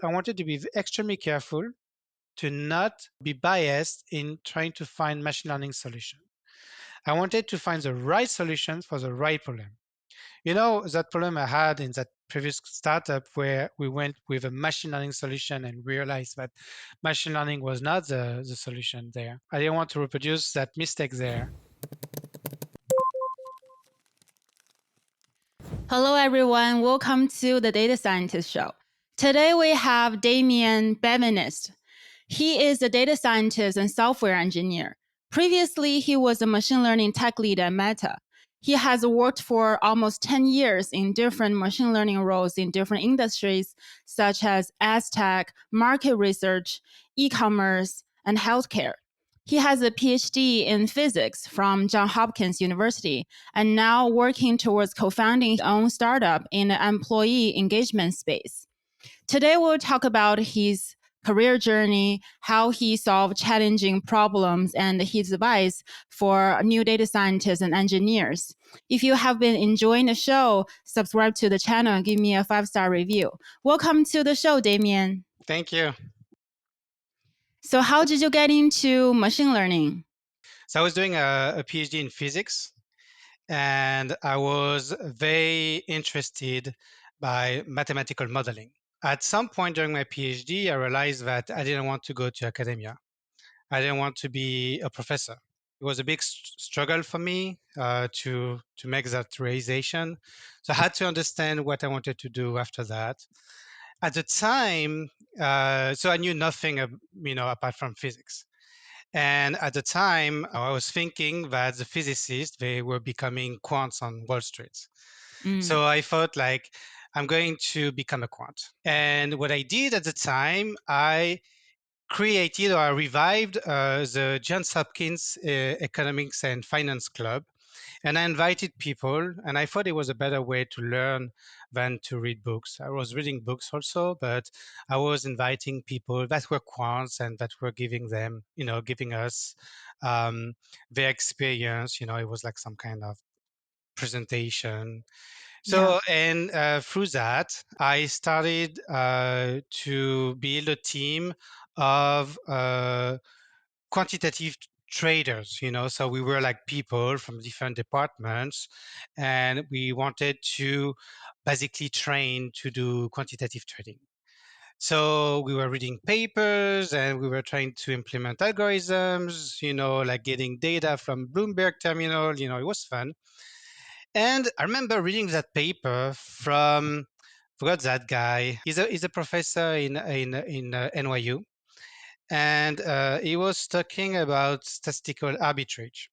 I wanted to be extremely careful to not be biased in trying to find machine learning solution. I wanted to find the right solutions for the right problem. You know, that problem I had in that previous startup where we went with a machine learning solution and realized that machine learning was not the solution there. I didn't want to reproduce that mistake there. Hello, everyone. Welcome to the Data Scientist Show. Today we have Damien Benveniste. He is a data scientist and software engineer. Previously, he was a machine learning tech lead at Meta. He has worked for almost 10 years in different machine learning roles in different industries, such as ad tech, market research, e-commerce, and healthcare. He has a PhD in physics from Johns Hopkins University and now working towards co-founding his own startup in the employee engagement space. Today, we'll talk about his career journey, how he solved challenging problems, and his advice for new data scientists and engineers. If you have been enjoying the show, subscribe to the channel and give me a 5-star review. Welcome to the show, Damien. Thank you. So how did you get into machine learning? So I was doing a PhD in physics, and I was very interested by mathematical modeling. At some point during my PhD, I realized that I didn't want to go to academia. I didn't want to be a professor. It was a big struggle for me to make that realization. So I had to understand what I wanted to do after that. At the time, so I knew nothing, apart from physics. And at the time, I was thinking that the physicists, they were becoming quants on Wall Street. So I thought like, I'm going to become a quant. And what I did at the time, I created or I revived the Johns Hopkins Economics and Finance Club. And I invited people, and I thought it was a better way to learn than to read books. I was reading books also, but I was inviting people that were quants and that were giving us their experience. It was like some kind of presentation. Yeah. So, and through that, I started to build a team of quantitative traders. So we were like people from different departments, and we wanted to basically train to do quantitative trading. So we were reading papers and we were trying to implement algorithms, like getting data from Bloomberg terminal. It was fun. And I remember reading that paper from, forgot that guy. He's a professor in NYU, and he was talking about statistical arbitrage.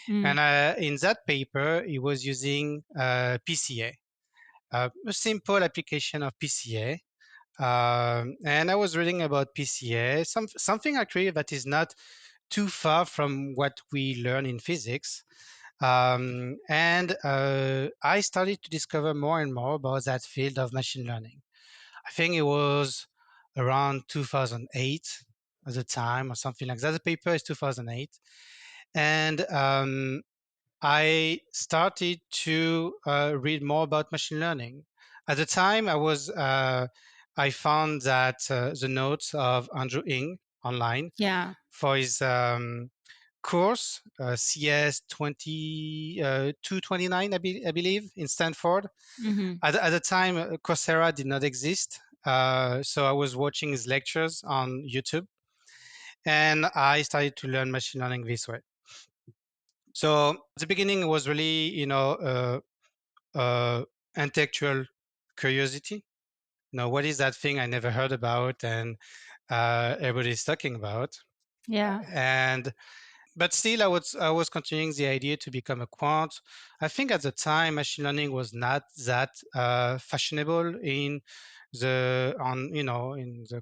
And in that paper, he was using PCA, a simple application of PCA. And I was reading about PCA, something actually that is not too far from what we learn in physics. And I started to discover more and more about that field of machine learning. I think it was around 2008 at the time or something like that. The paper is 2008. And I started to read more about machine learning. At the time, I found that the notes of Andrew Ng online Yeah. for his course, CS 229, I believe, in Stanford. Mm-hmm. At the time, Coursera did not exist. So I was watching his lectures on YouTube, and I started to learn machine learning this way. So at the beginning, it was really, intellectual curiosity. What is that thing I never heard about and everybody's talking about? Yeah. And but still, I was continuing the idea to become a quant. I think at the time, machine learning was not that fashionable in the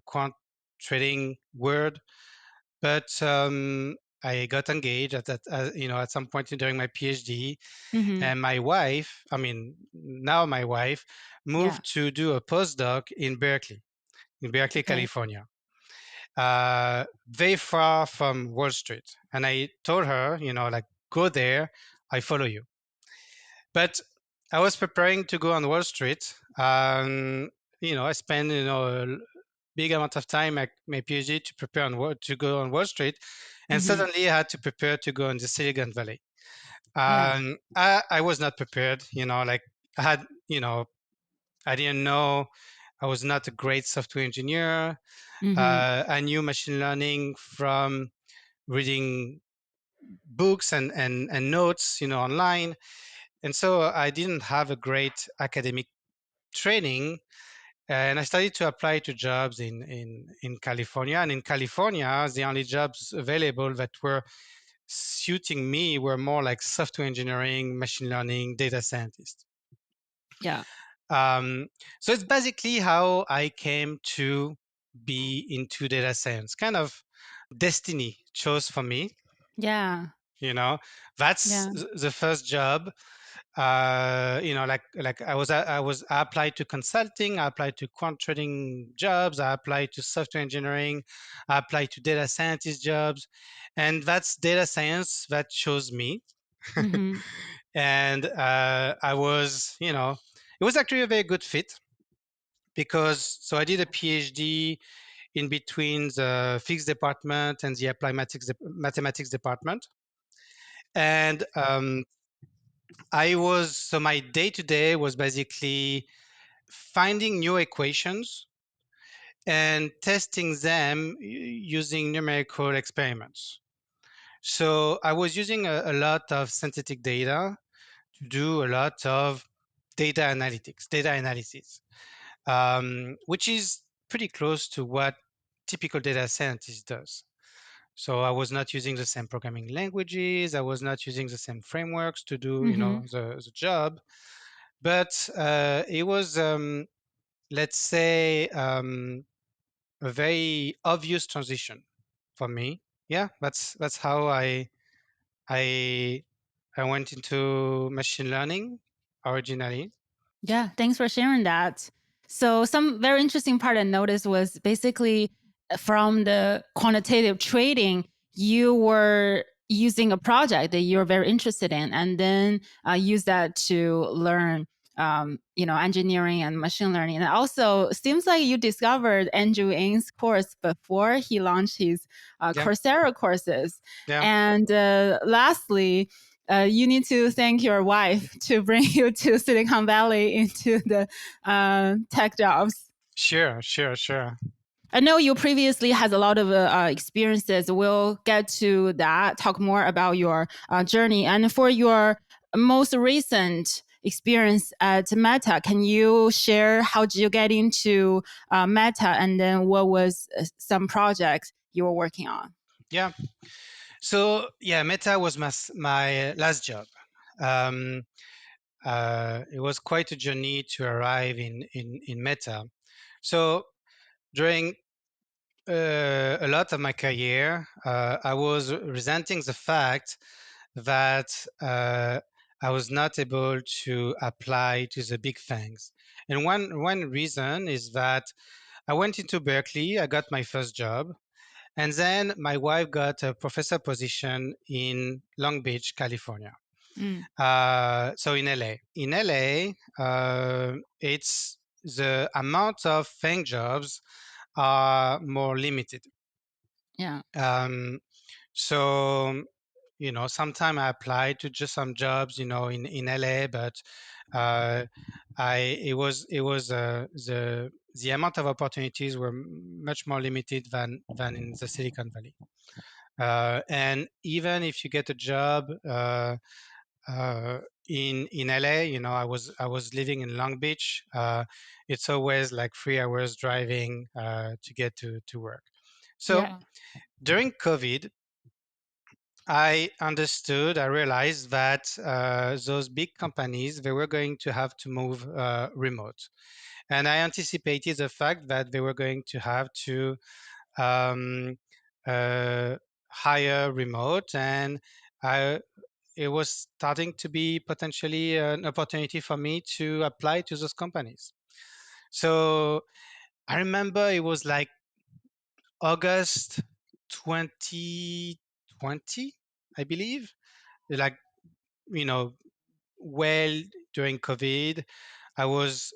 quant trading world. But I got engaged at some point during my PhD, Mm-hmm. and my wife, I mean now my wife, Yeah. moved to do a postdoc in Berkeley, Okay. California, very far from Wall Street. And I told her, like, go there, I follow you. But I was preparing to go on Wall Street. I spent, big amount of time at my PhD to prepare to go on Wall Street, and Hmm. suddenly I had to prepare to go in the Silicon Valley. Yeah. I was not prepared, like I had, I didn't know. I was not a great software engineer. Hmm. I knew machine learning from reading books and notes, online. And so I didn't have a great academic training. And I started to apply to jobs in California. And in California, the only jobs available that were suiting me were more like software engineering, machine learning, data scientist. Yeah. Um, so it's basically how I came to be into data science. Kind of destiny chose for me. Yeah. You know, that's Yeah. the first job. Like I applied to consulting, I applied to quant trading jobs, I applied to software engineering, I applied to data scientist jobs, and that's data science that chose me. Hmm. And I was, it was actually a very good fit because so I did a PhD in between the physics department and the applied mathematics department. And my day to day was basically finding new equations and testing them using numerical experiments. So I was using a lot of synthetic data to do a lot of data analysis, which is pretty close to what typical data scientist does. So I was not using the same programming languages. I was not using the same frameworks to do, Hmm. the job. But it was, let's say, a very obvious transition for me. Yeah, that's how I I went into machine learning originally. Yeah, thanks for sharing that. So, some very interesting part I noticed was basically from the quantitative trading, you were using a project that you're very interested in, and then use that to learn, engineering and machine learning. And also, seems like you discovered Andrew Ng's course before he launched his Yeah, Coursera courses. yeah, And lastly, you need to thank your wife to bring you to Silicon Valley into the tech jobs. sure, sure, sure. I know you previously had a lot of experiences. We'll get to that, talk more about your journey. And for your most recent experience at Meta, can you share how did you get into Meta and then what was some projects you were working on? Yeah. So yeah, Meta was my last job. Um, it was quite a journey to arrive in Meta. So during a lot of my career, I was resenting the fact that I was not able to apply to the big things. And one reason is that I went into Berkeley, I got my first job, and then my wife got a professor position in Long Beach, California. Mm, So in LA. In LA, it's the amount of FANG jobs are more limited. yeah, Um, so, sometime I applied to just some jobs, in LA, but uh, the amount of opportunities were much more limited than in the Silicon Valley. And even if you get a job uh, in LA, I was living in Long Beach. It's always like 3 hours driving to get to work. So yeah, during COVID, I realized that those big companies, they were going to have to move remote. And I anticipated the fact that they were going to have to um, uh, hire remote. And I, it was starting to be potentially an opportunity for me to apply to those companies. So I remember it was like August 2020, I believe. Like, you know, well during COVID. I was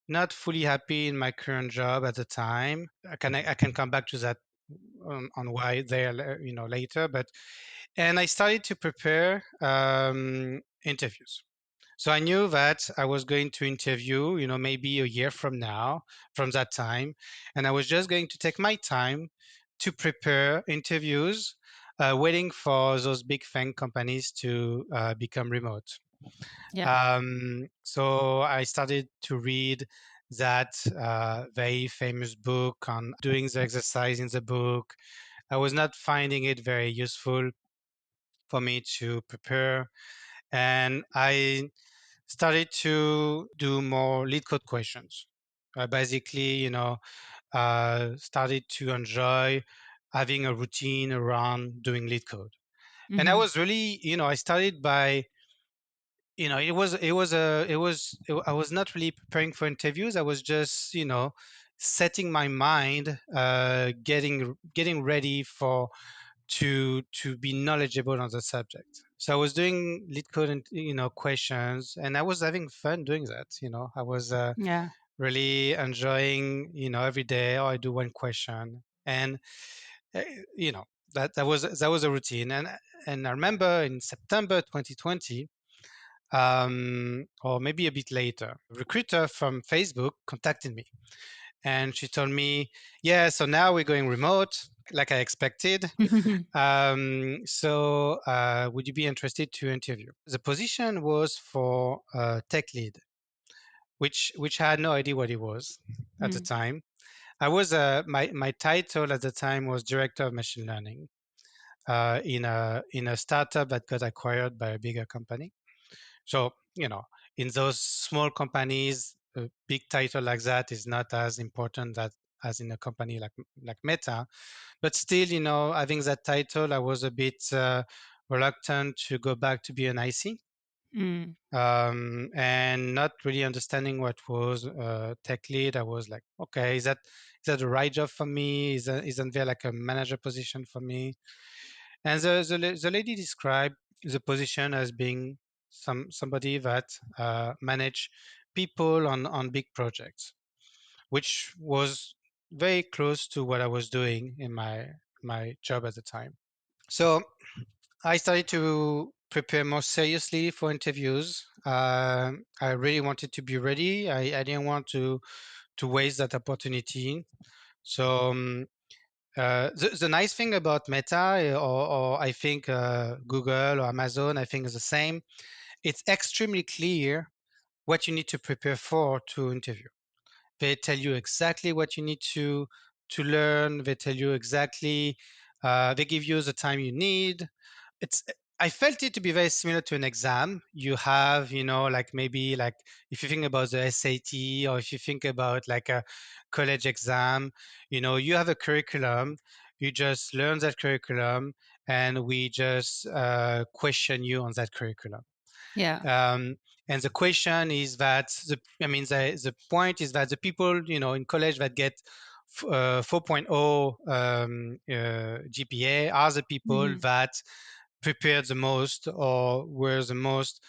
not fully happy in my current job at the time. I can come back to that on why there later. But and I started to prepare interviews. So I knew that I was going to interview, maybe a year from now, from that time, and I was just going to take my time to prepare interviews, waiting for those big FANG companies to become remote. Yeah. So I started to read that very famous book on doing the exercise in the book. I was not finding it very useful for me to prepare, and I started to do more lead code questions. Basically, started to enjoy having a routine around doing lead code. And I Hmm. was really, I started by, I was not really preparing for interviews. I was just, setting my mind, getting ready to be knowledgeable on the subject. So I was doing lead code and questions, and I was having fun doing that. I was Yeah. really enjoying every day. Oh, I do one question, and uh, you know that was a routine. And I remember in September 2020, or maybe a bit later, a recruiter from Facebook contacted me, and she told me, "Yeah, so now we're going remote, like I expected. So would you be interested to interview?" The position was for tech lead, which I had no idea what it was at the Mm. time. I was my title at the time was director of machine learning in a startup that got acquired by a bigger company. So in those small companies, a big title like that is not as important that as in a company like Meta. But still, having that title, I was a bit reluctant to go back to be an IC, Mm. and not really understanding what was tech lead. I was like, okay, is that the right job for me? Isn't there like a manager position for me? And the lady described the position as being somebody that manage people on big projects, which was very close to what I was doing in my job at the time. So I started to prepare more seriously for interviews. I really wanted to be ready. I didn't want to waste that opportunity. So the nice thing about Meta, or I think Google or Amazon, I think is the same. It's extremely clear what you need to prepare for to interview. They tell you exactly what you need to learn. They tell you exactly. They give you the time you need. It's I felt it to be very similar to an exam. You have, like maybe like if you think about the SAT, or if you think about like a college exam, you have a curriculum. You just learn that curriculum, and we just question you on that curriculum. Yeah. Um, and the question is that the point is that the people in college that get 4.0 GPA are the people Hmm. that prepared the most or were the most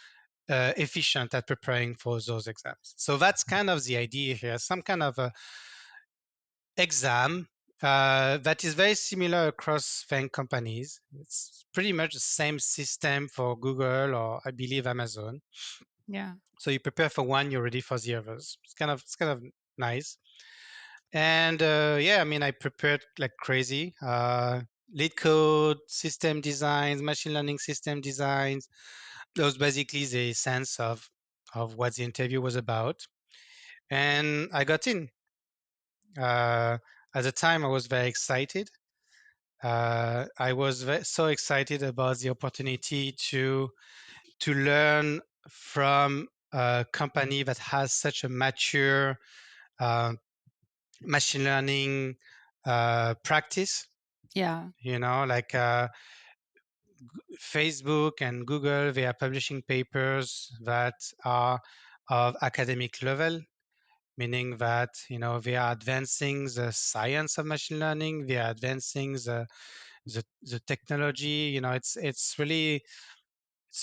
efficient at preparing for those exams. So that's kind of the idea here, some kind of a exam that is very similar across FANG companies. It's pretty much the same system for Google or I believe Amazon. Yeah. So you prepare for one, you're ready for the others. It's kind of nice. And yeah, I mean, I prepared like crazy. Lead code, system designs, machine learning system designs. That was basically the sense of what the interview was about. And I got in. Uh, at the time, I was very excited. I was so excited about the opportunity to learn from a company that has such a mature uh, machine learning practice. Yeah. Like Facebook and Google, they are publishing papers that are of academic level, meaning that they are advancing the science of machine learning, they are advancing the technology. It's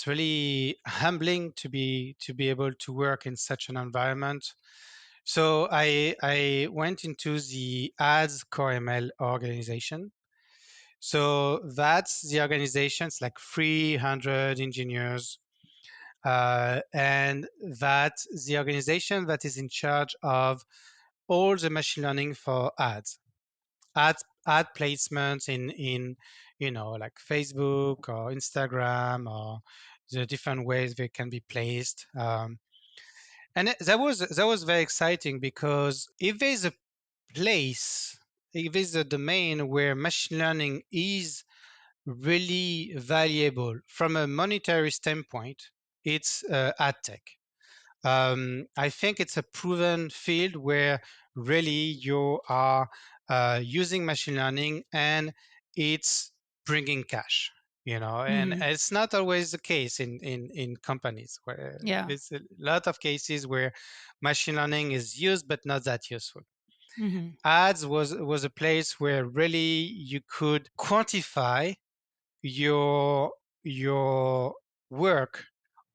really humbling to be able to work in such an environment. So I went into the ads core ML organization. So that's the organization. It's like 300 engineers, and that's the organization that is in charge of all the machine learning for ads, ad placements in like Facebook or Instagram, or the different ways they can be placed. That was very exciting, because if there's a place, if there's a domain where machine learning is really valuable from a monetary standpoint, it's ad tech. I think it's a proven field where really you are using machine learning and it's bringing cash. And Hmm. it's not always the case in companies, where Yeah. there's a lot of cases where machine learning is used but not that useful. Hmm. Ads was a place where really you could quantify your your work,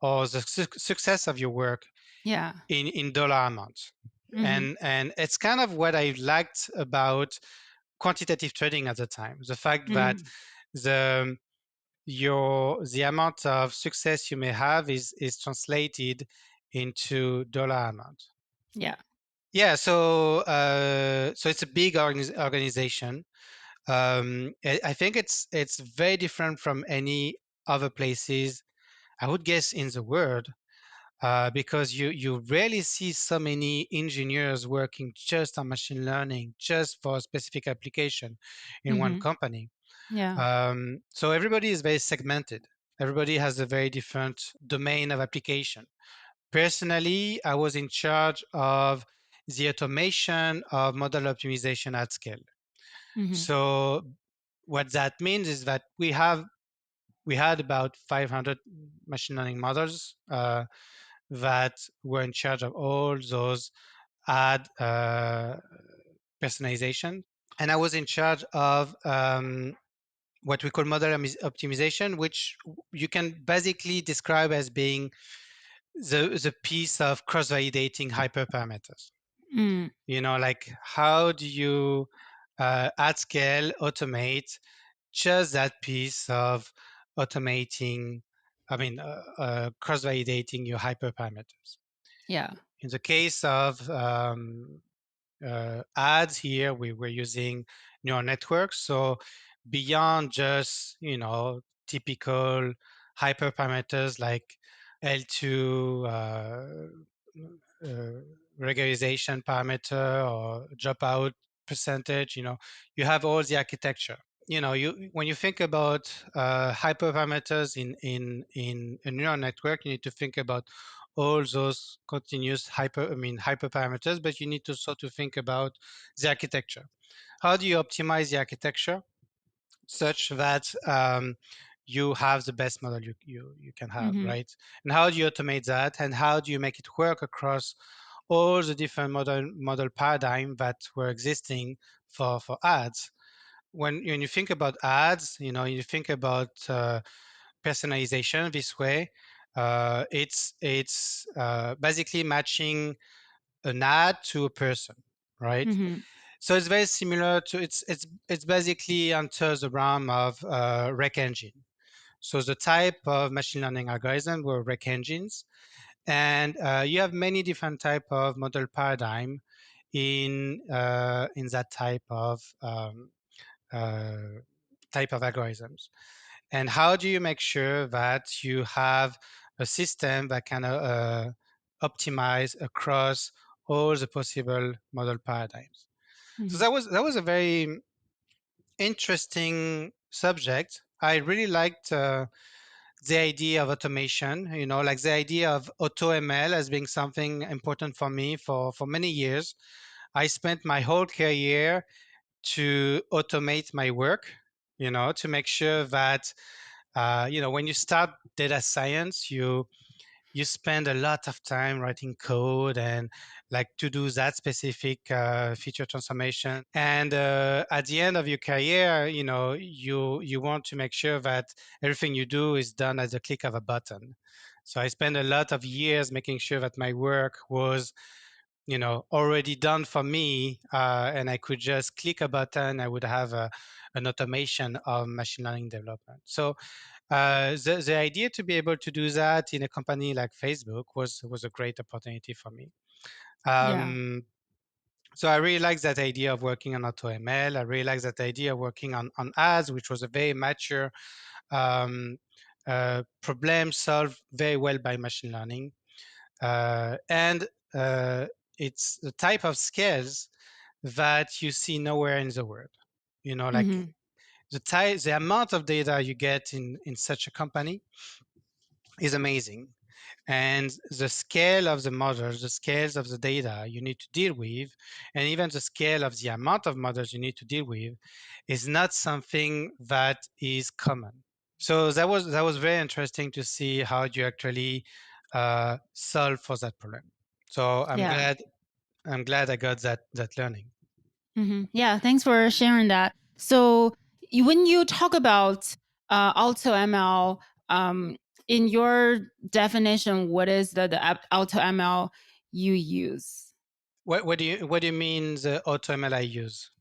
or the success of your work, Yeah. in dollar amounts. Hmm. And it's kind of what I liked about quantitative trading at the time, the fact that Hmm. the the amount of success you may have is translated into dollar amount. Yeah. Yeah, so it's a big organization. I think it's very different from any other places, I would guess, in the world, because you rarely see so many engineers working just on machine learning, just for a specific application in one Hmm. company. Yeah. So everybody is very segmented. Everybody has a very different domain of application. Personally, I was in charge of the automation of model optimization at scale. Hmm. So what that means is that we had about 500 machine learning models that were in charge of all those ad personalization. And I was in charge of what we call model optimization, which you can basically describe as being the piece of cross-validating hyperparameters. Mm. Like, how do you at scale automate just that piece of automating, cross-validating your hyperparameters. Yeah. In the case of ads here, we were using neural networks. So beyond just, typical hyperparameters like L2 uh, regularization parameter or dropout percentage, you have all the architecture. You when you think about hyperparameters in a neural network, you need to think about all those continuous hyperparameters, but you need to sort of think about the architecture. How do you optimize the architecture such that you have the best model you can have, Hmm. right? And how do you automate that? And how do you make it work across all the different model paradigm that were existing for ads? When you think about ads, you think about personalization this way. It's basically matching an ad to a person, right? Hmm. So it's very similar to it's basically under the realm of rec engine. So the type of machine learning algorithm were rec engines, and you have many different type of model paradigm in that uh, type of algorithms. And how do you make sure that you have a system that can optimize across all the possible model paradigms? So Hmm. that was a very interesting subject. I really liked the idea of automation, like the idea of auto ML as being something important for me for many years. I spent my whole career to automate my work, to make sure that, when you start data science, you spend a lot of time writing code and like to do that specific feature transformation. And at the end of your career, you want to make sure that everything you do is done at the click of a button. So I spent a lot of years making sure that my work was already done for me, and I could just click a button. I would have an automation of machine learning development. So the idea to be able to do that in a company like Facebook was a great opportunity for me. Yeah. Um, so I really like that idea of working on AutoML. I really like that idea of working on ads, which was a very mature um, problem solved very well by machine learning. And uh, it's the type of skills that you see nowhere in the world. Like Hmm. the amount of data you get in such a company is amazing. And the scale of the models, the scales of the data you need to deal with, and even the scale of the amount of models you need to deal with is not something that is common. So that was very interesting to see how you actually solve for that problem. So Yeah. I'm glad I got that learning. Yeah, thanks for sharing that. So, when you talk about auto ML, in your definition, what is the auto ML you use? What do you mean the AutoML I use?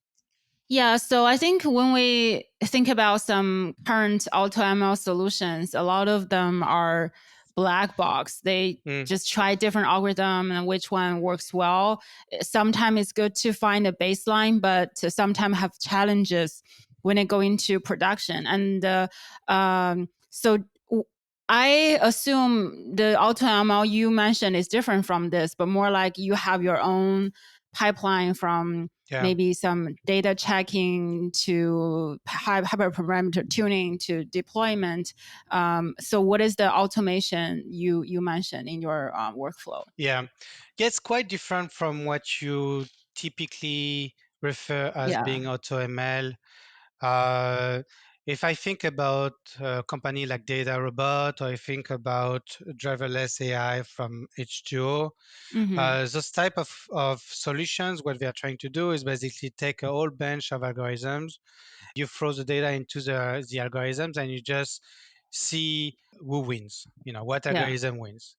Yeah, so I think when we think about some current auto ML solutions, a lot of them are black box. They Mm, just try different algorithm and which one works well. Sometimes it's good to find a baseline, but to sometimes have challenges when it go into production. And so I assume the auto ML you mentioned is different from this, but more like you have your own pipeline from yeah. maybe some data checking to hyperparameter tuning to deployment. So, what is the automation you mentioned in your workflow? Yeah. Yeah, it's quite different from what you typically refer as Yeah. being AutoML. Uh, if I think about a company like Data Robot, or I think about driverless AI from H2O, Hmm. those type of solutions, what they are trying to do is basically take a whole bunch of algorithms. You throw the data into the algorithms, and you just see who wins, what Yeah. algorithm wins.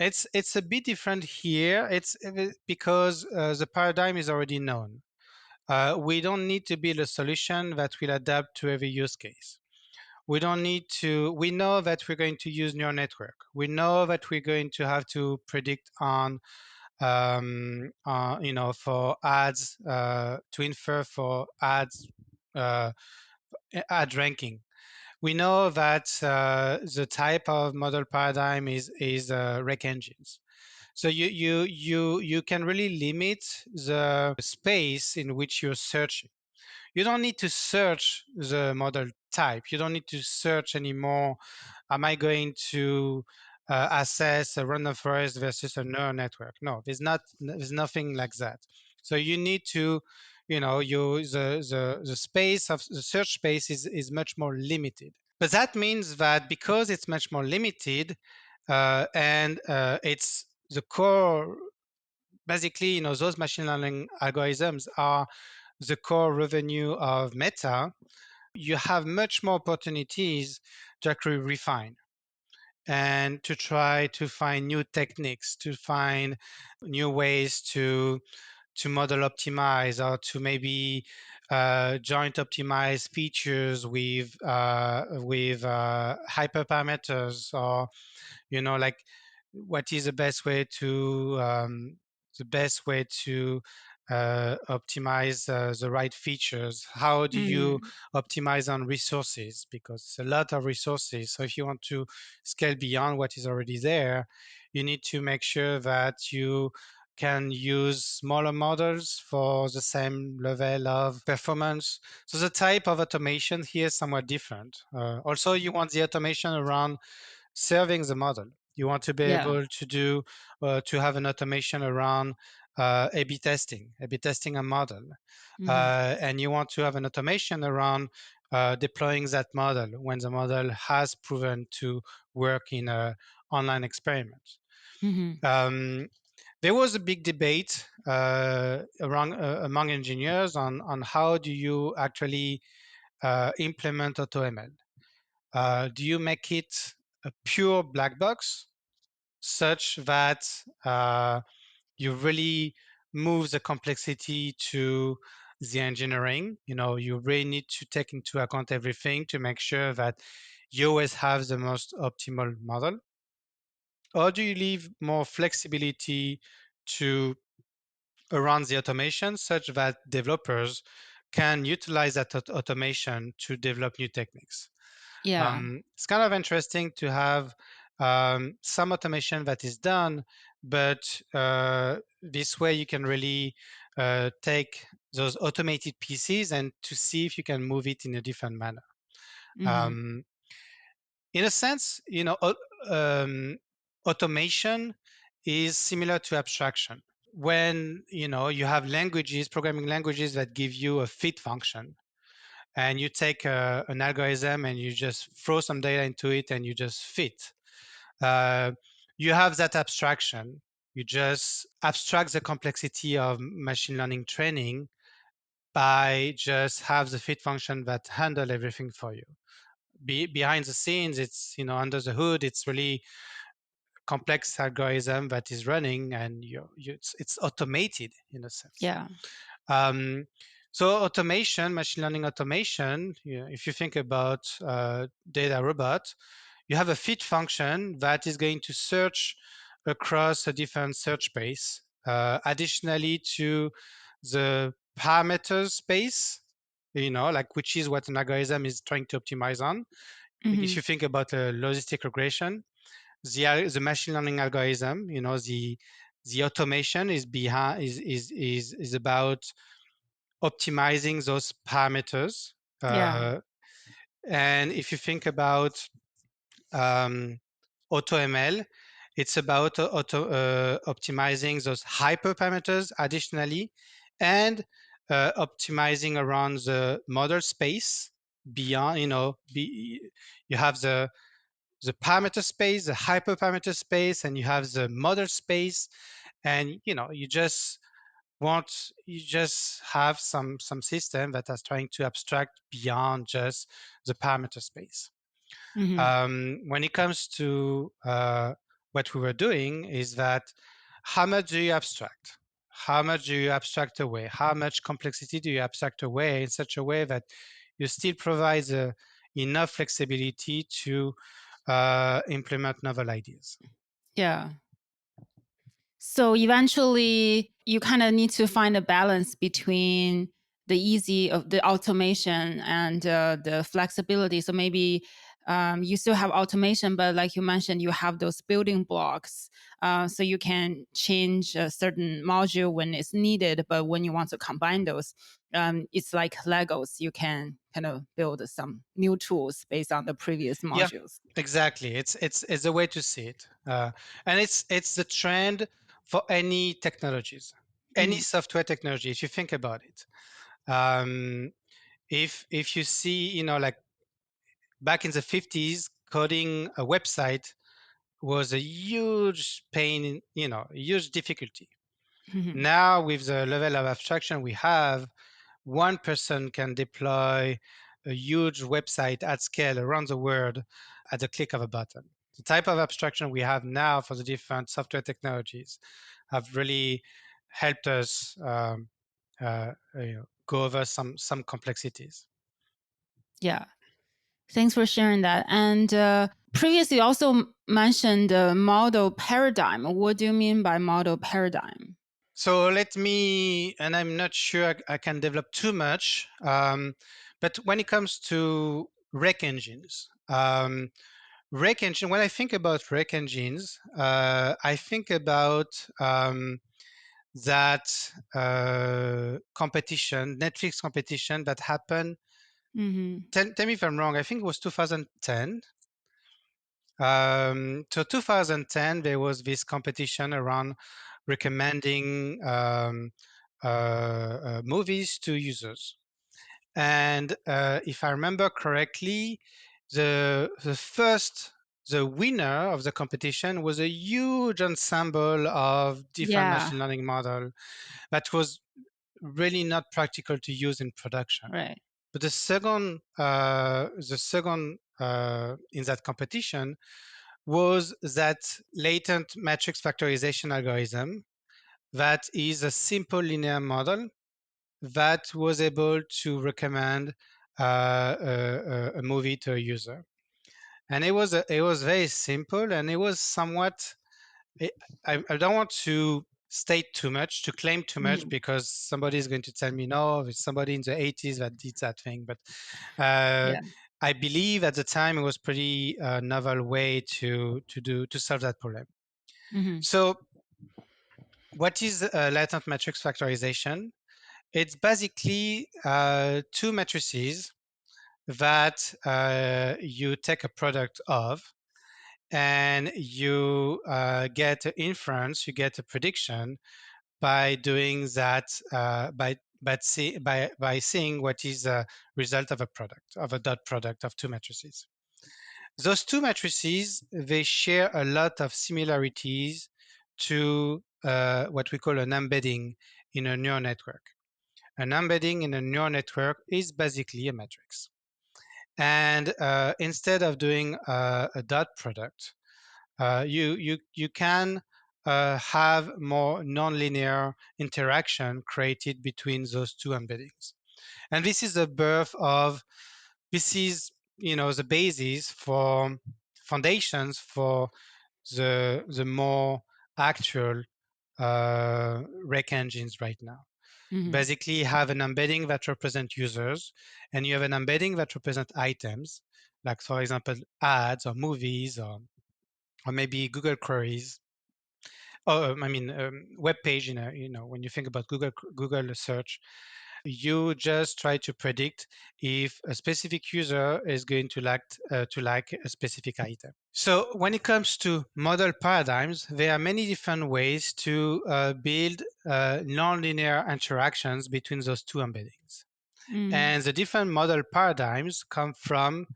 It's a bit different here. It's because the paradigm is already known. We don't need to build a solution that will adapt to every use case. We don't need to. We know that we're going to use neural network. We know that we're going to have to predict on, for ads, to infer for ads, uh, ad ranking. We know that the type of model paradigm is rec engines. So you can really limit the space in which you're searching. You don't need to search the model type. You don't need to search anymore. Am I going to assess a random forest versus a neural network? No, there's nothing like that. So you need to, the space of the search space is much more limited. But that means that because it's much more limited, and it's the core, basically, those machine learning algorithms are the core revenue of Meta. You have much more opportunities to actually refine and to try to find new techniques, to find new ways to model optimize, or to maybe joint optimize features with hyperparameters, or like what is the best way to optimize the right features. How do you Mm. optimize on resources, because it's a lot of resources. So if you want to scale beyond what is already there, you need to make sure that you can use smaller models for the same level of performance. So the type of automation here is somewhat different. Also, you want the automation around serving the model. You want to be Yeah. able to have an automation around A/B testing a model, Hmm. and you want to have an automation around deploying that model when the model has proven to work in a online experiment. Hmm. Um, there was a big debate among engineers on how do you actually implement AutoML. Do you make it a pure black box, such that you really move the complexity to the engineering. You really need to take into account everything to make sure that you always have the most optimal model? Or do you leave more flexibility to around the automation such that developers can utilize that automation to develop new techniques? Yeah. It's kind of interesting to have some automation that is done, but this way you can really take those automated pieces and to see if you can move it in a different manner. Hmm. Um, in a sense, automation is similar to abstraction. When you have languages, programming languages that give you a fit function, and you take an algorithm and you just throw some data into it and you just fit. Uh, you have that abstraction. You just abstract the complexity of machine learning training by just have the fit function that handle everything for you. Behind the scenes, it's under the hood, it's really complex algorithm that is running, and it's automated in a sense. Yeah. Um, so automation, machine learning automation, if you think about data robot, you have a fit function that is going to search across a different search space, additionally to the parameters space, like which is what an algorithm is trying to optimize on. Like if Hmm. you think about a logistic regression, the machine learning algorithm, the automation is behind is about optimizing those parameters. Yeah. Uh, and if you think about um, AutoML, it's about optimizing those hyperparameters additionally, and optimizing around the model space beyond, you have the parameter space, the hyperparameter space, and you have the model space, and you just have some system that is trying to abstract beyond just the parameter space. Hmm. When it comes to what we were doing is that how much do you abstract? How much do you abstract away? How much complexity do you abstract away in such a way that you still provide enough flexibility to implement novel ideas? Yeah. So eventually, you kind of need to find a balance between the easy of the automation and the flexibility. So maybe you still have automation, but like you mentioned, you have those building blocks. So you can change a certain module when it's needed, but when you want to combine those, it's like Legos. You can kind of build some new tools based on the previous Yeah, modules. exactly. It's a way to see it, and it's the trend for any technologies, any Mhm. software technology. If you think about it, um, if you see, like back in the 50s, coding a website was a huge pain, a huge difficulty. Mhm. Now, with the level of abstraction we have, one person can deploy a huge website at scale around the world at the click of a button. The type of abstraction we have now for the different software technologies have really helped us go over some complexities. Yeah. Thanks for sharing that. And previously, you also mentioned model paradigm. What do you mean by model paradigm? So let me, and I'm not sure I can develop too much, but when it comes to rec engines, rec engine, when I think about rec engines, I think about that competition, Netflix competition that happened. Hmm. Tell me if I'm wrong. I think it was 2010. So 2010, there was this competition around recommending movies to users. And if I remember correctly, the winner of the competition was a huge ensemble of different Yeah. machine learning model that was really not practical to use in production. Right. But the second in that competition was that latent matrix factorization algorithm that is a simple linear model that was able to recommend a movie to a user. And it was very simple, and it was somewhat. I I don't want to state too much, to claim too much, Mhm. because somebody is going to tell me no, it's somebody in the 80s that did that thing. But uh, Yeah. I believe at the time it was pretty novel way to solve that problem. Mhm. So what is latent matrix factorization? It's basically two matrices that you take a product of, and you get an inference, you get a prediction by doing that, by seeing what is the result of a product, of a dot product of two matrices. Those two matrices, they share a lot of similarities to what we call an embedding in a neural network. An embedding in a neural network is basically a matrix. And instead of doing a dot product, you can have more nonlinear interaction created between those two embeddings. And this is the birth of, this is, the basis for foundations for the more actual rec engines right now. Mhm. Basically, you have an embedding that represent users, and you have an embedding that represent items, like for example ads or movies, or maybe Google queries. Oh, web page. When you think about Google search, you just try to predict if a specific user is going to like a specific item. So when it comes to model paradigms, there are many different ways to build nonlinear interactions between those two embeddings. Mhm. And the different model paradigms come from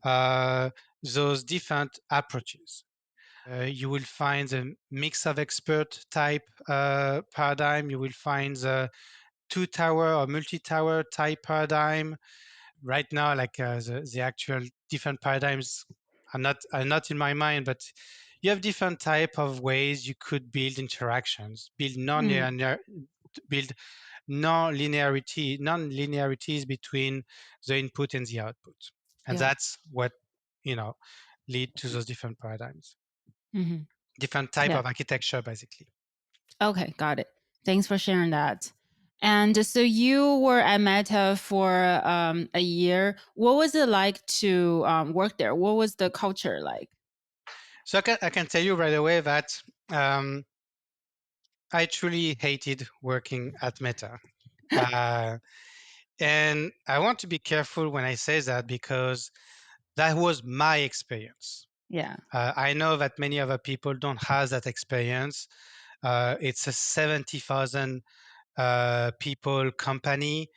uh, those different approaches. You will find the mix of expert type paradigm. You will find the two tower or multi-tower type paradigm. Right now, like the actual different paradigms are not in my mind, but you have different type of ways you could build interactions, Mhm. build non-linearities between the input and the output. And Yeah. that's what, you know, lead to those different paradigms, Mhm. different type Yeah. of architecture, basically. Okay, got it. Thanks for sharing that. And so you were at Meta for a year. What was it like to work there? What was the culture like? So I can tell you right away that um, I truly hated working at Meta. Uh, and I want to be careful when I say that, because that was my experience. Yeah. I know that many other people don't have that experience. It's a 70,000 people company.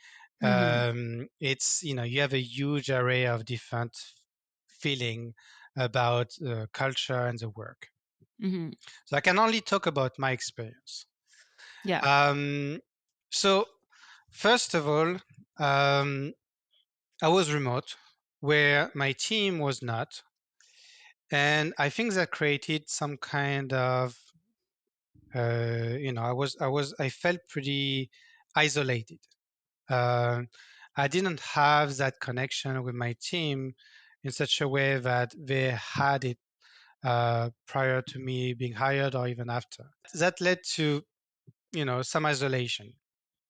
Mhm. It's, you have a huge array of different feeling about the culture and the work. Mhm. So I can only talk about my experience. Yeah. Um, so first of all, um, I was remote, where my team was not, and I think that created some kind of, I felt pretty isolated. Uh, I didn't have that connection with my team in such a way that they had it prior to me being hired, or even after. That led to, some isolation.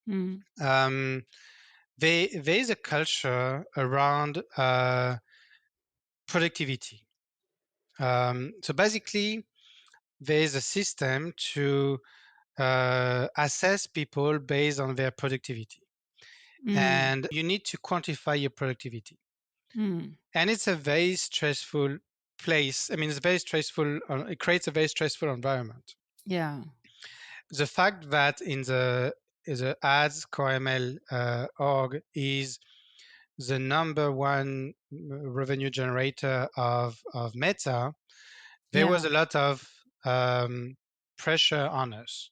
Mhm. Um, there is a culture around productivity. So basically, there is a system to assess people based on their productivity, Mhm. and you need to quantify your productivity. Mhm. And it's a very stressful place. I mean, it's very stressful. It creates a very stressful environment. Yeah. The fact that in the ads core ML org is the number one revenue generator of Meta, there was Yeah. a lot of pressure on us.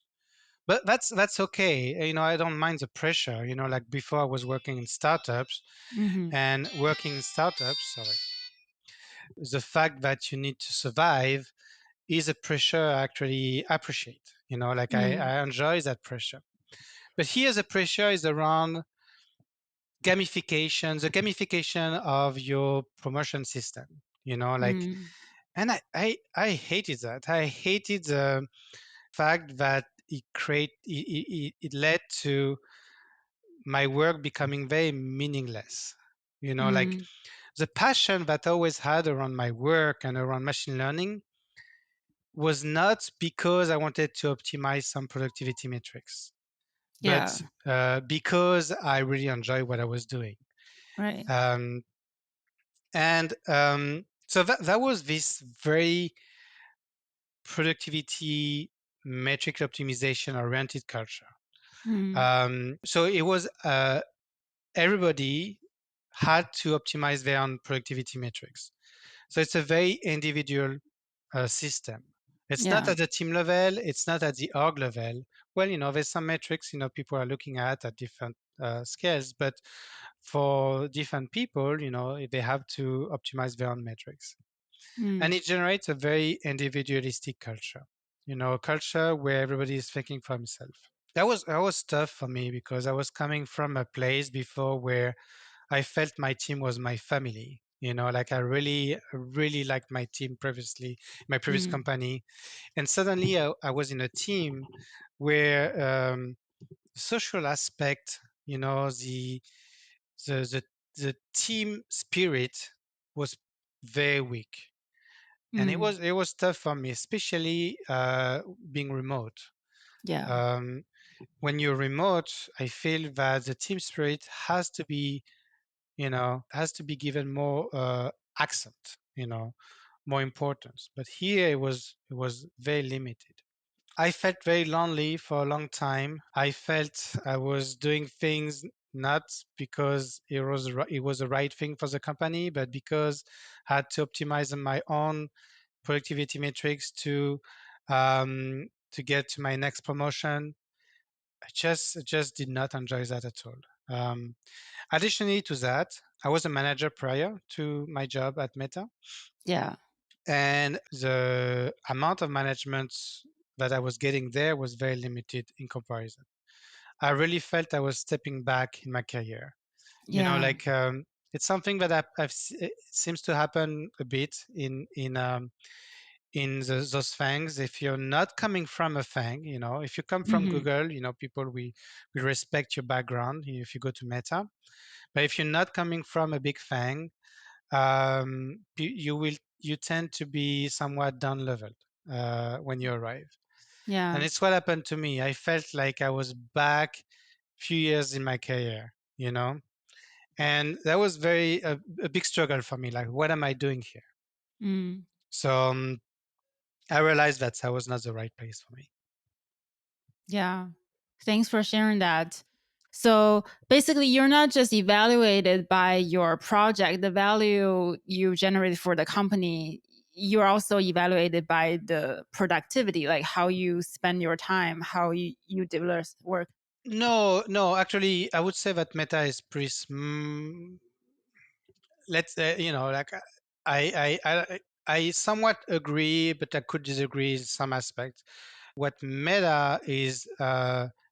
But that's okay. I don't mind the pressure. Like before, I was working in startups, Mhm. and working in startups, sorry, the fact that you need to survive is a pressure I actually appreciate. Like Mm. I enjoy that pressure. But here the pressure is around gamification, the gamification of your promotion system, like, Mm. and I hated that. I hated the fact that it led to my work becoming very meaningless. Like Mm. the passion that I always had around my work and around machine learning was not because I wanted to optimize some productivity metrics, but Yeah. because I really enjoy what I was doing. Right. Um, and so that was this very productivity metric optimization oriented culture. Mm. So it was everybody had to optimize their own productivity metrics. So it's a very individual system. It's not Yeah. at the team level. It's not at the org level. Well, there's some metrics, people are looking at different scales, but for different people, they have to optimize their own metrics. And Mm. it generates a very individualistic culture, a culture where everybody is thinking for himself. That was tough for me because I was coming from a place before where I felt my team was my family. Like I really liked my team previously, my previous Mm. company, and suddenly I was in a team where social aspect, the the the team spirit was very weak, and it Mm. was it was tough for me, especially being remote. Yeah. Um, when you're remote, I feel that the team spirit has to be given more accent, more importance. But here it was very limited. I felt very lonely for a long time. I felt I was doing things not because it was the right thing for the company, but because I had to optimize on my own productivity metrics to get to my next promotion. I just did not enjoy that at all. Um, Additionally to that, I was a manager prior to my job at Meta, Yeah. and the amount of management that I was getting there was very limited in comparison. I really felt I was stepping back in my career. Yeah. Like it's something that it seems to happen a bit in those fangs. If you're not coming from a fang, if you come from Mm-hmm. Google, people we respect your background if you go to Meta. But if you're not coming from a big fang, you tend to be somewhat down leveled when you arrive. And Yeah. it's what happened to me. I felt like I was back few years in my career, and that was a big struggle for me. Like, what am I doing here? Mm. So I realized that was not the right place for me. Yeah. Thanks for sharing that. So basically, you're not just evaluated by your project, the value you generated for the company, you're also evaluated by the productivity, like how you spend your time, how you deliver work. No, no, actually, I would say that Meta is let's like I somewhat agree, but I could disagree in some aspects. What Meta is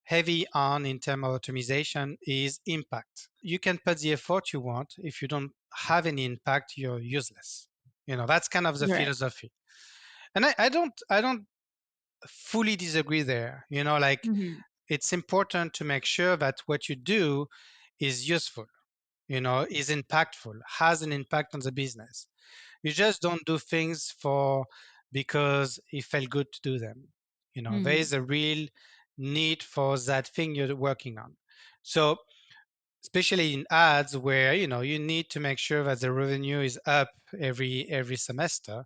heavy on in terms of optimization is impact. You can put the effort you want. If you don't have any impact, you're useless. That's kind of the Right. philosophy. And I don't fully disagree there. Like Hmm. it's important to make sure that what you do is useful, is impactful, has an impact on the business. You just don't do things for because it felt good to do them. There Hmm. is a real need for that thing you're working on. So especially in ads where you need to make sure that the revenue is up every semester,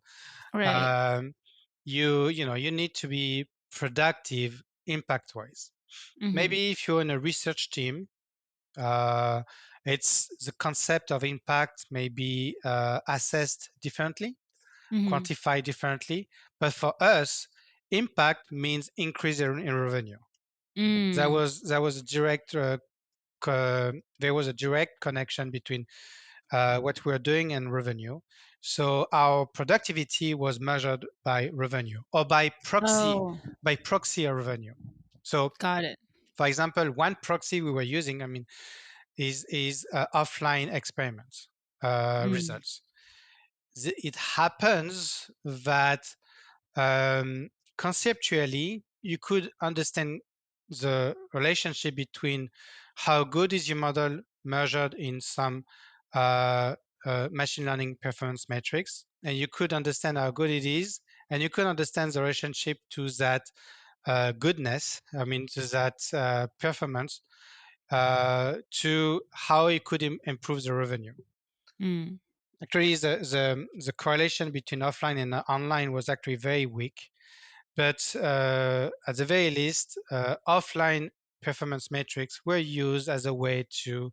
Right. um, you need to be productive impact wise. Hmm. Maybe if you're in a research team, uh, it's the concept of impact may be assessed differently, Hmm. quantified differently. But for us, impact means increase in revenue. That Mm. was that was a direct there was a direct connection between what we're doing in revenue. So our productivity was measured by revenue or Oh, by proxy of revenue. So, got it. for example, one proxy we were using, is offline experiments Mm, results. It happens that um, conceptually, you could understand the relationship between how good is your model measured in some uh, machine learning performance metrics, and you could understand how good it is, and you could understand the relationship to that goodness, to that performance, to how it could improve the revenue. mm, Actually, the correlation between offline and online was actually very weak. But at the very least, offline performance metrics were used as a way to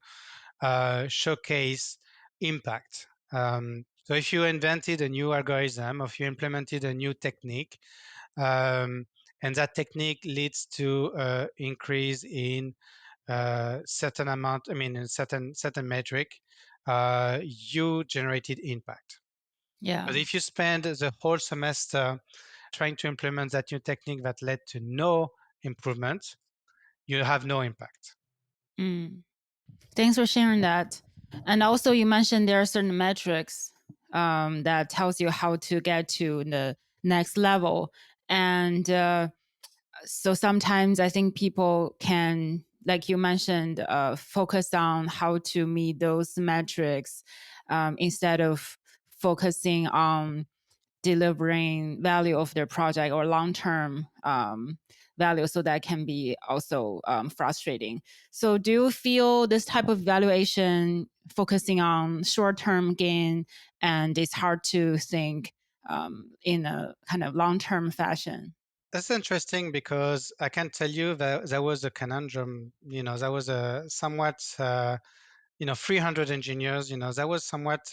showcase impact. So if you invented a new algorithm, or if you implemented a new technique, um, and that technique leads to increase in certain amount, in certain metric, you generated impact. yeah. But if you spend the whole semester trying to implement that new technique that led to no improvement, you have no impact. Mm. Thanks for sharing that. And also, you mentioned there are certain metrics that tells you how to get to the next level. And so sometimes I think people can, like you mentioned, focus on how to meet those metrics instead of focusing on delivering value of their project or long-term value. So that can be also frustrating. So do you feel this type of evaluation focusing on short-term gain and it's hard to think in a kind of long-term fashion? That's interesting because I can tell you that there was a conundrum. There was a somewhat, 300 engineers. That was somewhat.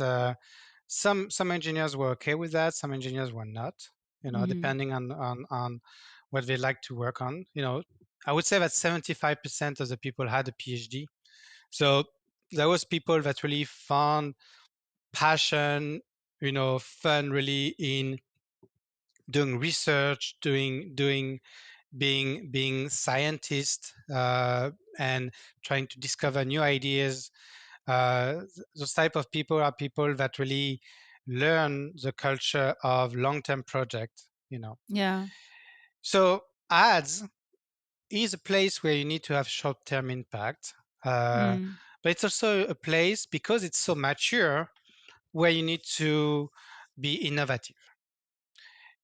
Some engineers were okay with that. Some engineers were not. Hmm. Depending on what they like to work on. I would say that 75% of the people had a PhD. So there was people that really found passion, fun really in doing research, doing being scientist, and trying to discover new ideas. Those type of people are people that really learn the culture of long-term project. Yeah. So ads is a place where you need to have short-term impact, uh, Mm. but it's also a place because it's so mature where you need to be innovative.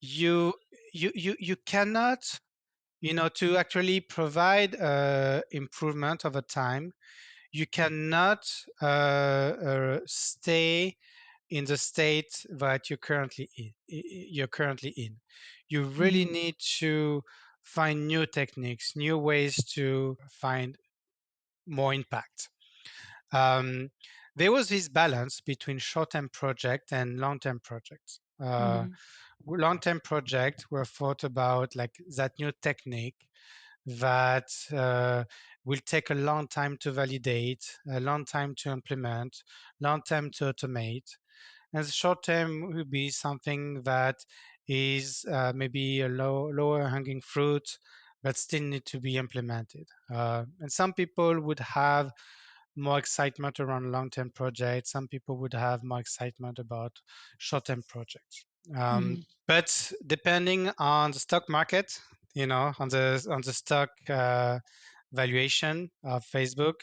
You you cannot, to actually provide improvement over time. You cannot stay in the state that you're currently in. You really Hmm. need to find new techniques, new ways to find more impact. Um, there was this balance between short-term project and long-term projects. Hmm. Long-term projects were thought about like that new technique that will take a long time to validate, a long time to implement, long time to automate. And the short term would be something that is maybe a lower hanging fruit, but still need to be implemented. And some people would have more excitement around long-term projects. Some people would have more excitement about short-term projects. Hmm. But depending on the stock market, on the stock valuation of Facebook,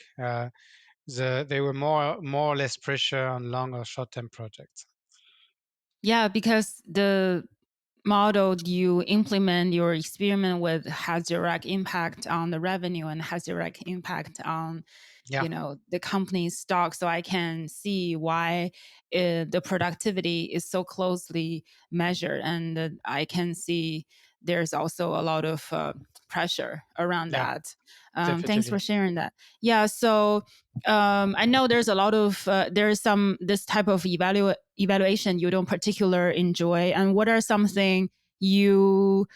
there were more or less pressure on long or short-term projects. Yeah, because the model you implement your experiment with has direct impact on the revenue and has direct impact on Yeah, the company's stock. So I can see why the productivity is so closely measured, and I can see there's also a lot of pressure around yeah, that. Thanks for definitely. sharing that. Yeah, so I know there's a lot of there's some this type of evaluation you don't particular enjoy, and what are something you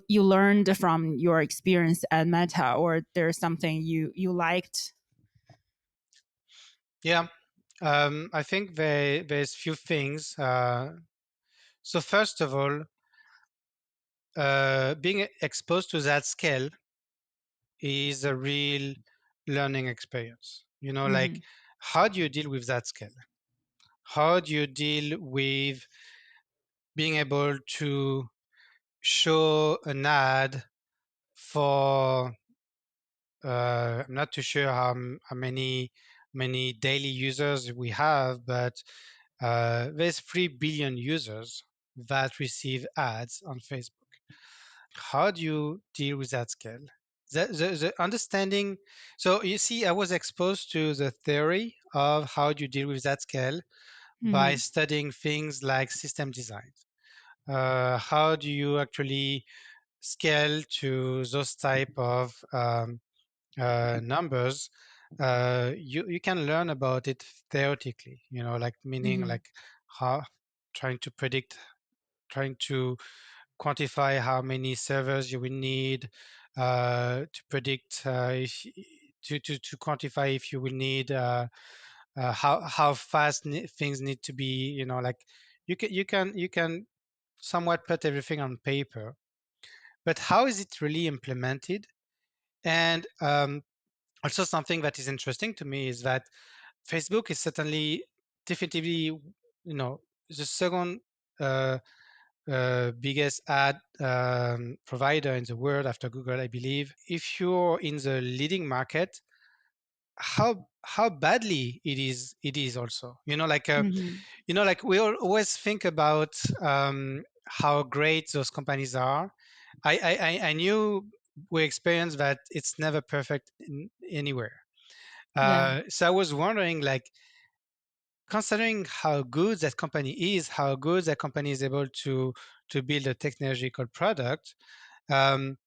learned from your experience at Meta, or there's something you liked? Yeah. I think there's few things. So first of all, being exposed to that scale is a real learning experience. Like, Mhm. how do you deal with that scale? How do you deal with being able to show an ad for I'm not too sure how many daily users we have, but there's 3 billion users that receive ads on Facebook. How do you deal with that scale? The understanding. So you see, I was exposed to the theory of how do you deal with that scale by Mhm. studying things like system design. How do you actually scale to those type of numbers? You can learn about it theoretically. Like meaning Mhm. like how trying to predict, trying to quantify how many servers you will need, to predict if to quantify if you will need how fast things need to be. Like you can somewhat put everything on paper, but how is it really implemented? And also something that is interesting to me is that Facebook is certainly definitively, the second uh, biggest ad provider in the world after Google, I believe. If you're in the leading market, how badly it is also. Mhm. Like we always think about how great those companies are. I knew we experienced that it's never perfect anywhere. Yeah. So I was wondering, like, considering how good that company is, how good that company is able to build a technological product, um,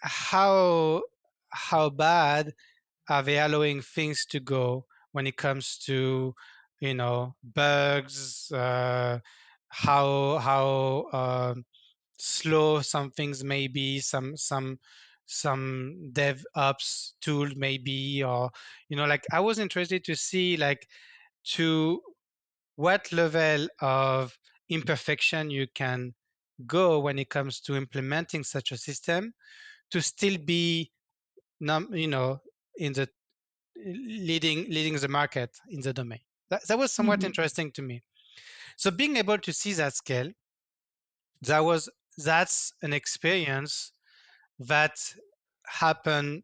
how how bad are they allowing things to go when it comes to bugs, how slow some things may be, some DevOps tool maybe, or like I was interested to see, like, to what level of imperfection you can go when it comes to implementing such a system to still be in the leading the market in the domain. That was somewhat Mhm. interesting to me. So being able to see that scale, that's an experience that happened,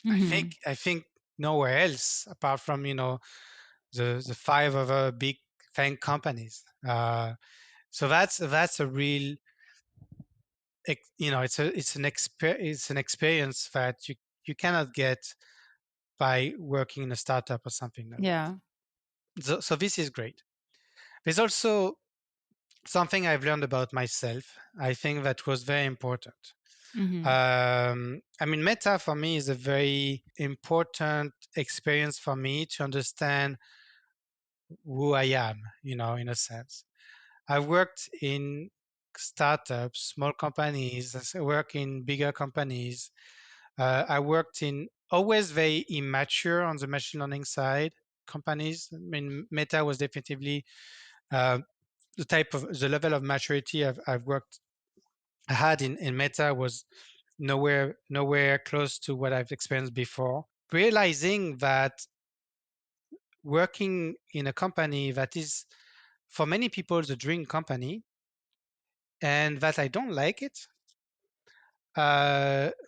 Mhm. I think nowhere else apart from the five other big FANG companies. So that's a real it's an experience that you cannot get by working in a startup or something like that. Yeah. So this is great. There's also something I've learned about myself. I think that was very important. Mhm. I mean, Meta for me is a very important experience for me to understand who I am, in a sense. I've worked in startups, small companies, I work in bigger companies. I worked in always very immature on the machine learning side companies. I mean, Meta was definitively uh, the level of maturity I've worked I had in Meta was nowhere close to what I've experienced before. Realizing that working in a company that is for many people the dream company and that I don't like it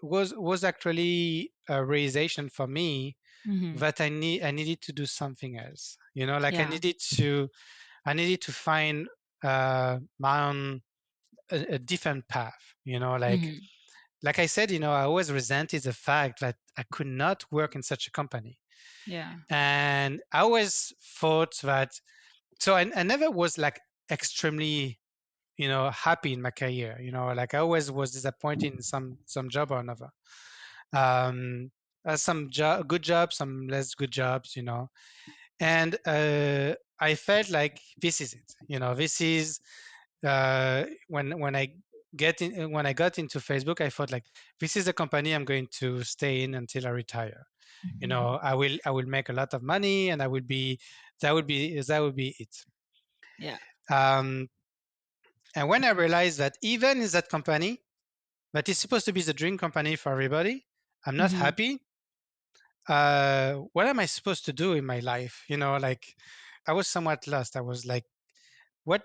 was actually a realization for me Mhm. that I needed to do something else. Like Yeah. I needed to find my own a different path. Mhm. Like I said, I always resented the fact that I could not work in such a company. Yeah. And I always thought that, so I never was like extremely, happy in my career. Like I always was disappointed in some job or another. Um, good jobs, some less good jobs, and I felt like this is it. This is when I got into Facebook, I thought like this is a company I'm going to stay in until I retire. I will make a lot of money, and that would be it. Yeah. Um, and when I realized that even in that company that is supposed to be the dream company for everybody, I'm not Mm-hmm. happy. What am I supposed to do in my life? Like, I was somewhat lost. I was like, what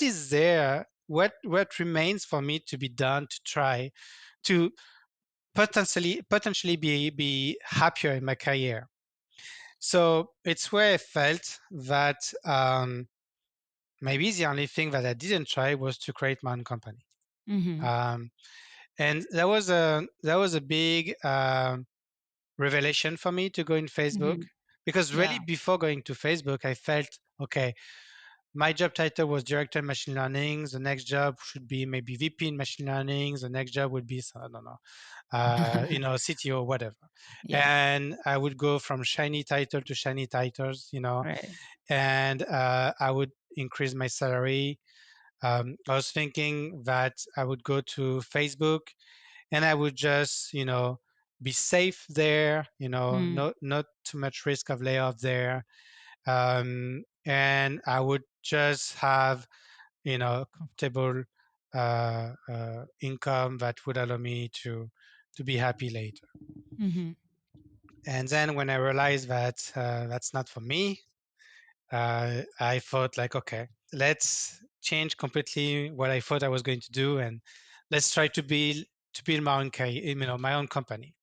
is there? What remains for me to be done to try to potentially be happier in my career? So it's where I felt that maybe the only thing that I didn't try was to create my own company. Mm-hmm. Um, and that was a big revelation for me to go in Facebook, Mm-hmm. because really Yeah. before going to Facebook, I felt okay. My job title was director in machine learning. The next job should be maybe VP in machine learning. The next job would be, I don't know, CTO, whatever. Yeah. And I would go from shiny title to shiny titles, Right. and I would increase my salary. I was thinking that I would go to Facebook, and I would just, be safe there, Mm. not too much risk of layoff there. And I would just have, comfortable income that would allow me to be happy later. Mm-hmm. And then when I realized that that's not for me, I thought like, okay, let's change completely what I thought I was going to do, and let's try to build my own career, my own company.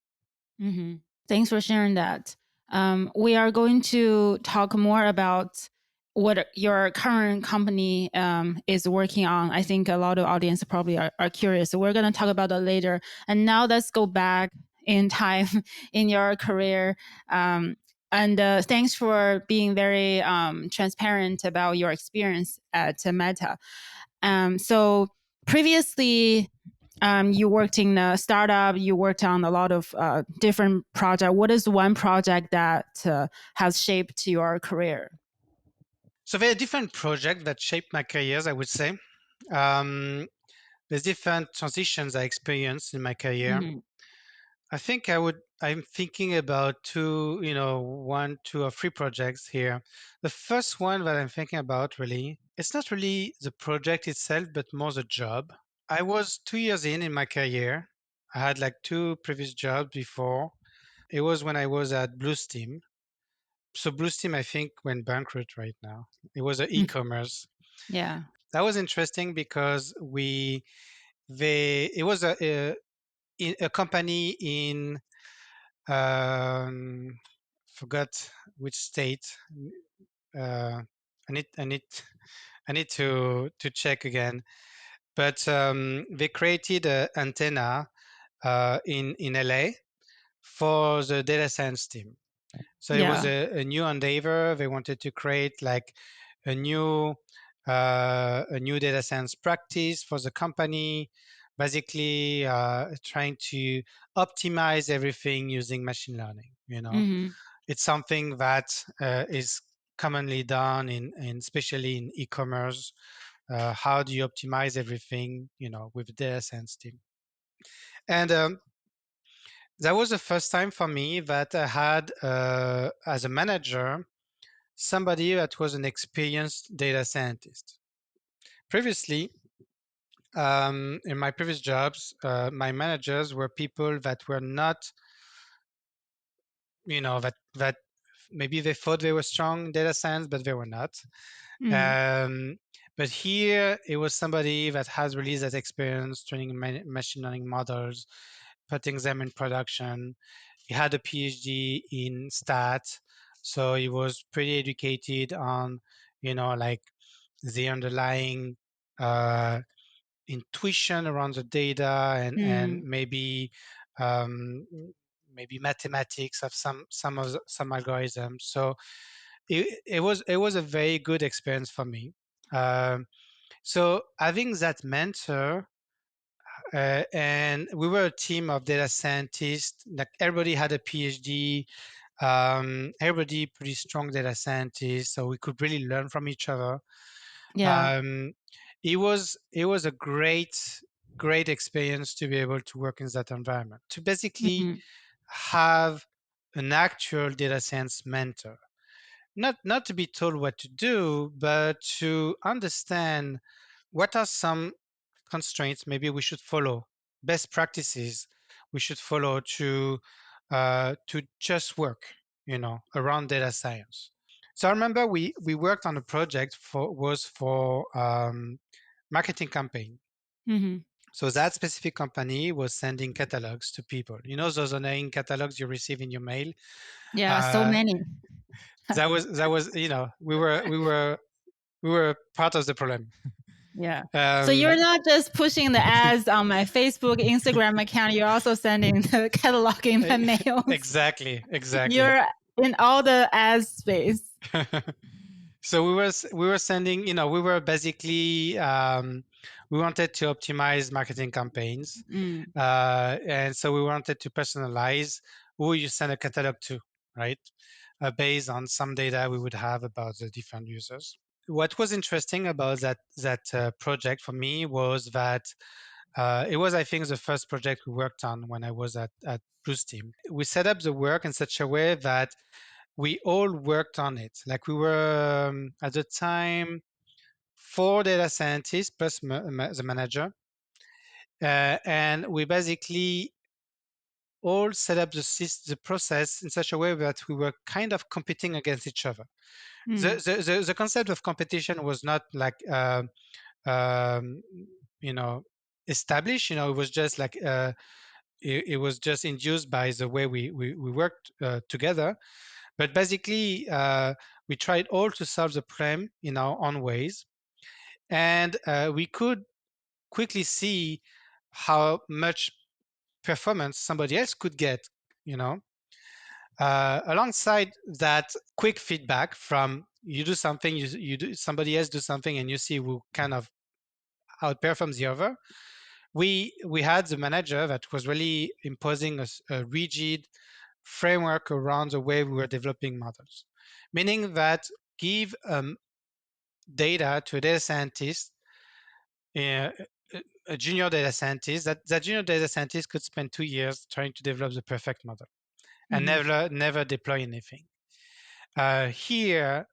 Mm-hmm. Thanks for sharing that. We are going to talk more about what your current company is working on. I think a lot of audience probably are curious. So we're going to talk about that later. And now let's go back in time in your career. And thanks for being very transparent about your experience at Meta. So previously, you worked in a startup. You worked on a lot of different projects. What is one project that has shaped your career? So there are different projects that shaped my careers, I would say. Um, there's different transitions I experienced in my career. Hmm. I think I'm thinking about one, two, or three projects here. The first one that I'm thinking about, really, it's not really the project itself, but more the job. I was 2 years in my career. I had like two previous jobs before. It was when I was at Blue Steam. So Blue Steam, I think, went bankrupt right now. It was an e-commerce. Yeah. That was interesting because it was a company in, forgot which state. Uh, I need to check again. But they created an antenna in LA for the data science team. So it was Yeah. a new endeavor. They wanted to create like a new a new data science practice for the company, basically trying to optimize everything using machine learning. Hmm. It's something that is commonly done in especially in e-commerce. How do you optimize everything, with the data science team? And that was the first time for me that I had, as a manager, somebody that was an experienced data scientist. Previously, in my previous jobs, my managers were people that were not, that maybe they thought they were strong in data science, but they were not. Mm. Um, but here, it was somebody that has really that experience training machine learning models, putting them in production. He had a PhD in stat, so he was pretty educated on, like the underlying uh, intuition around the data, and Mm. um, maybe mathematics of some algorithms. So it was a very good experience for me. So having that mentor, and we were a team of data scientists. Like, everybody had a PhD. Everybody pretty strong data scientists, so we could really learn from each other. Yeah. Um, it was a great experience to be able to work in that environment. To basically Hmm. have an actual data science mentor. Not to be told what to do, but to understand what are some constraints maybe we should follow, best practices we should follow to just work, around data science. So I remember we worked on a project for marketing campaign. Hmm. So that specific company was sending catalogs to people. You know those annoying catalogs you receive in your mail. Yeah, so Uh, many. that was we were part of the problem. Yeah. So you're Um, not just pushing the ads on my Facebook, Instagram account. You're also sending the cataloging the e- mails. exactly, exactly. You're in all the ad space. So we were sending, we were basically we wanted to optimize marketing campaigns, Mm. and so we wanted to personalize who you send a catalog to, right? Based on some data we would have about the different users. What was interesting about that project for me was that it was, I think, the first project we worked on when I was at Blue's team. We set up the work in such a way that we all worked on it. Like we were at the time 4 data scientists plus the manager, and we basically all set up the process in such a way that we were kind of competing against each other. Mm. The concept of competition was not like um, you know established. It was just like it was just induced by the way we worked together. But basically, we tried all to solve the problem in our own ways, and we could quickly see how much performance somebody else could get. You know, alongside that, quick feedback from you do something, you do somebody else do something, and you see who kind of outperforms the other. We had the manager that was really imposing a rigid framework around the way we were developing models, meaning that give data to a data scientist, uh, a junior data scientist, that junior data scientist could spend 2 years trying to develop the perfect model and Hmm. never deploy anything. Here,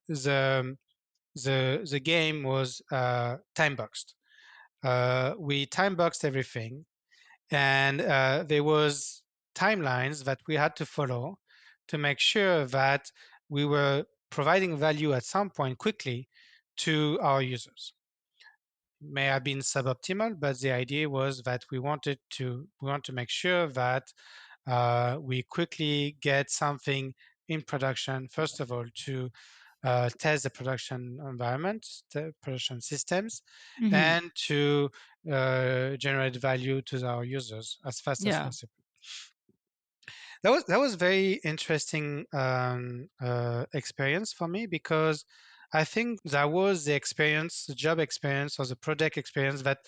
the game was time boxed. We time boxed everything, and there was timelines that we had to follow to make sure that we were providing value at some point quickly to our users. May have been suboptimal, but the idea was that we want to make sure that we quickly get something in production, first of all, to test the production environment, the production systems, Hmm. and to generate value to our users as fast as Yeah. possible. That was very interesting experience for me, because I think that was the experience, the job experience or the project experience that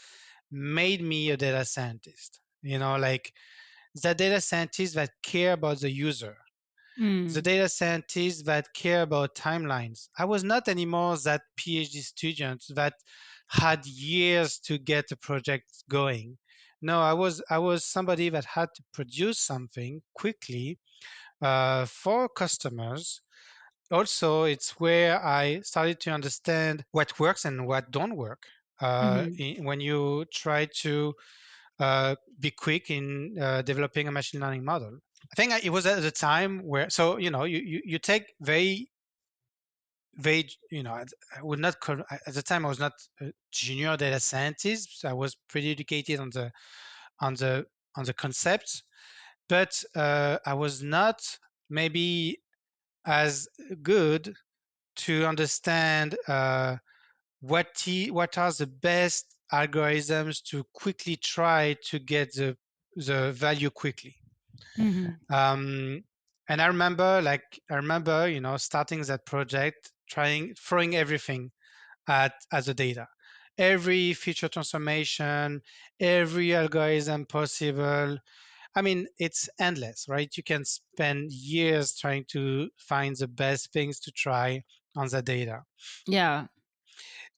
made me a data scientist. Like the data scientists that care about the user, the Mm. data scientists that care about timelines. I was not anymore that PhD student that had years to get a project going. No, I was somebody that had to produce something quickly for customers. Also, it's where I started to understand what works and what don't work Hmm. when you try to be quick in developing a machine learning model. I think it was at the time where, so you take very very I would not call at the time I was not a junior data scientist. I was pretty educated on the on the concepts, but I was not maybe as good to understand what are the best algorithms to quickly try to get the value quickly. Hmm. Um, and I remember, starting that project, throwing everything at the data, every feature transformation, every algorithm possible. I mean, it's endless, right? You can spend years trying to find the best things to try on the data. Yeah.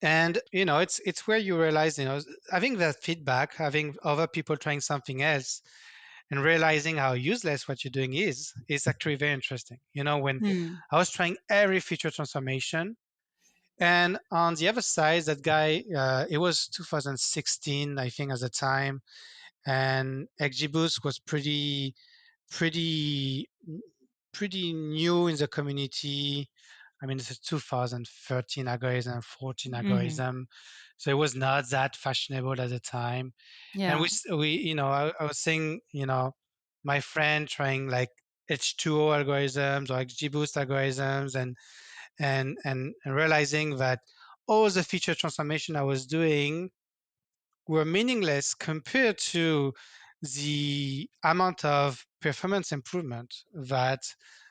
And it's where you realize, having that feedback, having other people trying something else, and realizing how useless what you're doing is actually very interesting. When Mm. I was trying every feature transformation, and on the other side, that guy, it was 2016, I think, at the time, and XGBoost was pretty, pretty new in the community. I mean, it's a 2013 algorithm, 14 Mm-hmm. algorithm, so it was not that fashionable at the time. And Yeah. I was seeing, my friend trying like H2O algorithms or XGBoost algorithms, and realizing that all the feature transformation I was doing were meaningless compared to the amount of performance improvement that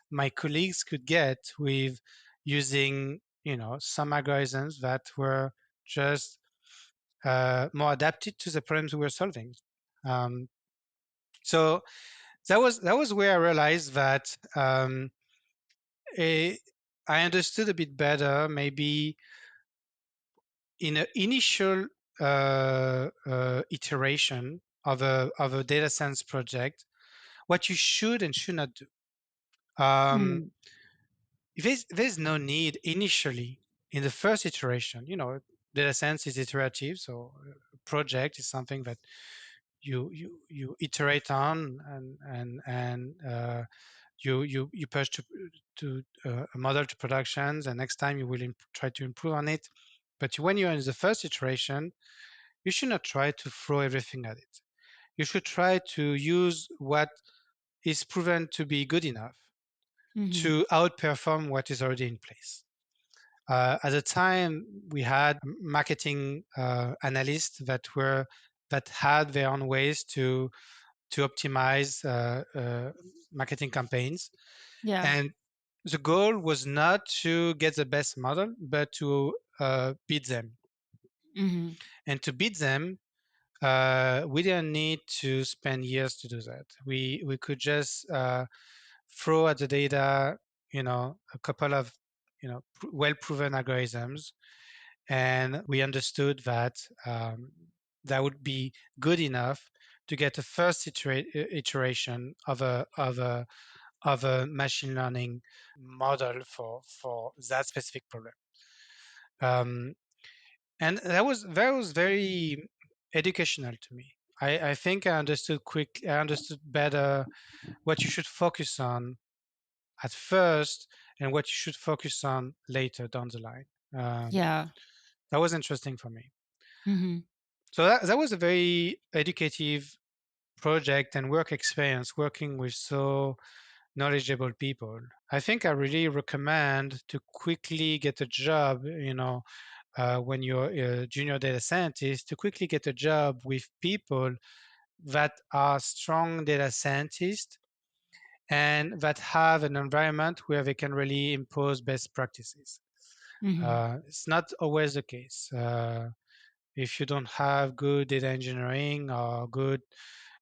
my colleagues could get with using, some algorithms that were just more adapted to the problems we were solving. Um, so that was where I realized that eh, I understood a bit better, maybe in an initial iteration of a data science project, what you should and should not do. Um, Mm. there's no need initially in the first iteration. Data science is iterative, so a project is something that you iterate on, and you push to a model to productions, and next time you will try to improve on it. But when you're in the first iteration, you should not try to throw everything at it. You should try to use what is proven to be good enough Mm-hmm. to outperform what is already in place. At the time, we had marketing analysts that had their own ways to optimize marketing campaigns, Yeah. and the goal was not to get the best model, but to beat them. Mm-hmm. And to beat them, we didn't need to spend years to do that. We could just throw at the data, a couple of well proven algorithms, and we understood that that would be good enough to get a first iteration of a machine learning model for that specific problem. Um, and that was very educational to me. I think I understood better what you should focus on at first and what you should focus on later down the line. Um, Yeah. that was interesting for me. Mm-hmm. So that was a very educative project and work experience working with so knowledgeable people. I think I really recommend to quickly get a job, when you're a junior data scientist, to quickly get a job with people that are strong data scientists and that have an environment where they can really impose best practices. Mm-hmm. It's not always the case. If you don't have good data engineering or good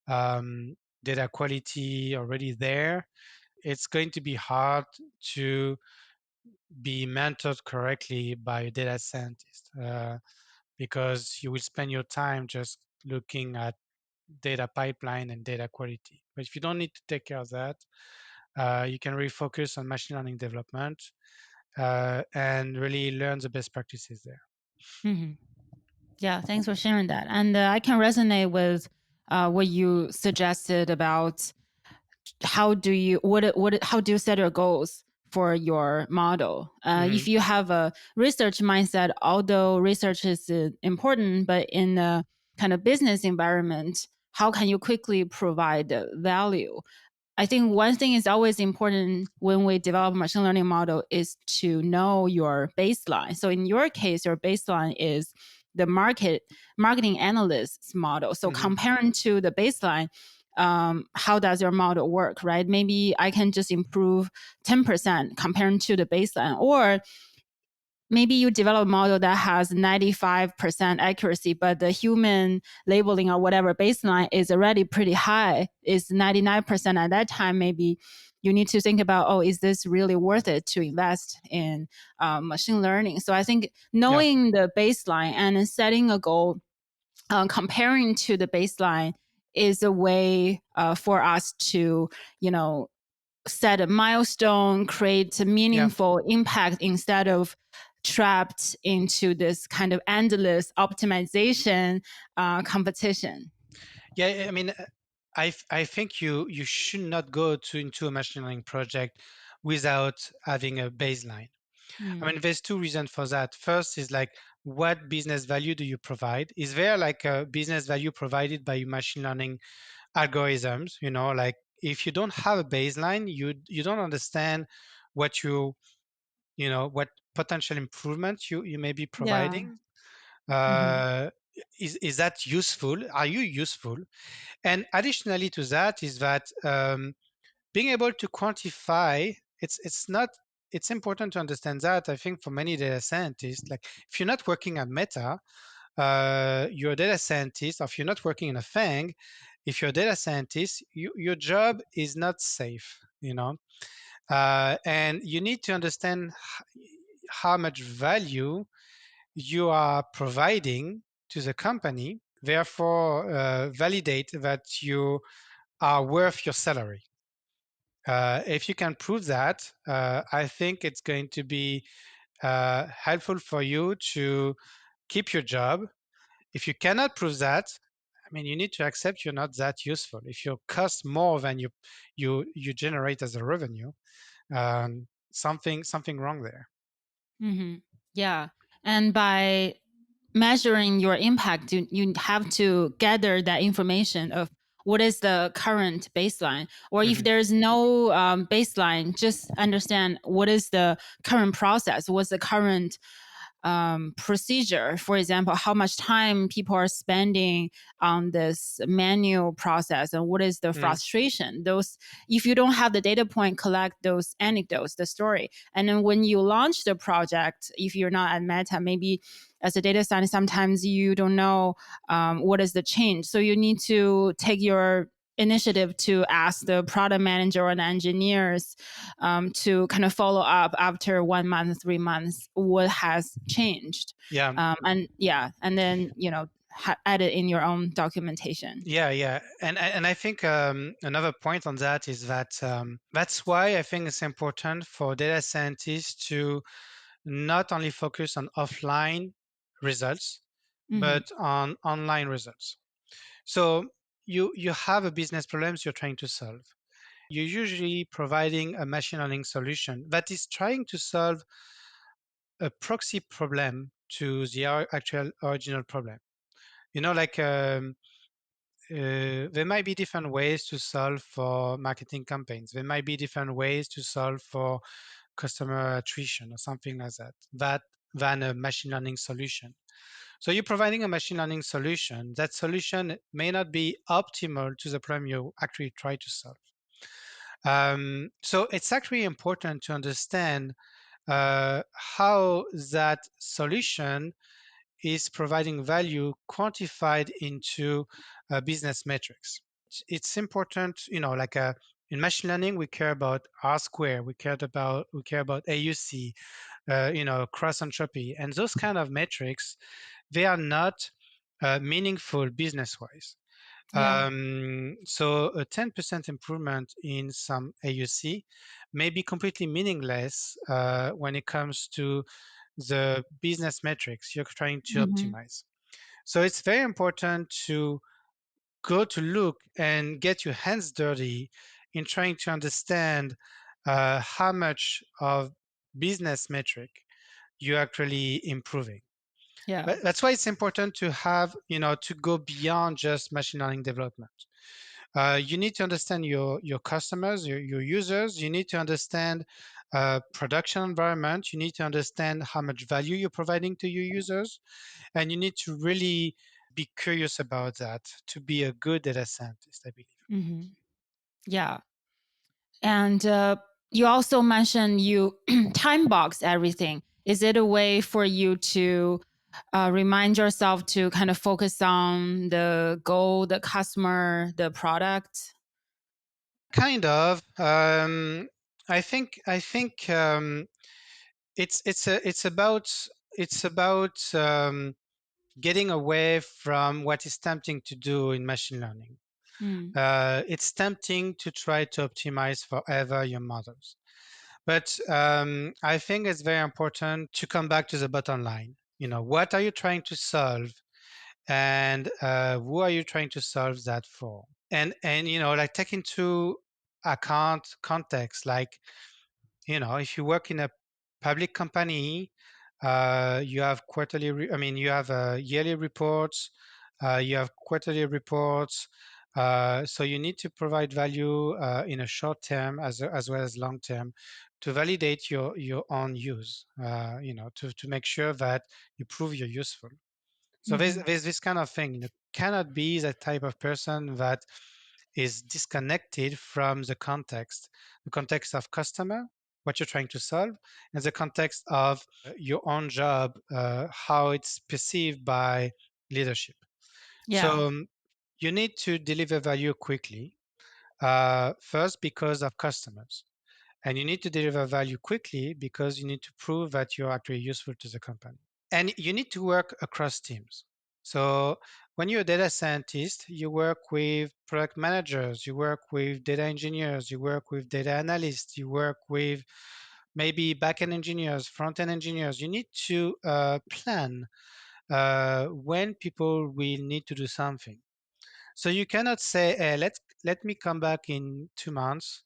um, data quality already there, it's going to be hard to be mentored correctly by a data scientist, because you will spend your time just looking at data pipeline and data quality. But if you don't need to take care of that, you can really focus on machine learning development and really learn the best practices there. Mm-hmm. Yeah. Thanks for sharing that. And I can resonate with what you suggested about how do you set your goals for your model. Hmm. If you have a research mindset, although research is important, but in a kind of business environment, how can you quickly provide value? I think one thing is always important when we develop a machine learning model is to know your baseline. So in your case, your baseline is the marketing analyst's model. So Hmm. comparing to the baseline, how does your model work, right? Maybe I can just improve 10% comparing to the baseline, or maybe you develop a model that has 95% accuracy, but the human labeling or whatever baseline is already pretty high, is 99% at that time. Maybe you need to think about, oh, is this really worth it to invest in machine learning? So I think Yeah. knowing the baseline and setting a goal, comparing to the baseline is a way for us to, you know, set a milestone, create a Yeah. meaningful impact instead of trapped into this kind of endless optimization competition. Yeah, I mean, I think you should not go into a machine learning project without having a baseline. I Mm. mean, there's two reasons for that. First is like, what business value do you provide? Is there like a business value provided by machine learning algorithms? You know, like if you don't have a baseline, you don't understand what what potential improvements you may be Yeah. providing. Hmm. Uh, is that useful? Are you useful? And additionally to that is that being able to quantify, it's not it's important to understand that. I think for many data scientists, like if you're not working at Meta, you're a data scientist, or if you're not working in a FANG, if you're a data scientist, your job is not safe, and you need to understand how much value you are providing to the company, therefore validate that you are worth your salary. If you can prove that, I think it's going to be helpful for you to keep your job. If you cannot prove that, I mean, you need to accept you're not that useful. If you cost more than you generate as a revenue, something wrong there. Hmm. Yeah. And by measuring your impact, you have to gather that information of what is the current baseline. Or if Hmm. there's no baseline, just understand what is the current process, what's the current procedure. For example, how much time people are spending on this manual process and what is the Mm. frustration. Those, if you don't have the data point, collect those anecdotes, the story. And then when you launch the project, if you're not at Meta, maybe as a data scientist, sometimes you don't know what is the change. So you need to take your initiative to ask the product manager or the engineers to kind of follow up after 1 month, 3 months, what has changed. Yeah, And yeah, and then, add it in your own documentation. yeah, and I think another point on that is that that's why I think it's important for data scientists to not only focus on offline results, Hmm. but on online results. So you have a business problems you're trying to solve. You're usually providing a machine learning solution that is trying to solve a proxy problem to the actual original problem. Like there might be different ways to solve for marketing campaigns. There might be different ways to solve for customer attrition or something like that than a machine learning solution. So you're providing a machine learning solution. That solution may not be optimal to the problem you actually try to solve. So it's actually important to understand how that solution is providing value quantified into business metrics. It's important, like in machine learning, we care about R square, we care about AUC, cross entropy, and those kind of metrics. They are not meaningful business wise. Yeah. So a 10% improvement in some AUC may be completely meaningless when it comes to the business metrics you're trying to Hmm. optimize. So it's very important to go to look and get your hands dirty in trying to understand how much of business metric you're actually improving. Yeah. That's why it's important to have, to go beyond just machine learning development. You need to understand your customers, your users. You need to understand production environment. You need to understand how much value you're providing to your users, and you need to really be curious about that to be a good data scientist, I believe. Hmm. Yeah. And you also mentioned you time box everything. Is it a way for you to remind yourself to kind of focus on the goal, the customer, the product? Kind of. I think it's about getting away from what is tempting to do in machine learning. Mm. It's tempting to try to optimize forever your models. But I think it's very important to come back to the bottom line. What are you trying to solve, and who are you trying to solve that for? And like take into account context. Like if you work in a public company, you have you have yearly reports, you have quarterly reports. So you need to provide value in a short term as well as long term to validate your own use, to make sure that you prove you're useful. So Mm-hmm. there's this kind of thing. Cannot be that type of person that is disconnected from the context of customer, what you're trying to solve, and the context of your own job, how it's perceived by leadership. Yeah. So you need to deliver value quickly, first because of customers. And you need to deliver value quickly because you need to prove that you're actually useful to the company. And you need to work across teams. So when you're a data scientist, you work with product managers, you work with data engineers, you work with data analysts, you work with maybe backend engineers, front-end engineers. You need to plan when people will need to do something. So you cannot say, hey, let me come back in 2 months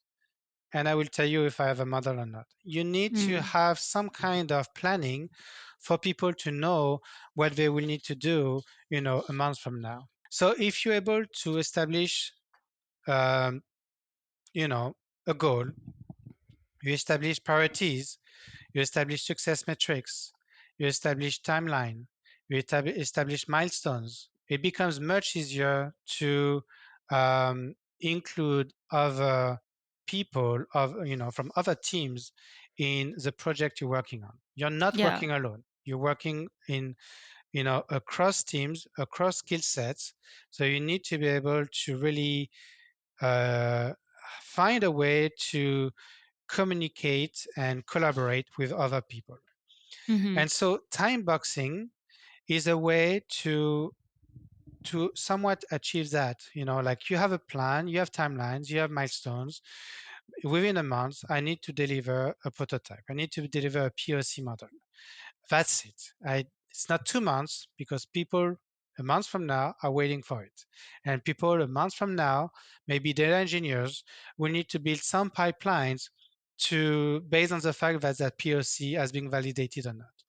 and I will tell you if I have a model or not. You need to Mm. have some kind of planning for people to know what they will need to do, a month from now. So if you're able to establish, um, you know, a goal, you establish priorities, you establish success metrics, you establish timeline, you establish milestones, it becomes much easier to include other people from other teams in the project you're working on. You're not Yeah. working alone. You're working in across teams, across skill sets. So you need to be able to really uh, find a way to communicate and collaborate with other people. Mm-hmm. And so time boxing is a way to somewhat achieve that. Like you have a plan, you have timelines, you have milestones. Within a month, I need to deliver a prototype. I need to deliver a POC model. That's it. It's not 2 months because people a month from now are waiting for it. And people a month from now, maybe data engineers, will need to build some pipelines to based on the fact that that POC has been validated or not.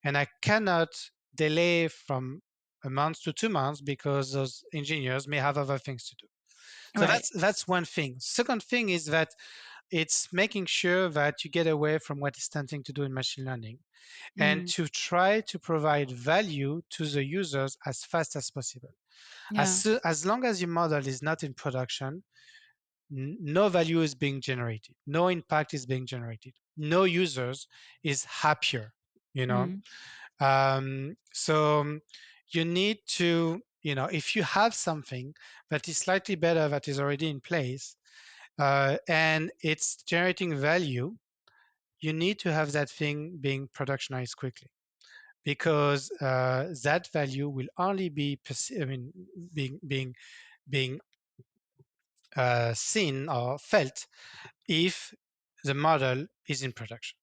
And I cannot delay from a month to 2 months because those engineers may have other things to do. So Right. that's one thing. Second thing is that it's making sure that you get away from what is tempting to do in machine learning and Mm. to try to provide value to the users as fast as possible. Yeah. As long as your model is not in production, no value is being generated, no impact is being generated, no users is happier. You know, Mm. so you need to, if you have something that is slightly better that is already in place and it's generating value, you need to have that thing being productionized quickly because that value will only be being seen or felt if the model is in production.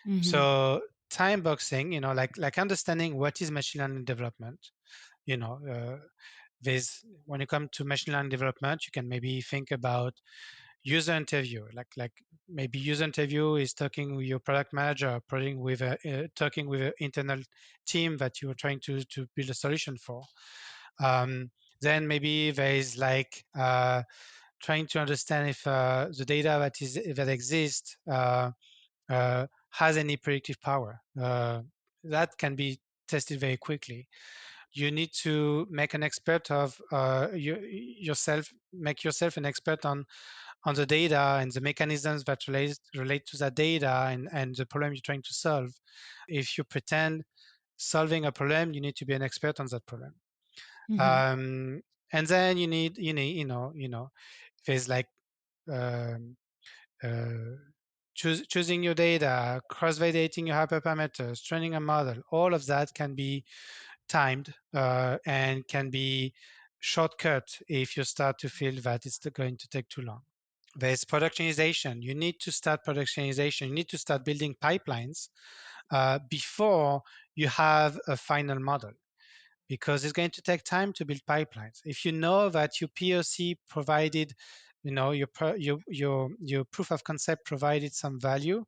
Mm-hmm. So time boxing, like understanding what is machine learning development. You know, there's when you come to machine learning development, you can maybe think about user interview. Like maybe user interview is talking with your product manager, talking with an internal team that you are trying to build a solution for. Um, then maybe there is like trying to understand if the data that exists has any predictive power. That can be tested very quickly. You need to make an expert of yourself, make yourself an expert on the data and the mechanisms that relate to that data and the problem you're trying to solve. If you pretend solving a problem, you need to be an expert on that problem. Mm-hmm. Um, and then there's like um, uh, choosing your data, cross-validating your hyperparameters, training a model. All of that can be timed and can be shortcut if you start to feel that it's going to take too long. There's productionization. You need to start productionization. You need to start building pipelines before you have a final model, because it's going to take time to build pipelines. If you know that your POC provided, your proof of concept provided some value,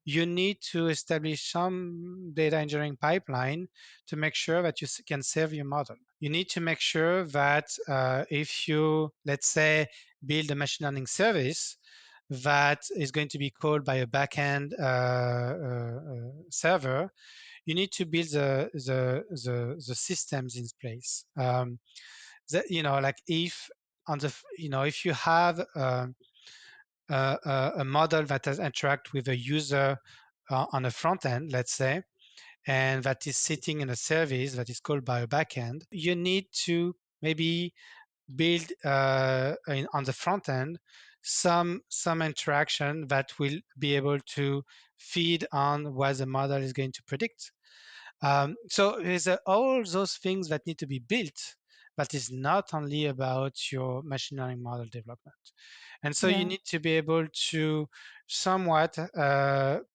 you need to establish some data engineering pipeline to make sure that you can serve your model. You need to make sure that if you, let's say, build a machine learning service that is going to be called by a backend server, you need to build the systems in place. Like if on the if you have a model that has interact with a user on a front end, let's say, and that is sitting in a service that is called by a backend, you need to maybe build on the front end some interaction that will be able to feed on what the model is going to predict. So there's all those things that need to be built, but it's not only about your machine learning model development. And so you Yeah. need to be able to somewhat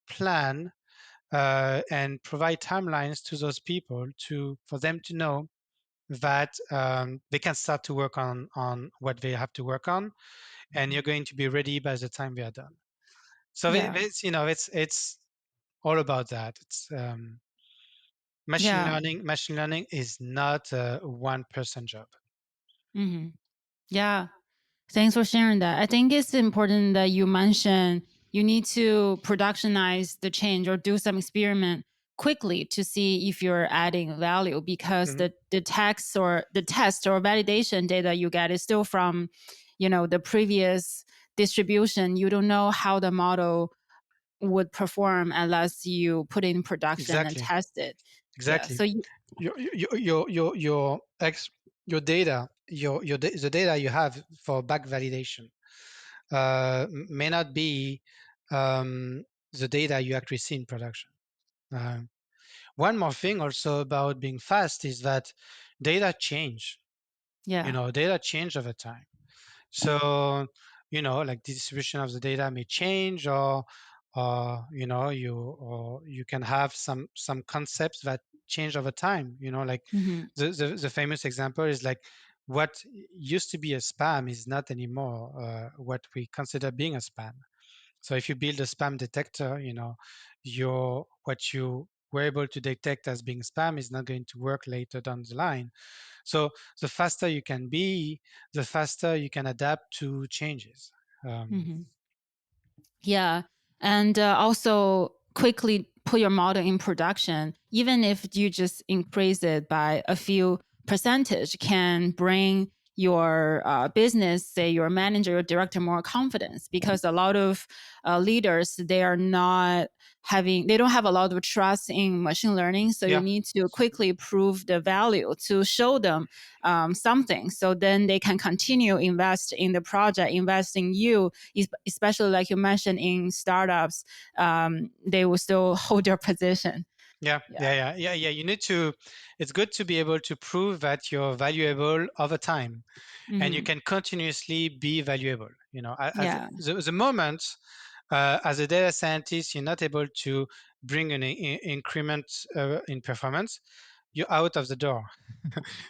plan and provide timelines to those people for them to know that they can start to work on what they have to work on, and you're going to be ready by the time we are done. So Yeah. it's all about that. It's Yeah. machine learning is not a one person job. Hmm. Yeah. Thanks for sharing that. I think it's important that you mention you need to productionize the change or do some experiment quickly to see if you're adding value, because Mhm. the text or the test or validation data you get is still from, the previous distribution. You don't know how the model would perform unless you put it in production and Exactly, test it. Yeah. exactly. So you, Your data, the data you have for back validation may not be um, the data you actually see in production. Um, One more thing also about being fast is that data change. yeah. Data change over time. So, like the distribution of the data may change, or you can have some concepts that change over time. Like Hmm. the famous example is like what used to be a spam is not anymore what we consider being a spam. So if you build a spam detector, your what you were able to detect as being spam is not going to work later down the line. So the faster you can be, the faster you can adapt to changes. Um, Hmm. Yeah. And also quickly put your model in production, even if you just increase it by a few percentage, can bring your business, say your manager, your director, more confidence, because a lot of leaders, they don't have a lot of trust in machine learning. So you yeah, need to quickly prove the value to show them something, so then they can continue invest in the project, invest in you, especially like you mentioned in startups. They will still hold their position. yeah, Yeah. yeah, yeah, yeah, yeah. You need to. It's good to be able to prove that you're valuable over time, and you Hmm. can continuously be valuable. At Yeah. the moment, as a data scientist, you're not able to bring an increment in performance. You're out of the door.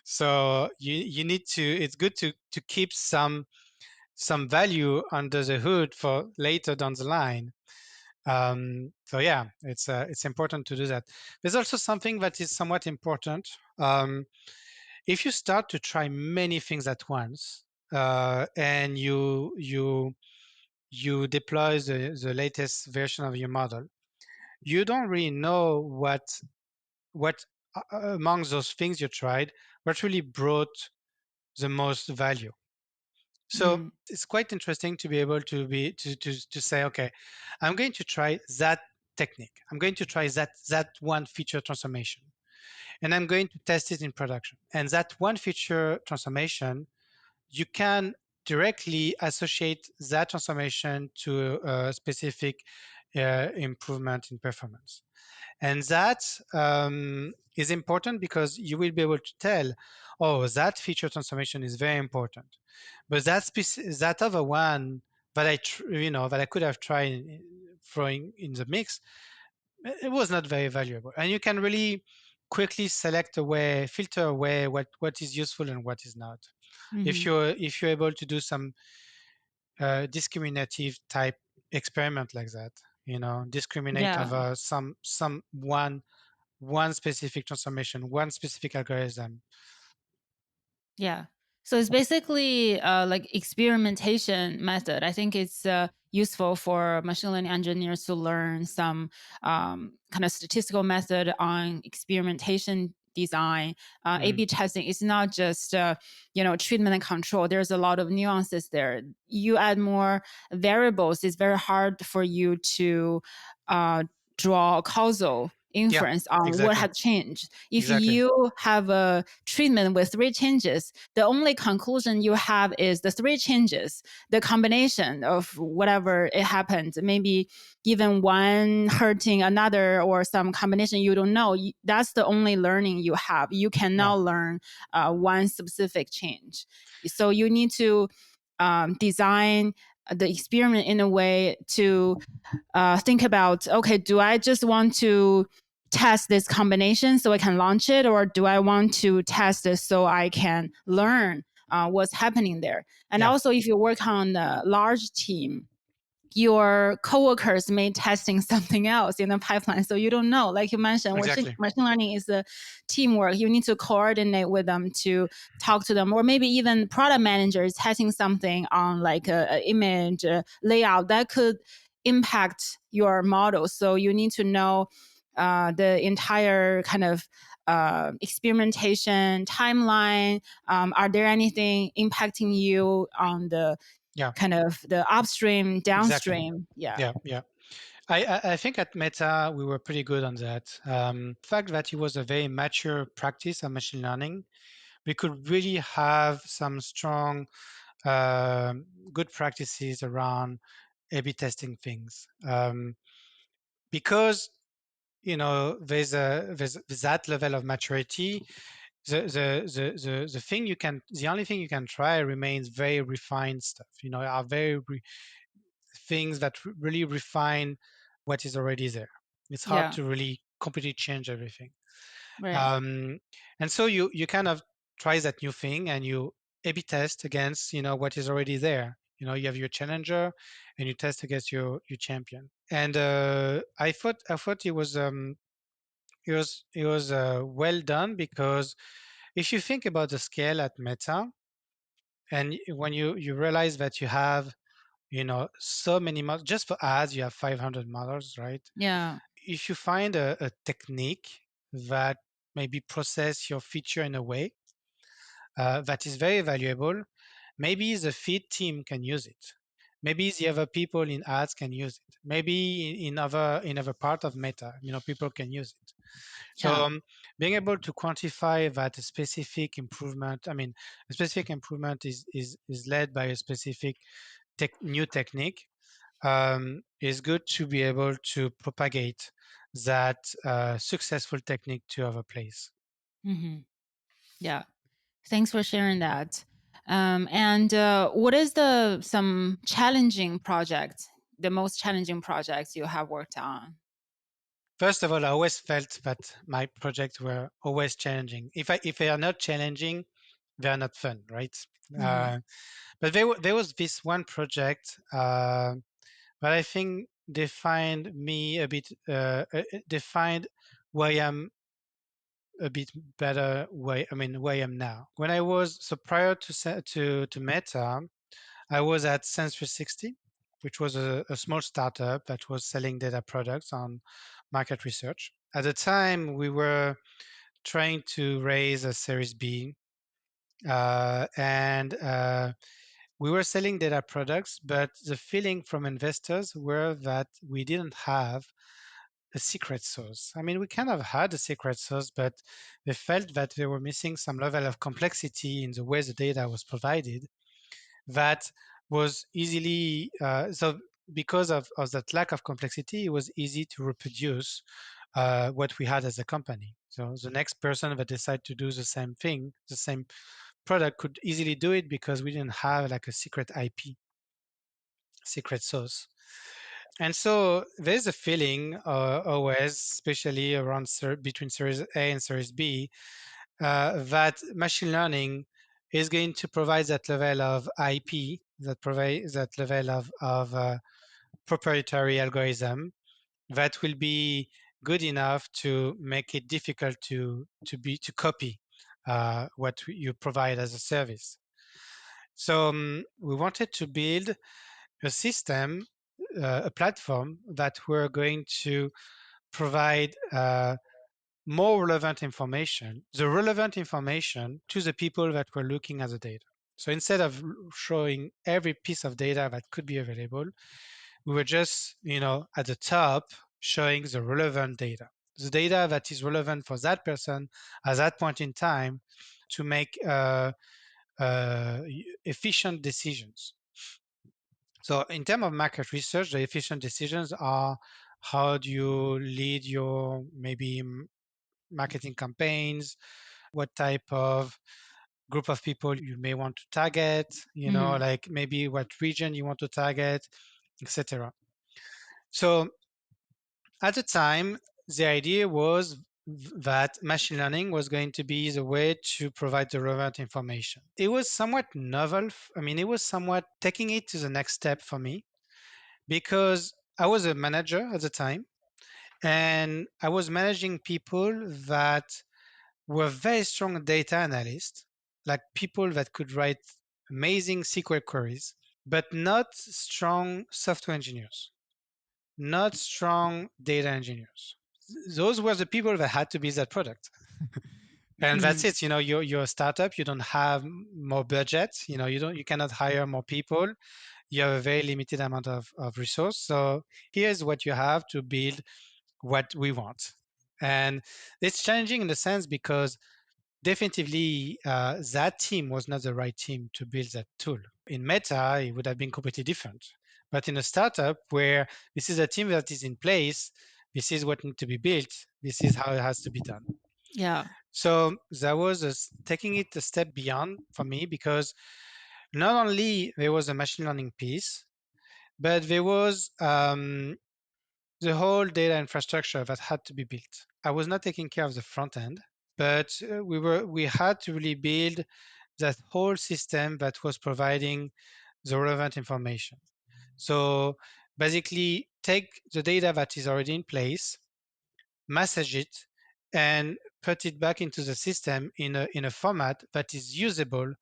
So you need to. It's good to keep some value under the hood for later down the line. So yeah, it's important to do that. There's also something that is somewhat important. If you start to try many things at once, and you deploy the latest version of your model, you don't really know what among those things you tried, what really brought the most value. So Mm. it's quite interesting to be able to say, okay, I'm going to try that technique. I'm going to try that one feature transformation, and I'm going to test it in production. And that one feature transformation, you can directly associate that transformation to a specific improvement in performance. And that is important because you will be able to tell, oh, that feature transformation is very important. But that other one that that I could have tried throwing in the mix, it was not very valuable. And you can really quickly select away, filter away what is useful and what is not. If Hmm. you're able to do some discriminative type experiment like that, discriminate Yeah. over some one specific transformation, one specific algorithm. Yeah. So it's basically like experimentation method. I think it's useful for machine learning engineers to learn some kind of statistical method on experimentation design. Mm, A/B testing is not just treatment and control. There's a lot of nuances there. You add more variables, it's very hard for you to uh, draw causal yeah, inference on what exactly, had changed. If exactly. you have a treatment with three changes, the only conclusion you have is the three changes, the combination of whatever it happened, maybe even one hurting another or some combination you don't know. That's the only learning you have. You Yeah, cannot learn one specific change. So you need to design the experiment in a way to think about, okay, do I just want to test this combination so I can launch it, or do I want to test this so I can learn what's happening there? And yeah, also, if you work on a large team, your coworkers may testing something else in the pipeline, so you don't know. Like you mentioned, exactly. machine learning is a teamwork. You need to coordinate with them to talk to them, or maybe even product manager is testing something on like a image layout that could impact your model. So you need to know the entire kind of experimentation timeline. Are there anything impacting you on the Yeah, kind of the upstream, exactly. downstream? Yeah. Yeah, yeah. I think at Meta we were pretty good on that. Fact that it was a very mature practice of machine learning, we could really have some strong, good practices around A/B testing things, because there's that level of maturity. The only thing you can try remains very refined stuff. Are things that really refine what is already there. It's hard Yeah. to really completely change everything. Right. Um, and so you kind of try that new thing and you A/B test against what is already there. You have your challenger and you test against your champion. And I thought it was well done, because if you think about the scale at Meta, and when you realize that you have so many models, just for ads you have 500 models, right? Yeah. If you find a technique that maybe process your feature in a way that is very valuable, maybe the feed team can use it. Maybe the other people in ads can use it. Maybe in other part of Meta, people can use it. So Yeah. being able to quantify that a specific improvement, I mean, a specific improvement is led by a specific new technique, is good to be able to propagate that successful technique to other place. Hmm. Yeah. Thanks for sharing that. And what is the some challenging project, the most challenging projects you have worked on? First of all, I always felt that my projects were always challenging. If they are not challenging, they are not fun, right? Hmm. Uh, but there was this one project that I think defined me a bit, defined why I'm a bit better, where I am now. When I was so prior to Meta, I was at Sense 360, which was a small startup that was selling data products on market research. At the time, we were trying to raise a Series B, and we were selling data products, but the feeling from investors were that we didn't have a secret sauce. I mean, we kind of had a secret sauce, but they felt that they were missing some level of complexity in the way the data was provided, that was easily so because of that lack of complexity, it was easy to reproduce what we had as a company. So the next person that decide to do the same thing, the same product, could easily do it because we didn't have like a secret IP, secret sauce. And so there's a feeling always, especially around between Series A and Series B, that machine learning is going to provide that level of IP, that provide that level of proprietary algorithm that will be good enough to make it difficult to copy what you provide as a service. So we wanted to build a system, a platform that we're going to provide more relevant information, the relevant information to the people that were looking at the data. So instead of showing every piece of data that could be available, we were just, at the top showing the relevant data, the data that is relevant for that person at that point in time to make uh, efficient decisions. So in terms of market research, the efficient decisions are how do you lead your maybe marketing campaigns, what type of group of people you may want to target, Mm-hmm. like maybe what region you want to target, etc. So at the time, the idea was that machine learning was going to be the way to provide the relevant information. It was somewhat novel. I mean, it was somewhat taking it to the next step for me because I was a manager at the time and I was managing people that were very strong data analysts, like people that could write amazing SQL queries, but not strong software engineers, not strong data engineers. Those were the people that had to be that product. And Mm-hmm. that's it. You're a startup, you don't have more budget, you cannot hire more people. You have a very limited amount of resource. So here's what you have to build what we want. And it's challenging in the sense because definitely that team was not the right team to build that tool. In Meta, it would have been completely different. But in a startup where this is a team that is in place, this is what needs to be built, this is how it has to be done. Yeah. So that was taking it a step beyond for me because not only there was a machine learning piece, but there was the whole data infrastructure that had to be built. I was not taking care of the front end, but we had to really build that whole system that was providing the relevant information. So basically, take the data that is already in place, message it, and put it back into the system in a format that is usable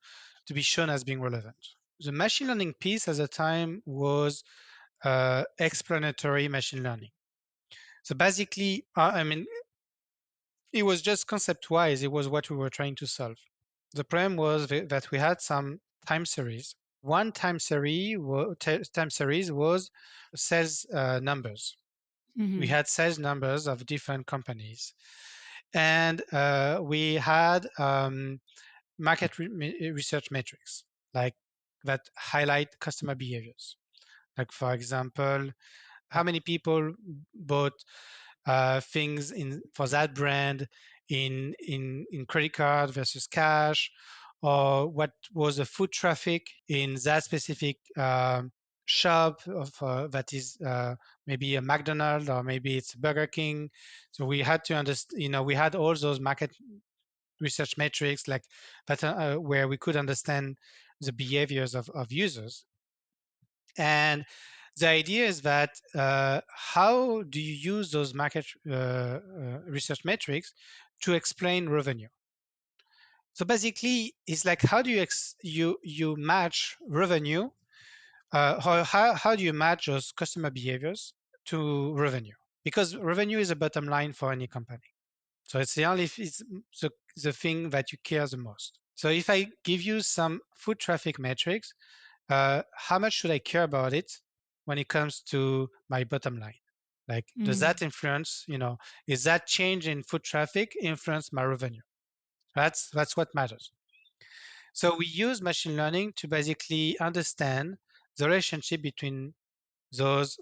to be shown as being relevant. The machine learning piece at the time was explanatory machine learning. So basically, I mean, it was just concept wise, it was what we were trying to solve. The problem was that we had some time series. One time series was sales numbers. We Mm-hmm. had sales numbers of different companies. And we had market research metrics like that highlight customer behaviors. Like, for example, how many people bought things in for that brand in credit card versus cash, or what was the foot traffic in that specific shop of that is maybe a McDonald's or maybe it's Burger King. So we had to understand, we had all those market research metrics like that where we could understand the behaviors of users. And the idea is that how do you use those market research metrics to explain revenue? So basically, it's like how do you match revenue? How do you match those customer behaviors to revenue? Because revenue is a bottom line for any company. So it's the only it's the thing that you care the most. So if I give you some foot traffic metrics, how much should I care about it when it comes to my bottom line? Like, does Mm-hmm. that influence, is that change in foot traffic influence my revenue? That's what matters. So we use machine learning to basically understand the relationship between those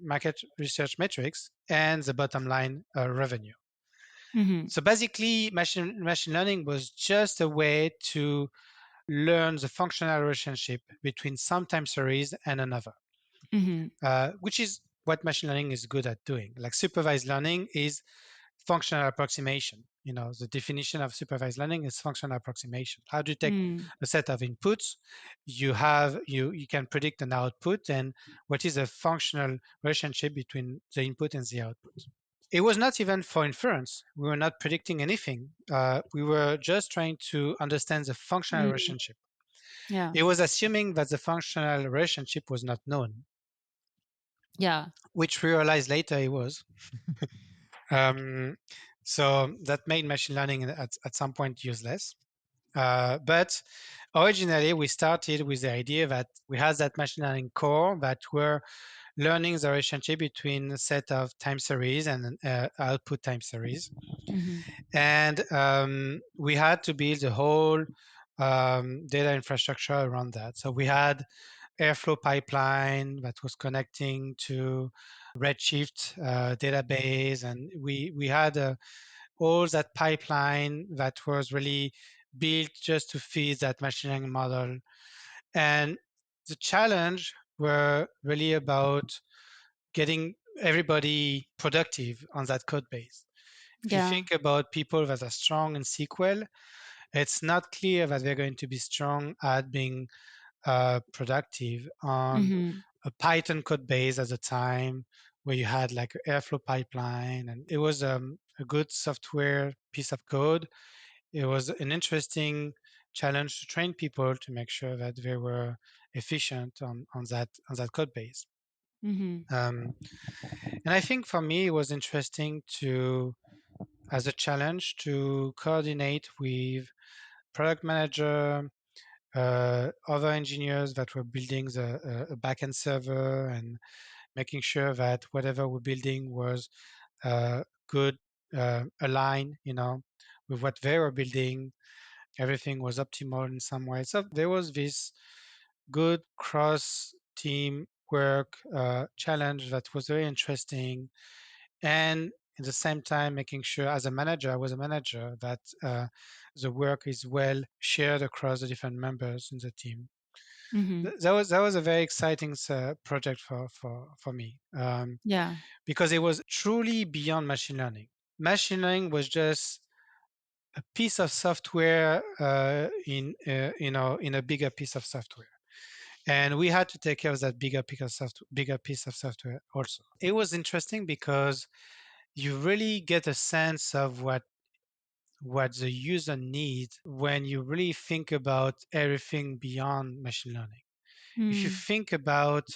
market research metrics and the bottom line revenue. Mm-hmm. So basically, machine learning was just a way to learn the functional relationship between some time series and another, Mm-hmm. which is what machine learning is good at doing. Like supervised learning is functional approximation. The definition of supervised learning is functional approximation. How do you take Mm. a set of inputs? You can predict an output, and what is a functional relationship between the input and the output. It was not even for inference. We were not predicting anything. We were just trying to understand the functional Mm. relationship. Yeah. It was assuming that the functional relationship was not known, Yeah. which we realized later it was. Um, so that made machine learning at some point useless. But originally, we started with the idea that we had that machine learning core that were learning the relationship between a set of time series and an output time series. Mm-hmm. And we had to build a whole data infrastructure around that. So we had Airflow pipeline that was connecting to Redshift database, and we had all that pipeline that was really built just to feed that machine learning model. And the challenge were really about getting everybody productive on that code base. If you Yeah. think about people that are strong in SQL, it's not clear that they're going to be strong at being productive on Mm-hmm. a Python code base at the time where you had like an Airflow pipeline, and it was a good software piece of code. It was an interesting challenge to train people to make sure that they were efficient on that code base. Mm-hmm. Um, and I think for me it was interesting to as a challenge to coordinate with product manager, other engineers that were building a backend server and making sure that whatever we're building was good, aligned, with what they were building. Everything was optimal in some way. So there was this good cross team work challenge that was very interesting. And at the same time, making sure as a manager, I was a manager, that the work is well shared across the different members in the team. Mm-hmm. That was a very exciting project for me, Yeah. because it was truly beyond machine learning. Machine learning was just a piece of software in a bigger piece of software, and we had to take care of that bigger piece of software also. It was interesting because you really get a sense of what the user needs when you really think about everything beyond machine learning. If you Mm. think about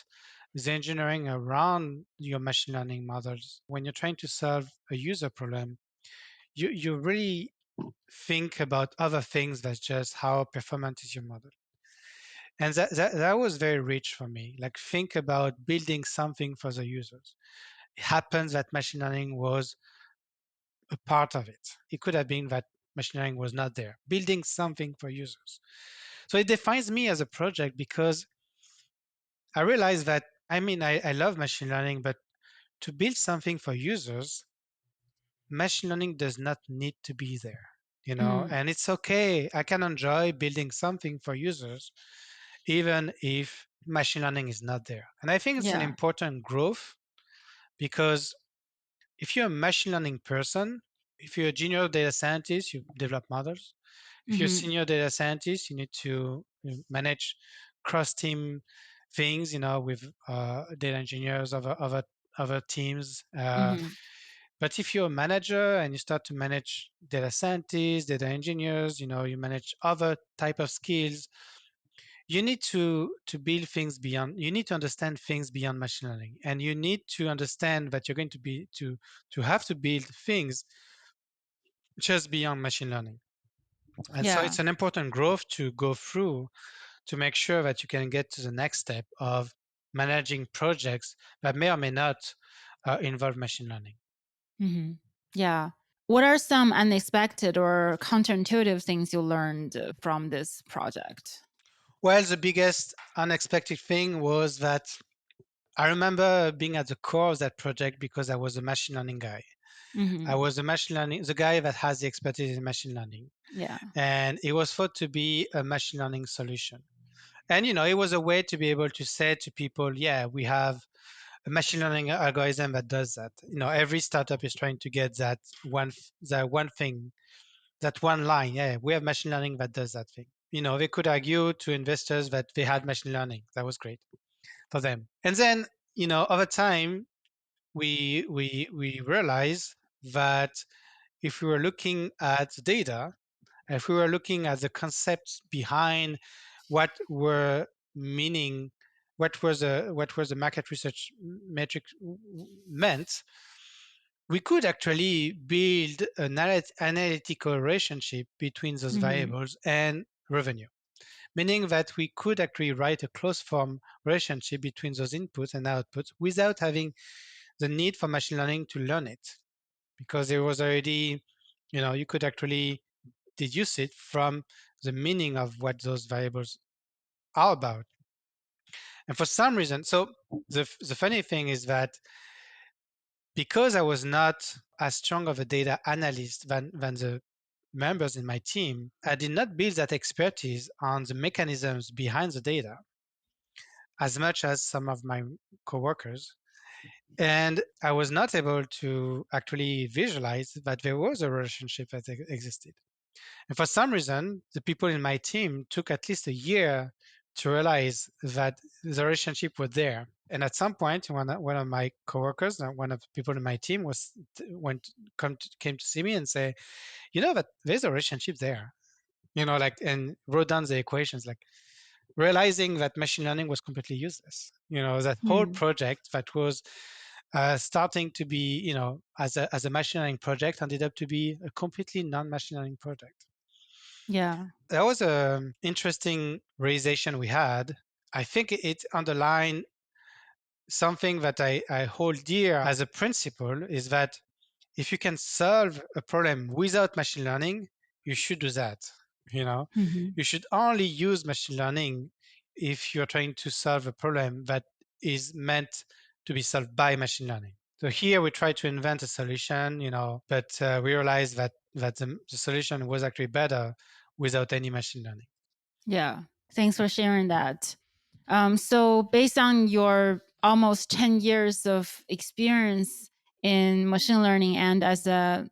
the engineering around your machine learning models, when you're trying to solve a user problem, you really think about other things than just how performant is your model. And that was very rich for me. Like, think about building something for the users. It happens that machine learning was a part of it. It could have been that machine learning was not there. Building something for users. So it defines me as a project because I realized that, I love machine learning, but to build something for users, machine learning does not need to be there. Mm. And it's okay. I can enjoy building something for users, even if machine learning is not there. And I think it's an Yeah. important growth because if you're a machine learning person, if you're a junior data scientist, you develop models. If you're a Mm-hmm. senior data scientist, you need to manage cross-team things, with data engineers, other teams. Mm-hmm. But if you're a manager and you start to manage data scientists, data engineers, you manage other type of skills, you need to build things beyond. You need to understand things beyond machine learning, and you need to understand that you're going to be to have to build things just beyond machine learning. And so Yeah. it's an important growth to go through to make sure that you can get to the next step of managing projects that may or may not involve machine learning. Mm-hmm. Yeah. What are some unexpected or counterintuitive things you learned from this project? Well, the biggest unexpected thing was that I remember being at the core of that project because I was a machine learning guy. I Hmm. was the guy that has the expertise in machine learning. Yeah. And it was thought to be a machine learning solution. And, it was a way to be able to say to people, yeah, we have a machine learning algorithm that does that. Every startup is trying to get that one thing, that one line. Yeah, we have machine learning that does that thing. They could argue to investors that they had machine learning. That was great for them. And then, over time, we realized that if we were looking at the data, if we were looking at the concepts behind what were meaning, what was the market research metric meant, we could actually build an analytical relationship between those Hmm. variables and revenue, meaning that we could actually write a closed form relationship between those inputs and outputs without having the need for machine learning to learn it, because there was already, you could actually deduce it from the meaning of what those variables are about. And for some reason, so the funny thing is that because I was not as strong of a data analyst than the members in my team, I did not build that expertise on the mechanisms behind the data as much as some of my coworkers. And I was not able to actually visualize that there was a relationship that existed. And for some reason, the people in my team took at least a year to realize that the relationship was there. And at some point, one of my coworkers, one of the people in my team, came to see me and say, that there's a relationship there. And wrote down the equations, like realizing that machine learning was completely useless. That whole Hmm. project that was starting to be, as a machine learning project, ended up to be a completely non-machine learning project. Yeah. That was an interesting realization we had. I think it underlined something that I hold dear as a principle, is that if you can solve a problem without machine learning, you should do that. You know, Hmm. you should only use machine learning if you're trying to solve a problem that is meant to be solved by machine learning. So here we try to invent a solution, but we realized that the solution was actually better without any machine learning. Yeah. Thanks for sharing that. So, based on your almost 10 years of experience in machine learning and as a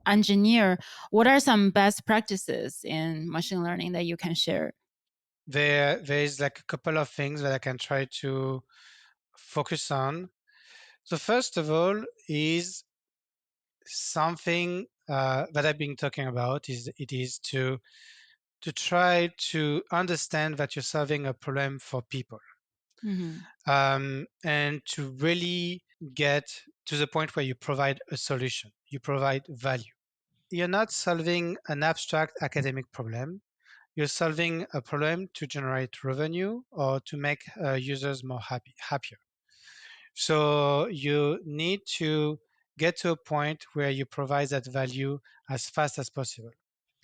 engineer, what are some best practices in machine learning that you can share? There is like a couple of things that I can try to focus on. So first of all is something that I've been talking about, is to try to understand that you're solving a problem for people, Hmm. and to really get to the point where you provide a solution, you provide value. You're not solving an abstract academic problem. You're solving a problem to generate revenue or to make users more happier. So you need to get to a point where you provide that value as fast as possible.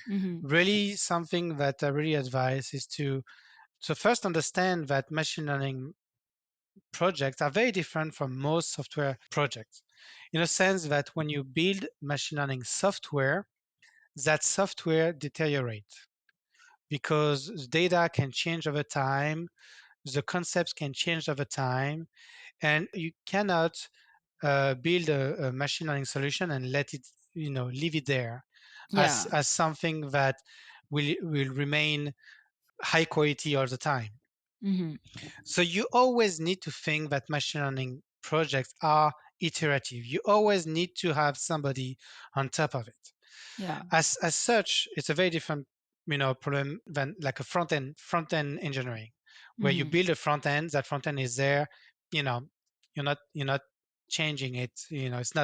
Hmm. Really, something that I really advise is to first understand that machine learning projects are very different from most software projects, in a sense that when you build machine learning software, that software deteriorates because the data can change over time, the concepts can change over time, and you cannot build a machine learning solution and let it, leave it there as Yeah. something that will remain high quality all the time. Hmm. So you always need to think that machine learning projects are iterative. You always need to have somebody on top of it. Yeah. As such, it's a very different, problem than like a front end engineering, where you Hmm. build a front end. That front end is there. You know, you're not changing it. It's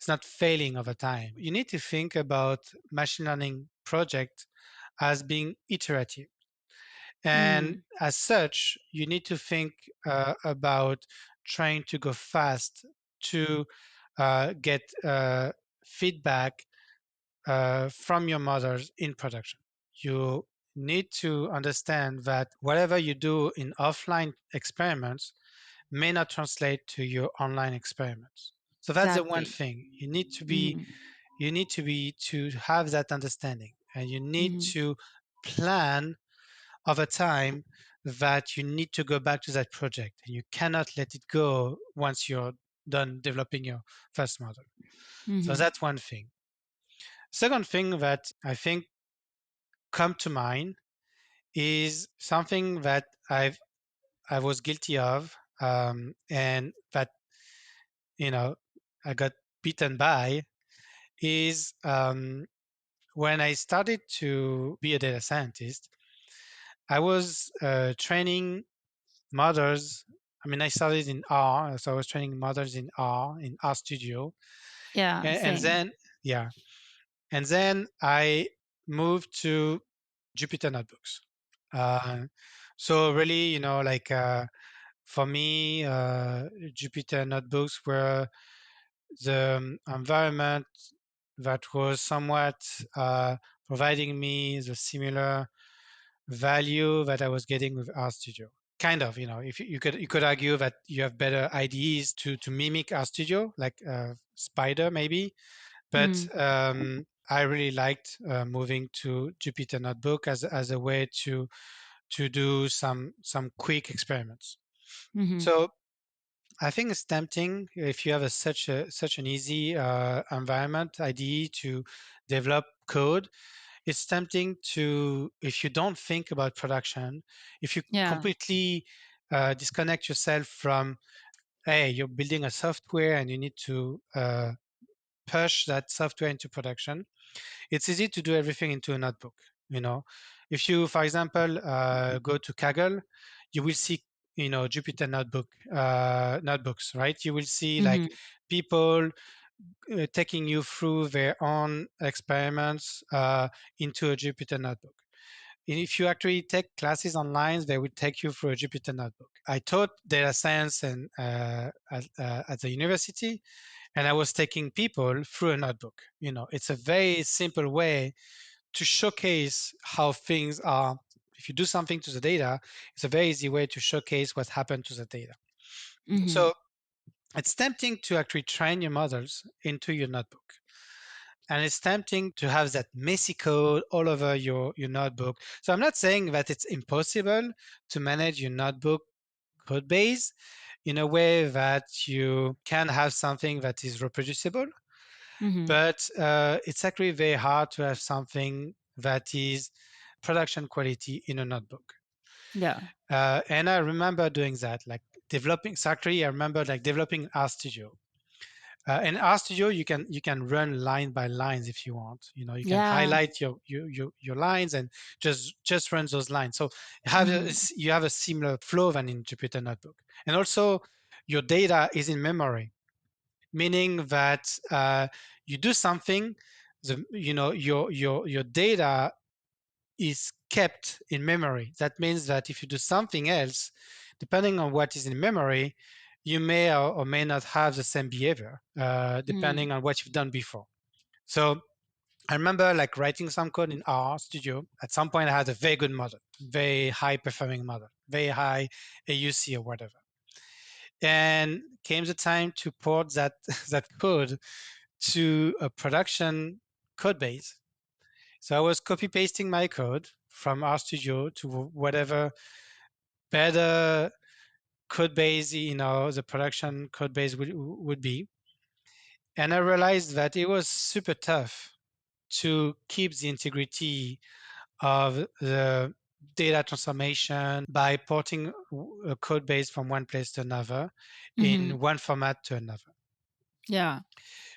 not failing over time. You need to think about machine learning project as being iterative, and Hmm. as such, you need to think about trying to go fast to get feedback from your models in production. You need to understand that whatever you do in offline experiments may not translate to your online experiments. So that's the one Exactly. thing. You need to be, Mhm. to have that understanding, and you need Mhm. to plan over time that you need to go back to that project, and you cannot let it go once you're done developing your first model. So Mhm. that's one thing. Second thing that I think come to mind is something that I was guilty of, and that you know I got beaten by is when I started to be a data scientist. I was training models. I mean, I started in R, so I was training models in R Studio, Yeah, and same. then yeah, and then I moved to Jupyter notebooks. Uh, so really, for me, Jupyter notebooks were the environment that was somewhat providing me the similar value that I was getting with RStudio. Kind of, if you could argue that you have better IDEs to mimic RStudio, like Spider maybe, but Mm. I really liked moving to Jupyter Notebook as a way to do some quick experiments. Mhm. So I think it's tempting if you have such an easy environment IDE to develop code. It's tempting to, if you don't think about production, if you Yeah. completely disconnect yourself from, hey, you're building a software and you need to push that software into production. It's easy to do everything into a notebook. You know, if you, for example, go to Kaggle, you will see, Jupyter notebooks, right? You will see like Mhm. people taking you through their own experiments into a Jupyter notebook. And if you actually take classes online, they will take you through a Jupyter notebook. I taught data science and at the university, and I was taking people through a notebook. It's a very simple way to showcase how things are. If you do something to the data, it's a very easy way to showcase what happened to the data. Mhm. So it's tempting to actually train your models into your notebook. And it's tempting to have that messy code all over your notebook. So I'm not saying that it's impossible to manage your notebook code base in a way that you can have something that is reproducible, Mhm. but it's actually very hard to have something that is production quality in a notebook. Yeah. And I remember doing that, like developing. So actually, I remember like developing RStudio. In RStudio, you can run line by lines if you want. You can Yeah. highlight your lines and just run those lines. So Mhm. you have a similar flow than in Jupyter Notebook. And also, your data is in memory, meaning that you do something, your data is kept in memory. That means that if you do something else, depending on what is in memory, you may or may not have the same behavior, Mm. depending on what you've done before. So I remember like writing some code in R Studio. At some point, I had a very good model, very high performing model, very high AUC or whatever. And came the time to port that that code to a production code base. So I was copy pasting my code from RStudio to whatever better code base, the production code base would be. And I realized that it was super tough to keep the integrity of the data transformation by porting a code base from one place to another Mhm. in one format to another. Yeah.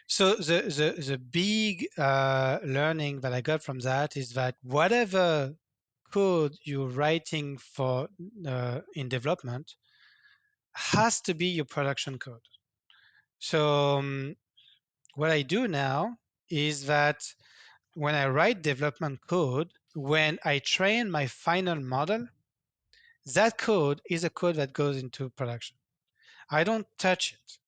So the big learning that I got from that is that whatever code you're writing for in development has to be your production code. So what I do now is that when I write development code, when I train my final model, that code is a code that goes into production. I don't touch it.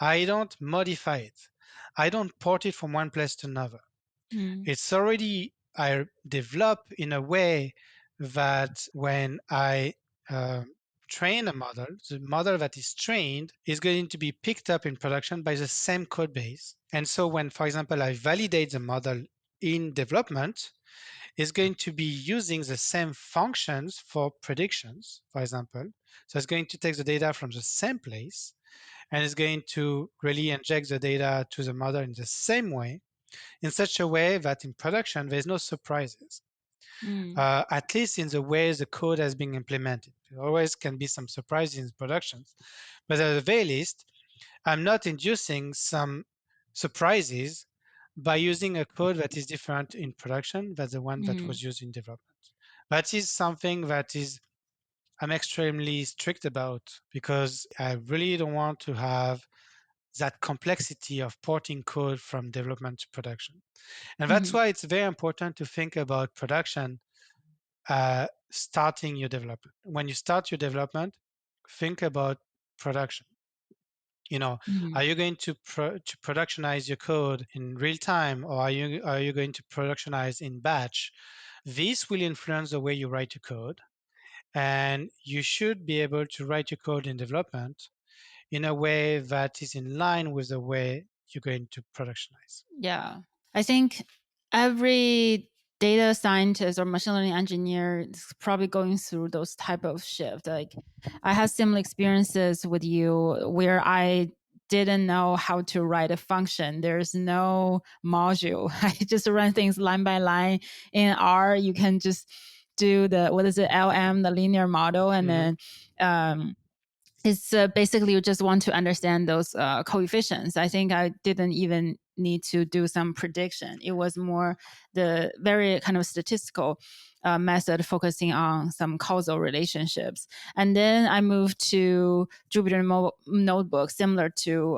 I don't modify it. I don't port it from one place to another. Mm. It's already I develop in a way that when I uh, train a model, the model that is trained is going to be picked up in production by the same code base. And so when, for example, I validate the model in development, it's going to be using the same functions for predictions, for example. So it's going to take the data from the same place and it's going to really inject the data to the model in the same way, in such a way that in production, there's no surprises, Mm. at least in the way the code has been implemented. There always can be some surprises in productions, but at the very least, I'm not inducing some surprises by using a code that is different in production than the one that Mm. was used in development. That is something that is I'm extremely strict about because I really don't want to have that complexity of porting code from development to production. And that's Mm-hmm. why it's very important to think about production starting your development. When you start your development, think about production. You know, Mm-hmm. are you going to productionize your code in real time, or are you going to productionize in batch? This will influence the way you write your code, and you should be able to write your code in development in a way that is in line with the way you're going to productionize. Yeah. I think every data scientist or machine learning engineer is probably going through those type of shift. Like I had similar experiences with you where I didn't know how to write a function. There's no module. I just run things line by line. In R, you can just do the what is it, LM, the linear model, and Hmm. then it's basically you just want to understand those coefficients. I think I didn't even need to do some prediction. It was more the very kind of statistical method focusing on some causal relationships. And then I moved to Jupyter Notebook, similar to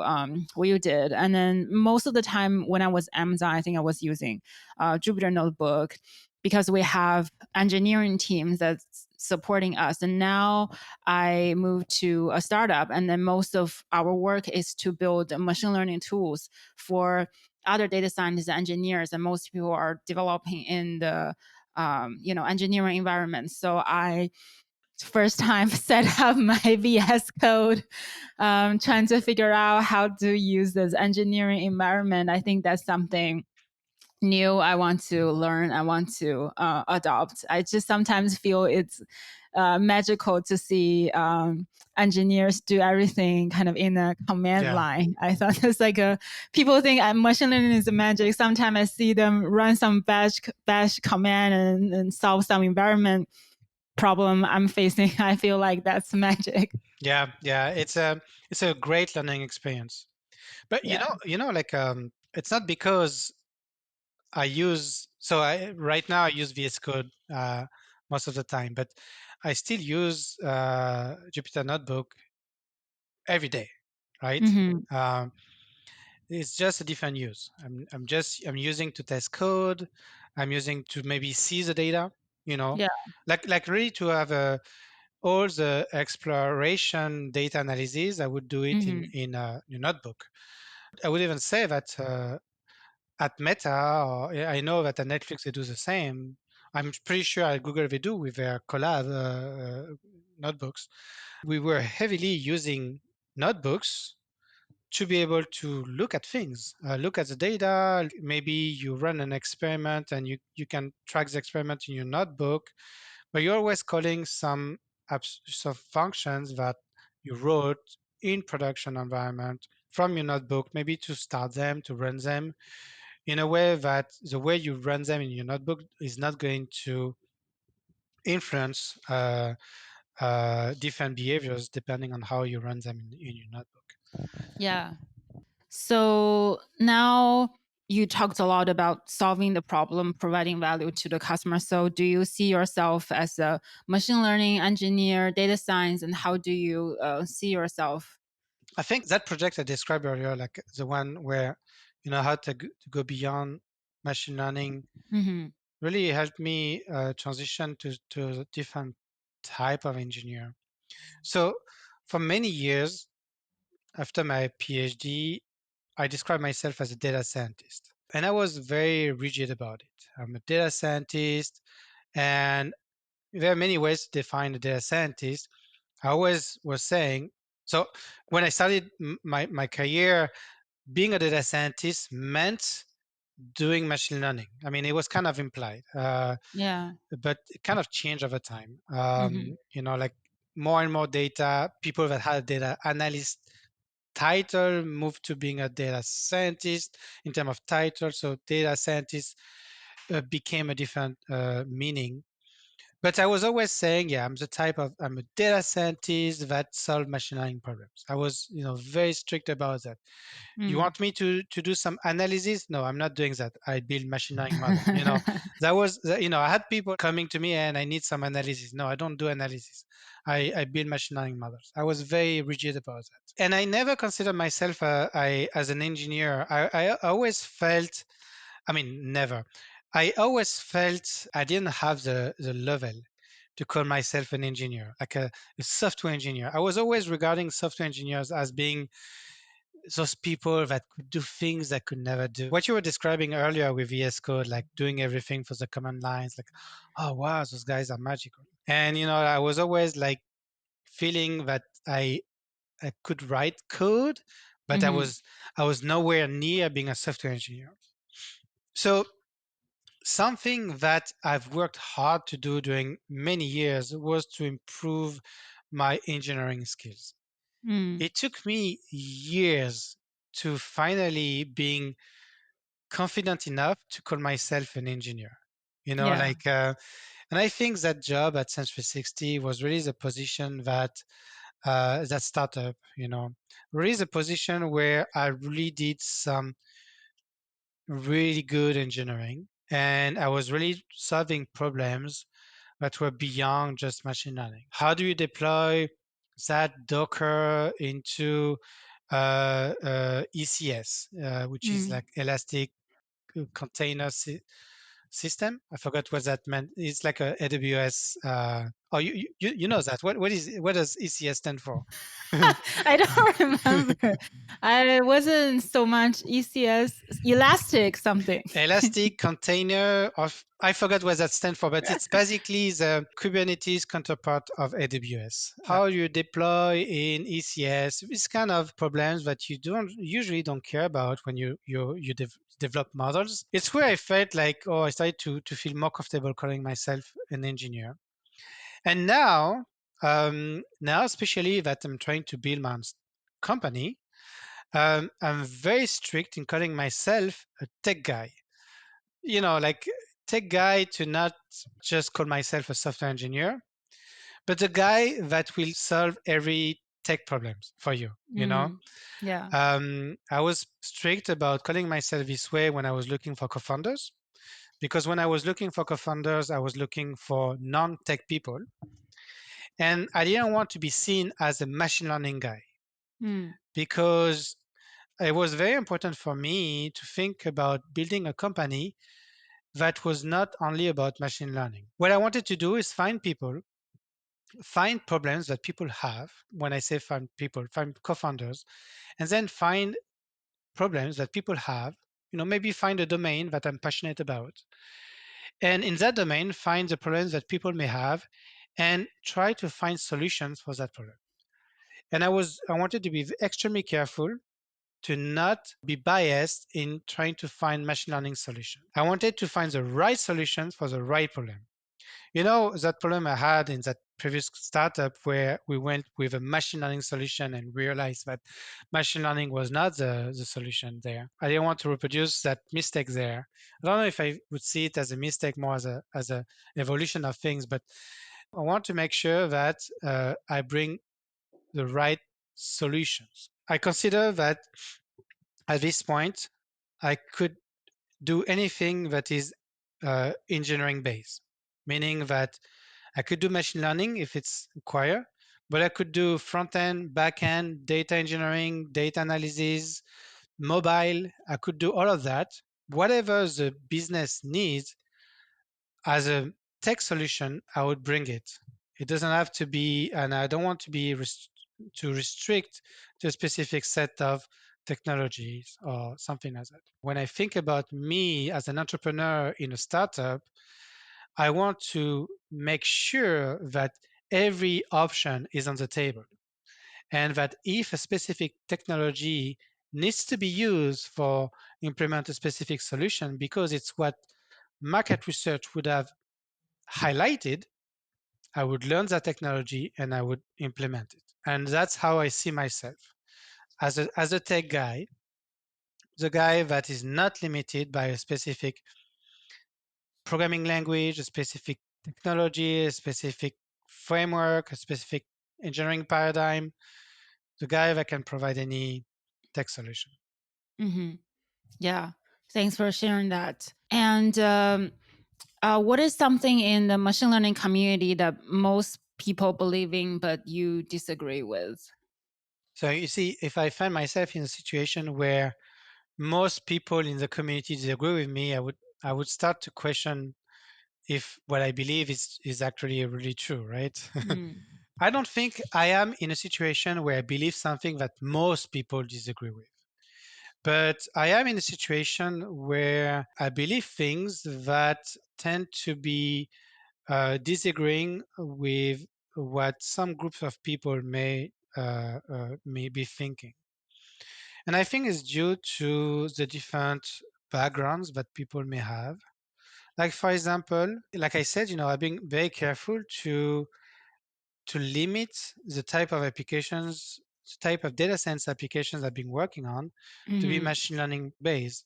what you did. And then most of the time when I was Amazon, I think I was using Jupyter Notebook because we have engineering teams that's supporting us. And now I moved to a startup, and then most of our work is to build machine learning tools for other data scientists and engineers, and most people are developing in the engineering environment. So I first time set up my VS Code, trying to figure out how to use this engineering environment. I think that's something new I want to learn, I want to adopt. I just sometimes feel it's magical to see engineers do everything kind of in a command Yeah, line. I thought it's like a people think machine learning is magic. Sometimes I see them run some bash command and solve some environment problem I'm facing. I feel like that's magic. yeah. It's a great learning experience. But Yeah. like it's not because I use so I right now I use VS Code most of the time, but I still use Jupyter Notebook every day, right? Hmm. Um, it's just a different use. I'm using to test code. I'm using to maybe see the data. You know, Yeah. like really to have all the exploration data analysis. I would do it in Hmm. your notebook. I would even say that at Meta, or I know that at Netflix they do the same. I'm pretty sure at Google they do with their collab notebooks. We were heavily using notebooks to be able to look at things, look at the data. Maybe you run an experiment and you can track the experiment in your notebook, but you're always calling some functions that you wrote in production environment from your notebook, maybe to start them, to run them in a way that the way you run them in your notebook is not going to influence different behaviors depending on how you run them in your notebook. Yeah. So now you talked a lot about solving the problem, providing value to the customer. So do you see yourself as a machine learning engineer, data science, and how do you see yourself? I think that project I described earlier, like the one where how to go beyond machine learning, Hmm. really helped me transition to a different type of engineer. So for many years after my PhD, I describe myself as a data scientist. And I was very rigid about it. I'm a data scientist, and there are many ways to define a data scientist. I always was saying, so when I started my career, being a data scientist meant doing machine learning. I mean, it was kind of implied, Yeah. but it kind of changed over time. Mhm. Like more and more data, people that had data analyst title moved to being a data scientist in terms of title. So data scientist became a different meaning. But I was always saying, yeah, I'm a data scientist that solve machine learning problems. I was, very strict about that. You Mm. want me to do some analysis? No, I'm not doing that. I build machine learning model. I had people coming to me and I need some analysis. No, I don't do analysis. I build machine learning models. I was very rigid about that, and I never considered myself as an engineer. I always felt, I mean, never. I always felt I didn't have the level to call myself an engineer, like a software engineer. I was always regarding software engineers as being those people that could do things that could never do. What you were describing earlier with VS Code, like doing everything for the command lines, like, oh wow, those guys are magical. And I was always like feeling that I could write code, but I Mhm. was I was nowhere near being a software engineer. So something that I've worked hard to do during many years was to improve my engineering skills. Mm. It took me years to finally being confident enough to call myself an engineer. Yeah. And I think that job at Sense 360 was really the position that startup, really the position where I really did some really good engineering, and I was really solving problems that were beyond just machine learning. How do you deploy that Docker into ECS, which is Mm. like Elastic Container System? I forgot what that meant. It's like a AWS. Oh, you know that. What does ECS stand for? I don't remember. I wasn't so much ECS, Elastic something. Elastic Container of, I forgot what that stands for, but it's basically the Kubernetes counterpart of AWS. How you deploy in ECS, it's kind of problems that you don't care about when you develop models. It's where I felt like, oh, I started to feel more comfortable calling myself an engineer. And now especially that I'm trying to build my own company, I'm very strict in calling myself a tech guy. Like tech guy to not just call myself a software engineer, but a guy that will solve every tech problems for you. Mm. Yeah. I was strict about calling myself this way when I was looking for co-founders, because when I was looking for co-founders, I was looking for non-tech people, and I didn't want to be seen as a machine learning guy, Mm. because it was very important for me to think about building a company that was not only about machine learning. What I wanted to do is find problems that people have. When I say find people, find co-founders, and then find problems that people have. Maybe find a domain that I'm passionate about, and in that domain, find the problems that people may have, and try to find solutions for that problem. And I wanted to be extremely careful to not be biased in trying to find machine learning solutions. I wanted to find the right solutions for the right problem. That problem I had in that previous startup where we went with a machine learning solution and realized that machine learning was not the solution there. I didn't want to reproduce that mistake there. I don't know if I would see it as a mistake, more as a evolution of things, but I want to make sure that I bring the right solutions. I consider that at this point, I could do anything that is engineering based, meaning that I could do machine learning if it's required, but I could do front end, back end, data engineering, data analysis, mobile. I could do all of that. Whatever the business needs as a tech solution, I would bring it. It doesn't have to be, and I don't want to be to restrict to a specific set of technologies or something like that. When I think about me as an entrepreneur in a startup, I want to make sure that every option is on the table, and that if a specific technology needs to be used for implement a specific solution because it's what market research would have highlighted, I would learn that technology and I would implement it. And that's how I see myself as a tech guy, the guy that is not limited by a specific programming language, a specific technology, a specific framework, a specific engineering paradigm, the guy that can provide any tech solution. Mm-hmm. Yeah. Thanks for sharing that. And what is something in the machine learning community that most people believe in, but you disagree with? So you see, if I find myself in a situation where most people in the community disagree with me, I would start to question if what I believe is actually really true, right? Mm. I don't think I am in a situation where I believe something that most people disagree with. But I am in a situation where I believe things that tend to be disagreeing with what some groups of people may be thinking. And I think it's due to the different backgrounds that people may have. Like for example, like I said, I've been very careful to limit the type of applications, the type of data science applications I've been working on to be Mm-hmm. machine learning based.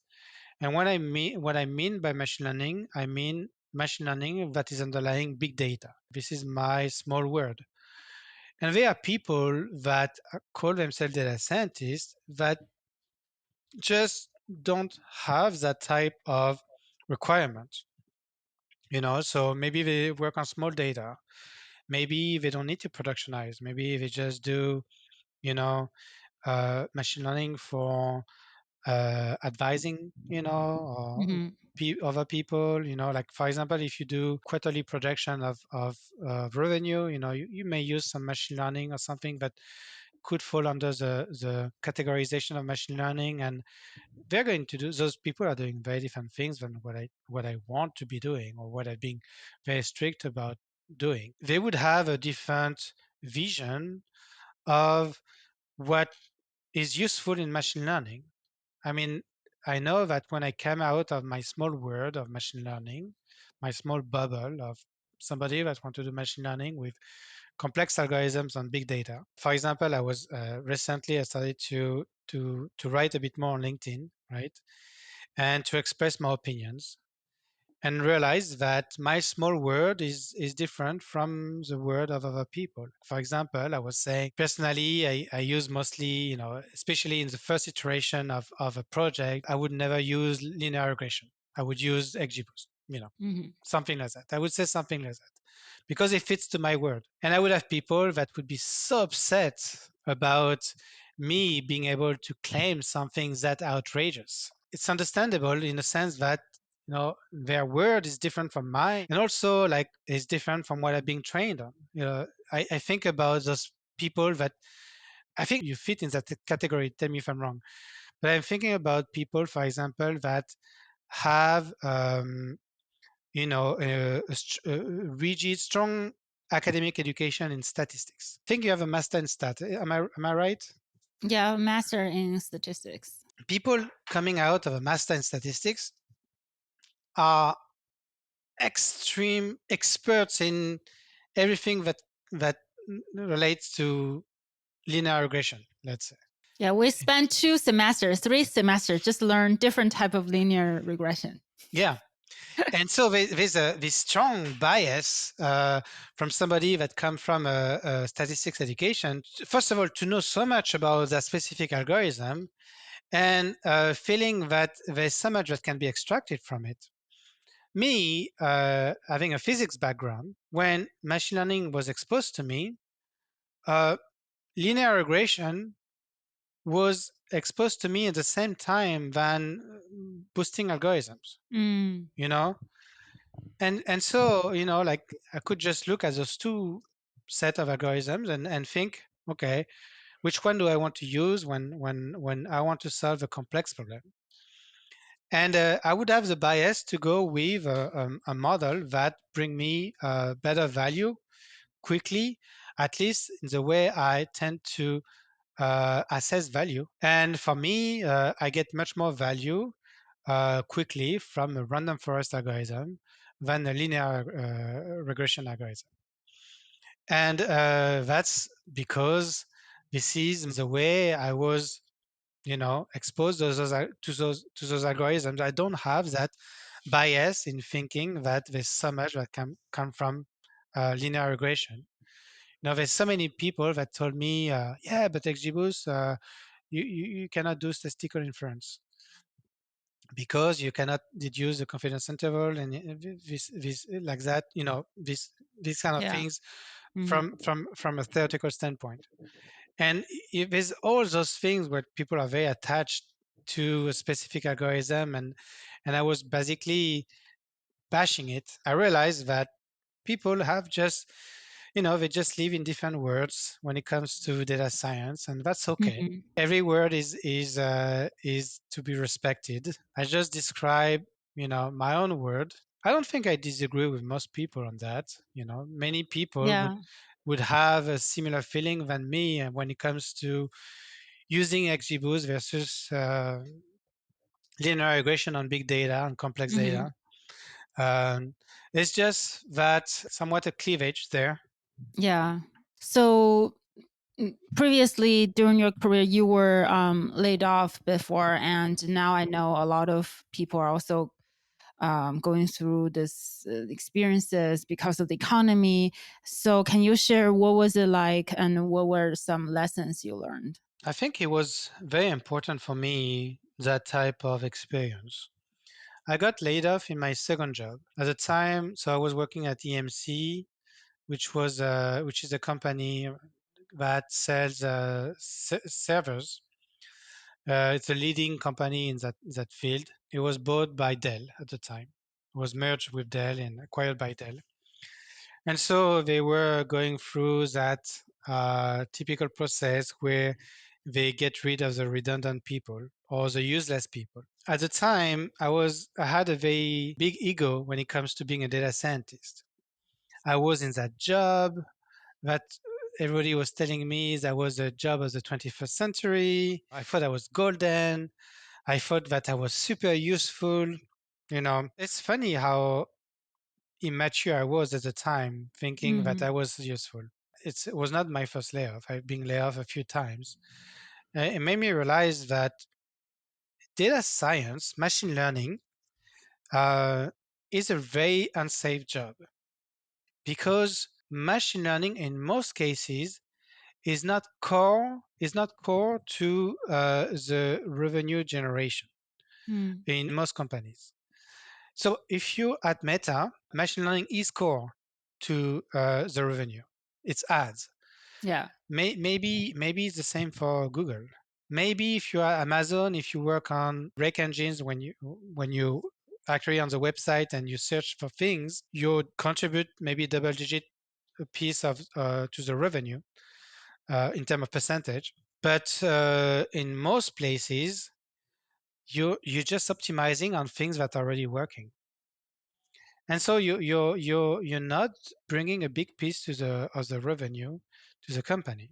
And what I mean by machine learning, I mean machine learning that is underlying big data. This is my small word. And there are people that call themselves data scientists that just don't have that type of requirement. So maybe they work on small data. Maybe they don't need to productionize. Maybe they just do, you know, machine learning for advising, or Mm-hmm. other people, like for example, if you do quarterly projection of revenue, you may use some machine learning or something that could fall under the categorization of machine learning. And they're going to do, those people are doing very different things than what I want to be doing or what I'm being very strict about doing. They would have a different vision of what is useful in machine learning. I mean, I know that when I came out of my small world of machine learning, my small bubble of somebody that want to do machine learning with complex algorithms on big data. For example, I was recently I started to write a bit more on LinkedIn, right, and to express my opinions, and realize that my small world is different from the world of other people. For example, I was saying personally, I use mostly, especially in the first iteration of a project, I would never use linear regression. I would use XGBoost, Mm-hmm. something like that. I would say something like that because it fits to my world. And I would have people that would be so upset about me being able to claim something that outrageous. It's understandable in the sense that their word is different from mine, and also like is different from what I've been trained on. I think about those people that I think you fit in that category. Tell me if I'm wrong, but I'm thinking about people, for example, that have rigid, strong academic education in statistics. I think you have a master in stat. Am I right? Yeah, master in statistics. People coming out of a master in statistics are extreme experts in everything that relates to linear regression, let's say. Yeah, we spent 2 semesters, 3 semesters, just learn different type of linear regression. Yeah. And so there's this strong bias from somebody that come from a statistics education. First of all, to know so much about that specific algorithm, and feeling that there's so much that can be extracted from it. Me, having a physics background, when machine learning was exposed to me, uh, linear regression was exposed to me at the same time than boosting algorithms. Mm. You know, and so like I could just look at those two set of algorithms and think, okay, which one do I want to use when I want to solve a complex problem? And I would have the bias to go with a model that bring me better value quickly, at least in the way I tend to assess value. And for me, I get much more value quickly from a random forest algorithm than a linear regression algorithm. And that's because this is the way I was, exposed to those algorithms. I don't have that bias in thinking that there's so much that can come from linear regression. There's so many people that told me, yeah, but XGBoost, you cannot do statistical inference because you cannot deduce the confidence interval and this like that. These kind of Yeah. things Mm-hmm. from a theoretical standpoint. And if there's all those things where people are very attached to a specific algorithm, and I was basically bashing it. I realized that people have just, they just live in different words when it comes to data science, and that's okay. Mm-hmm. Every word is to be respected. I just describe, my own word. I don't think I disagree with most people on that. Many people Yeah. would have a similar feeling than me when it comes to using XGBoost versus linear regression on big data and complex Mm-hmm. data. Um, it's just that somewhat a cleavage there. Yeah. So previously during your career, you were laid off before, and now I know a lot of people are also going through this experiences because of the economy. So, can you share what was it like, and what were some lessons you learned? I think it was very important for me, that type of experience. I got laid off in my second job at the time. So I was working at EMC, which is a company that sells servers. It's a leading company in that field. It was bought by Dell at the time. It was merged with Dell and acquired by Dell. And so they were going through that typical process where they get rid of the redundant people or the useless people. At the time, I had a very big ego when it comes to being a data scientist. I was in that job that everybody was telling me that was the job of the 21st century. I thought I was golden. I thought that I was super useful. It's funny how immature I was at the time, thinking that Mm-hmm. I was useful. It was not my first layoff. I've been laid off a few times. It made me realize that data science, machine learning, uh, is a very unsafe job because machine learning, in most cases, is not core to the revenue generation Mm. in most companies. So if you at Meta, machine learning is core to the revenue. It's ads. Yeah. Maybe it's the same for Google. Maybe if you are Amazon, if you work on rec engines when you actually on the website and you search for things, you contribute maybe double digit piece of to the revenue in terms of percentage. But in most places, you're just optimizing on things that are already working. And so you're not bringing a big piece to the of the revenue to the company.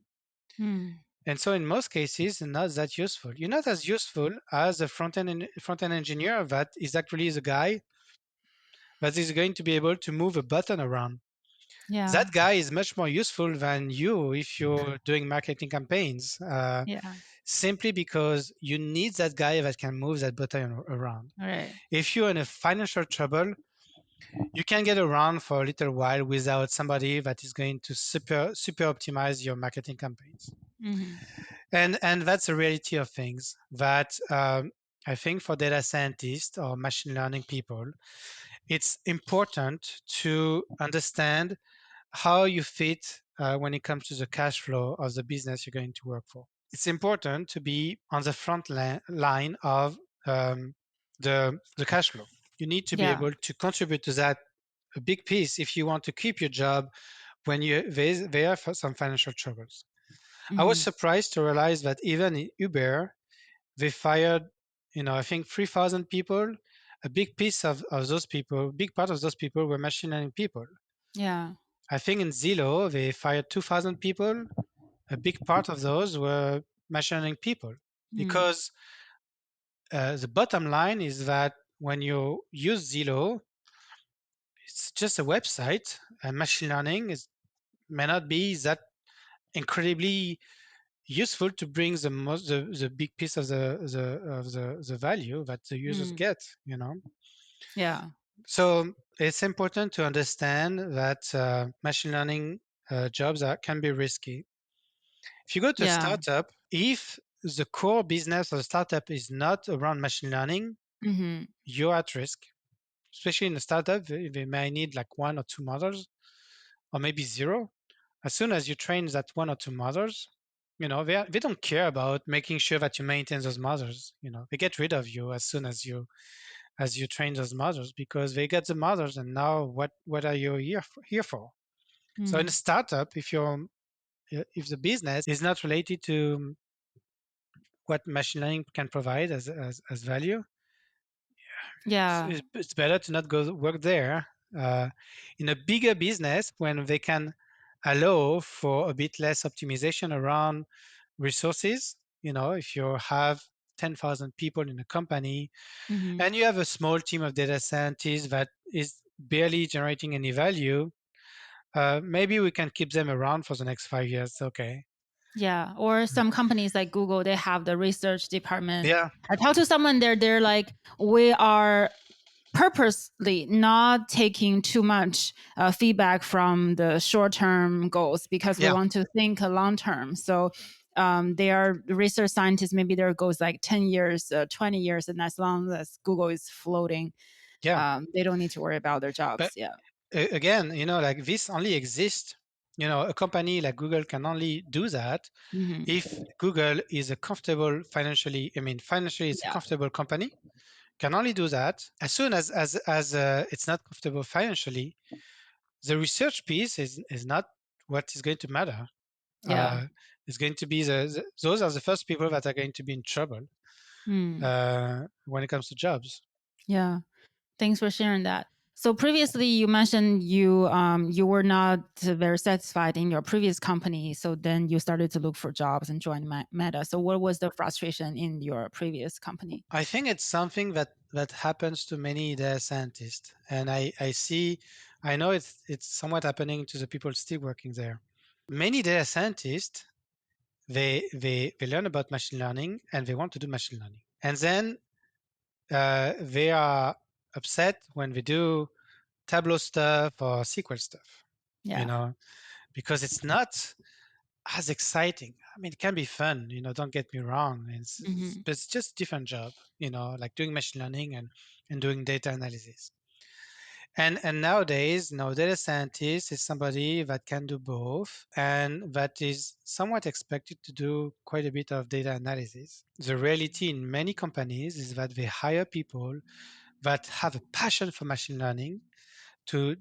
Mm. And so in most cases, not that useful. You're not as useful as a front end engineer that is actually the guy that is going to be able to move a button around. Yeah. That guy is much more useful than you if you're doing marketing campaigns, Yeah. simply because you need that guy that can move that button around. All right. If you're in a financial trouble, you can get around for a little while without somebody that is going to super optimize your marketing campaigns. Mm-hmm. And that's the reality of things that I think for data scientists or machine learning people, it's important to understand how you fit when it comes to the cash flow of the business you're going to work for. It's important to be on the front line of the cash flow. You need to be Yeah. able to contribute to that a big piece if you want to keep your job when there are some financial troubles. I was Mm-hmm. surprised to realize that even in Uber, they fired, I think 3,000 people. A big piece of those people, big part of those people were machine learning people. Yeah. I think in Zillow, they fired 2,000 people. A big part of those were machine learning people Mm, because the bottom line is that when you use Zillow, it's just a website, and machine learning may not be that incredibly useful to bring the big piece of the value that the users mm, get, you know. yeah, So it's important to understand that machine learning jobs can be risky. If you go to a yeah. startup, if the core business of the startup is not around machine learning, Hmm. you're at risk. Especially in a startup, they may need like one or two models, or maybe zero. As soon as you train that one or two models, they don't care about making sure that you maintain those models. They get rid of you as soon as you train those models because they get the models, and now what are you here for? So in a Mm, startup, if the business is not related to what machine learning can provide as value, yeah. it's better to not go work there. Uh, in a bigger business, when they can allow for a bit less optimization around resources, if you have 10,000 people in a company Hmm. and you have a small team of data scientists that is barely generating any value, maybe we can keep them around for the next 5 years. Okay. Yeah. Or some companies like Google, they have the research department. Yeah. I talked to someone there, they're like, we are purposely not taking too much feedback from the short-term goals because we Yeah. want to think long-term. So they are research scientists, maybe their goals like 10 years, 20 years, and as long as Google is floating, Yeah. they don't need to worry about their But jobs. Yeah. again, like this only exists. A company like Google can only do that Hmm. if Google is a comfortable financially. I mean, financially, it's a Yeah. comfortable company. Can only do that as soon as it's not comfortable financially. The research piece is not what is going to matter. Yeah. It's going to be those are the first people that are going to be in trouble Mm. when it comes to jobs. Yeah. Thanks for sharing that. So previously, you mentioned you were not very satisfied in your previous company. So then you started to look for jobs and joined Meta. So what was the frustration in your previous company? I think it's something that happens to many data scientists, and I know it's somewhat happening to the people still working there. Many data scientists they learn about machine learning and they want to do machine learning, and then they are upset when we do Tableau stuff or SQL stuff, you Yeah. know, because it's not as exciting. I mean, it can be fun, don't get me wrong. Hmm. But it's just a different job, like doing machine learning and doing data analysis. And nowadays, data scientist is somebody that can do both and that is somewhat expected to do quite a bit of data analysis. The reality in many companies is that they hire people that have a passion for machine learning to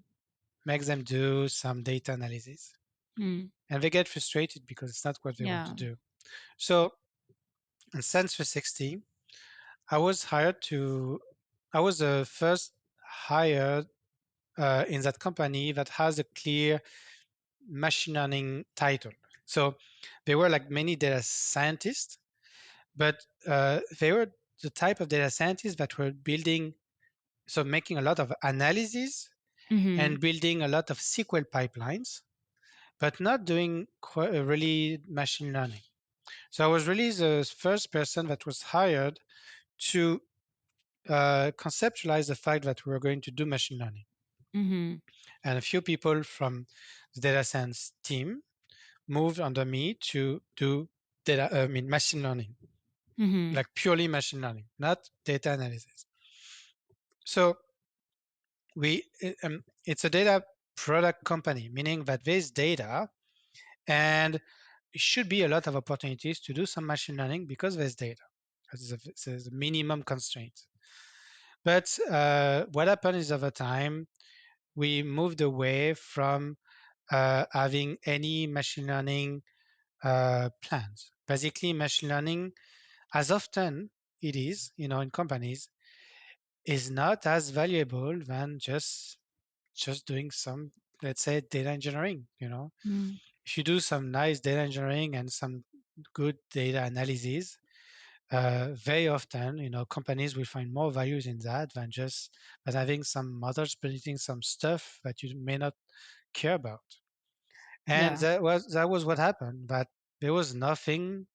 make them do some data analysis. Mm. And they get frustrated because it's not what they want to Yeah. do. So in Sense 360, I was hired to, I was the first hired in that company that has a clear machine learning title. So they were like many data scientists, but they were the type of data scientists that were building, so making a lot of analysis Hmm. and building a lot of SQL pipelines, but not doing really machine learning. So I was really the first person that was hired to conceptualize the fact that we were going to do machine learning. Hmm. And a few people from the data science team moved under me to do machine learning, Hmm. like purely machine learning, not data analysis. So it's a data product company, meaning that there's data and it should be a lot of opportunities to do some machine learning because there's data. It's a minimum constraint. But what happened is over time, we moved away from having any machine learning plans. Basically, machine learning, as often it is, in companies, is not as valuable than just doing some let's say data engineering. Mm. If you do some nice data engineering and some good data analysis, very often, companies will find more values in that than having some models predicting some stuff that you may not care about. And Yeah. that was what happened. That there was nothing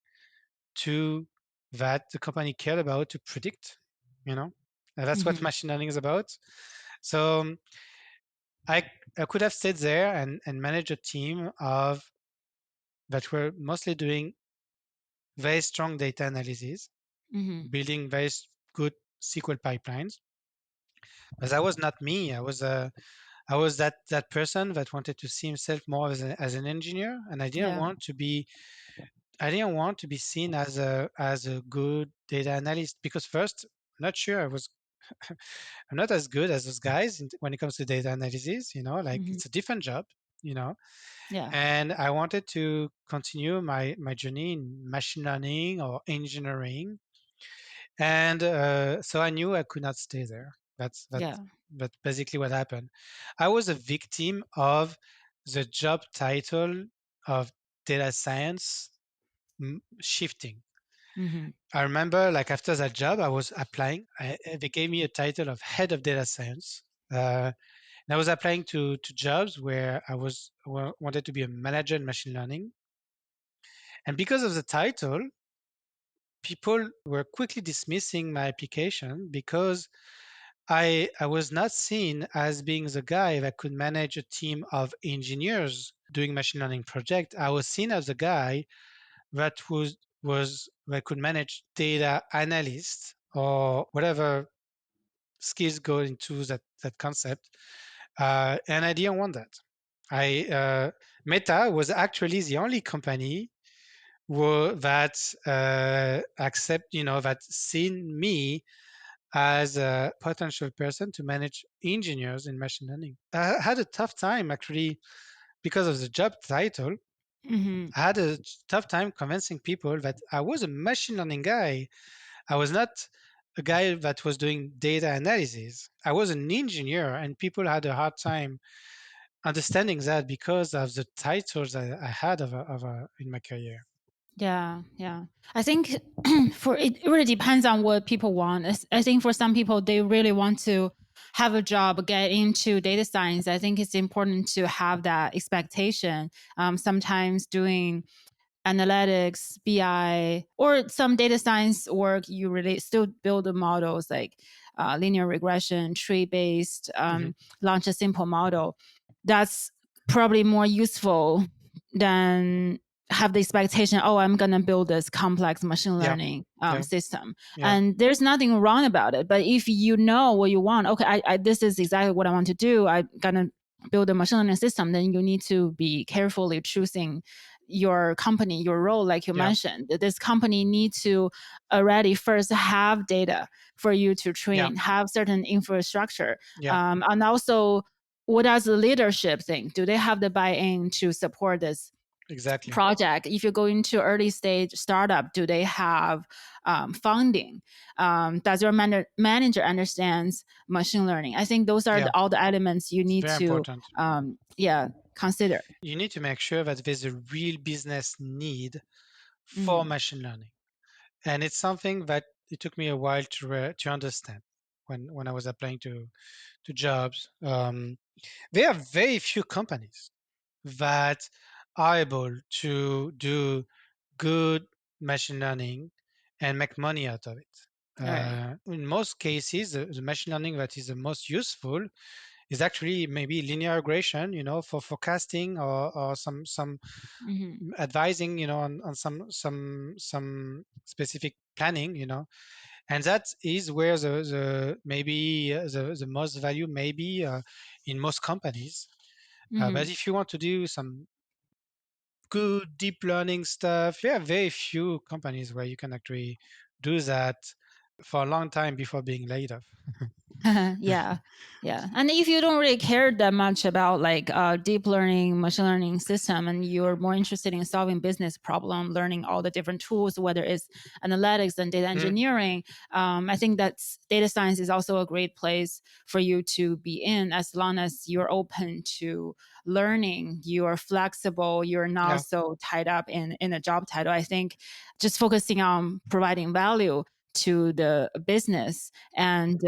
to that the company cared about to predict. You know, and that's what Hmm. machine learning is about. So I I could have stayed there and managed a team of that were mostly doing very strong data analysis, Hmm. building very good SQL pipelines. But that was not me. I was that person that wanted to see himself more as an engineer, and Yeah. I didn't want to be seen as a good data analyst because first, I'm not sure I'm not as good as those guys when it comes to data analysis. Like Hmm. it's a different job. You know, Yeah. and I wanted to continue my journey in machine learning or engineering, and so I knew I could not stay there. Yeah. That's basically what happened. I was a victim of the job title of data science shifting. Hmm. I remember, like after that job, I was applying. They gave me a title of head of data science. And I was applying to jobs where wanted to be a manager in machine learning. And because of the title, people were quickly dismissing my application because I was not seen as being the guy that could manage a team of engineers doing machine learning project. I was seen as the guy that that could manage data analysts or whatever skills go into that concept. And I didn't want that. I Meta was actually the only company that that seen me as a potential person to manage engineers in machine learning. I had a tough time actually because of the job title. Hmm. I had a tough time convincing people that I was a machine learning guy. I was not a guy that was doing data analysis. I was an engineer, and people had a hard time understanding that because of the titles I had in my career. Yeah, yeah. I think for it really depends on what people want. I think for some people they really want to have a job, get into data science. I think it's important to have that expectation. Sometimes doing analytics, BI, or some data science work, you really still build the models like linear regression, tree based, Hmm. launch a simple model. That's probably more useful than have the expectation, oh, I'm going to build this complex machine Yeah, learning yeah, system. yeah, And there's nothing wrong about it. But if you know what you want, okay, this is exactly what I want to do. I'm going to build a machine learning system, then you need to be carefully choosing your company, your role, like you yeah, mentioned. This company needs to already first have data for you to yeah, train, have certain infrastructure. yeah, And also, what does the leadership think? Do they have the buy-in to support this exactly. project? If you go into early stage startup, do they have funding? Does your manager understands machine learning? I think those are Yeah, all the elements you it's need very to important. yeah, consider. You need to make sure that there's a real business need for Mm-hmm. machine learning, and it's something that it took me a while to understand when I was applying to jobs. There are very few companies that are able to do good machine learning and make money out of it. All right. In most cases, the machine learning that is the most useful is actually maybe linear regression, for forecasting or some Mm-hmm. advising, on some specific planning, and that is where the maybe the most value maybe in most companies. Mm-hmm. But if you want to do some good deep learning stuff, there are very few companies where you can actually do that for a long time before being laid off. Yeah, yeah. And if you don't really care that much about like deep learning, machine learning system, and you're more interested in solving business problem, learning all the different tools, whether it's analytics and data Mm, engineering, I think that's data science is also a great place for you to be in, as long as you're open to learning, you're flexible, you're not yeah, so tied up in a job title. I think just focusing on providing value to the business, and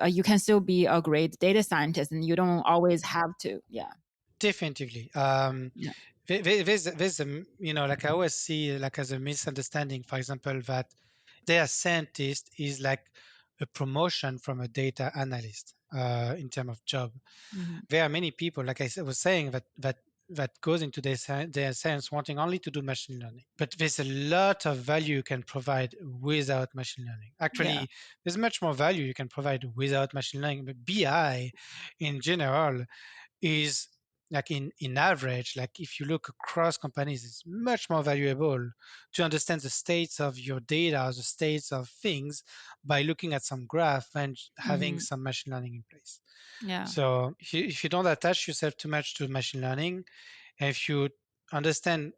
you can still be a great data scientist, and you don't always have to. Yeah. definitively. Yeah. There's like I always see like as a misunderstanding, for example, that data scientist is like a promotion from a data analyst in terms of job. Hmm. There are many people, like was saying, that goes into data science wanting only to do machine learning. But there's a lot of value you can provide without machine learning. Yeah. Actually, there's much more value you can provide without machine learning. But BI in general is like in average, like if you look across companies, it's much more valuable to understand the states of your data, the states of things by looking at some graph and having Hmm. some machine learning in place. Yeah. So if you don't attach yourself too much to machine learning, and if you understand,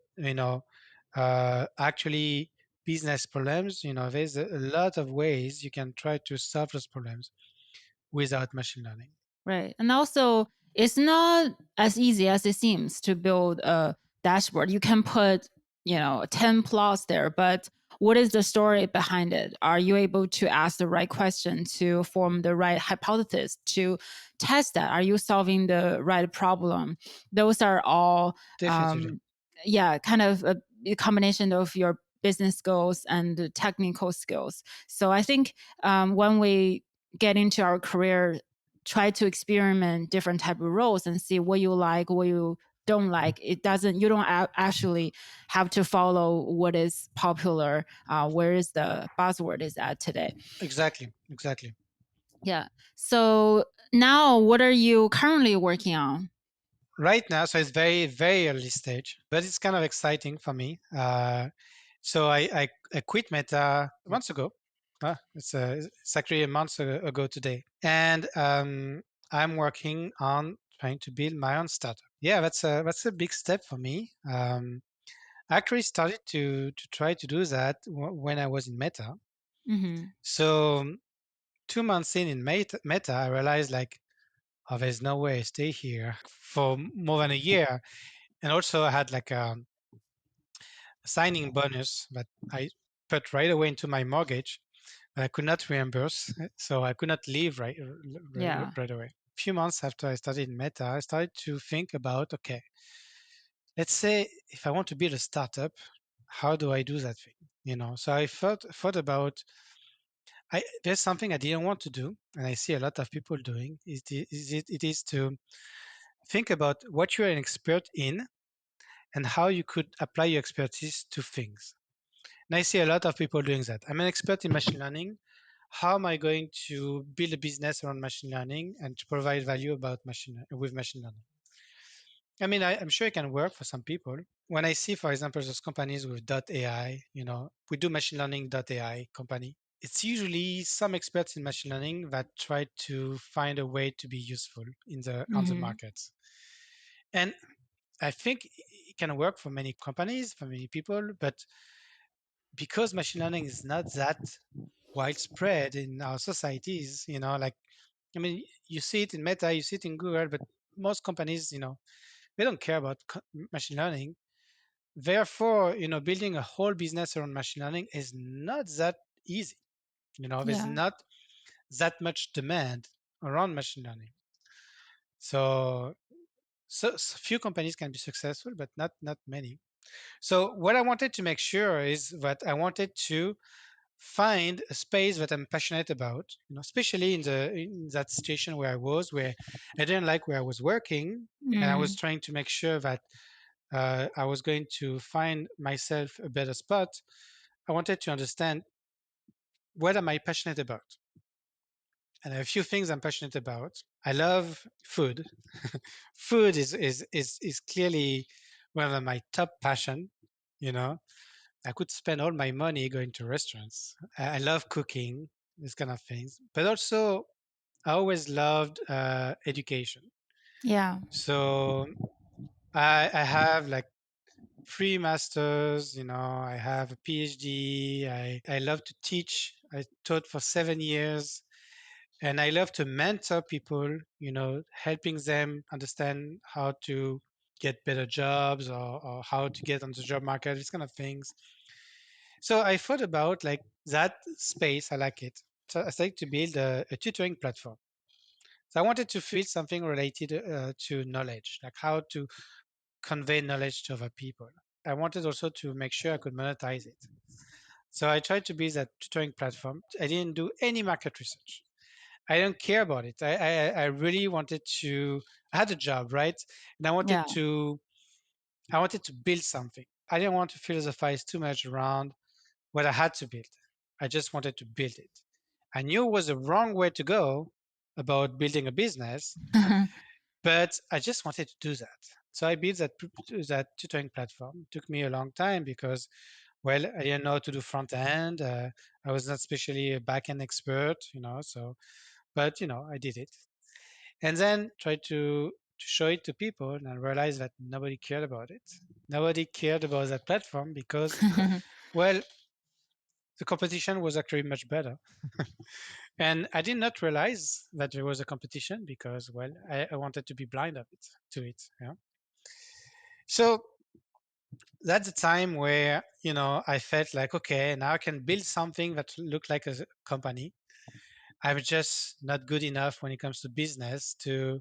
actually business problems, there's a lot of ways you can try to solve those problems without machine learning. Right. And also, it's not as easy as it seems to build a dashboard. You can put, 10 plots there, but what is the story behind it? Are you able to ask the right question to form the right hypothesis to test that? Are you solving the right problem? Those are all, Definitely. um, yeah, kind of a combination of your business skills and the technical skills. So I think when we get into our career, try to experiment different type of roles and see what you like, what you don't like. It doesn't, you don't actually have to follow what is popular, where is the buzzword is at today. Exactly. Exactly. Yeah. So now what are you currently working on? Right now, so it's very, very early stage, but it's kind of exciting for me. So I quit Meta months ago. It's actually a month ago today, and I'm working on trying to build my own startup. Yeah, that's a big step for me. I actually started to try to do that when I was in Meta. Mm-hmm. So 2 months in Meta, I realized like, oh, there's no way I stay here for more than a year. And also I had like a signing bonus that I put right away into my mortgage that I could not reimburse. So I could not leave Yeah. right away. A few months after I started in Meta, I started to think about, okay, let's say if I want to build a startup, how do I do that thing? So I thought about there's something I didn't want to do, and I see a lot of people doing. It is to think about what you're an expert in and how you could apply your expertise to things. And I see a lot of people doing that. I'm an expert in machine learning. How am I going to build a business around machine learning and to provide value about with machine learning? I mean, I'm sure it can work for some people. When I see, for example, those companies with .ai, we do machine learning .ai company. It's usually some experts in machine learning that try to find a way to be useful on the Mm-hmm. markets. And I think it can work for many companies, for many people, but because machine learning is not that widespread in our societies, like, I mean, you see it in Meta, you see it in Google, but most companies, they don't care about machine learning. Therefore, building a whole business around machine learning is not that easy. There's Yeah. not that much demand around machine learning. So, so few companies can be successful, but not many. So what I wanted to make sure is that I wanted to find a space that I'm passionate about, especially in that situation where I didn't like where I was working, and I was Mm. trying to make sure that I was going to find myself a better spot. I wanted to understand what am I passionate about, and a few things I'm passionate about. I love food. Food is clearly one of my top passion. You know, I could spend all my money going to restaurants. I love cooking. these kind of things. But also, I always loved education. Yeah. So I have like three masters, I have a PhD. I love to teach. I taught for 7 years. And I love to mentor people, helping them understand how to get better jobs, or how to get on the job market, these kind of things. So I thought about like that space. I like it. So I started to build a tutoring platform. So I wanted to build something related to knowledge, like how to convey knowledge to other people. I wanted also to make sure I could monetize it. So I tried to build that tutoring platform. I didn't do any market research. I don't care about it. I really wanted to. I had a job, right? And Yeah. I wanted to build something. I didn't want to philosophize too much around what I had to build. I just wanted to build it. I knew it was the wrong way to go about building a business, but I just wanted to do that. So I built that tutoring platform. It took me a long time because, well, I didn't know how to do front end. I was not especially a back end expert, so, but, I did it. And then tried to show it to people, and I realized that nobody cared about it. Nobody cared about that platform because, well, the competition was actually much better. And I did not realize that there was a competition because, well, I wanted to be blind of it to it. Yeah. So that's the time where, I felt like, okay, now I can build something that looked like a company. I'm just not good enough when it comes to business to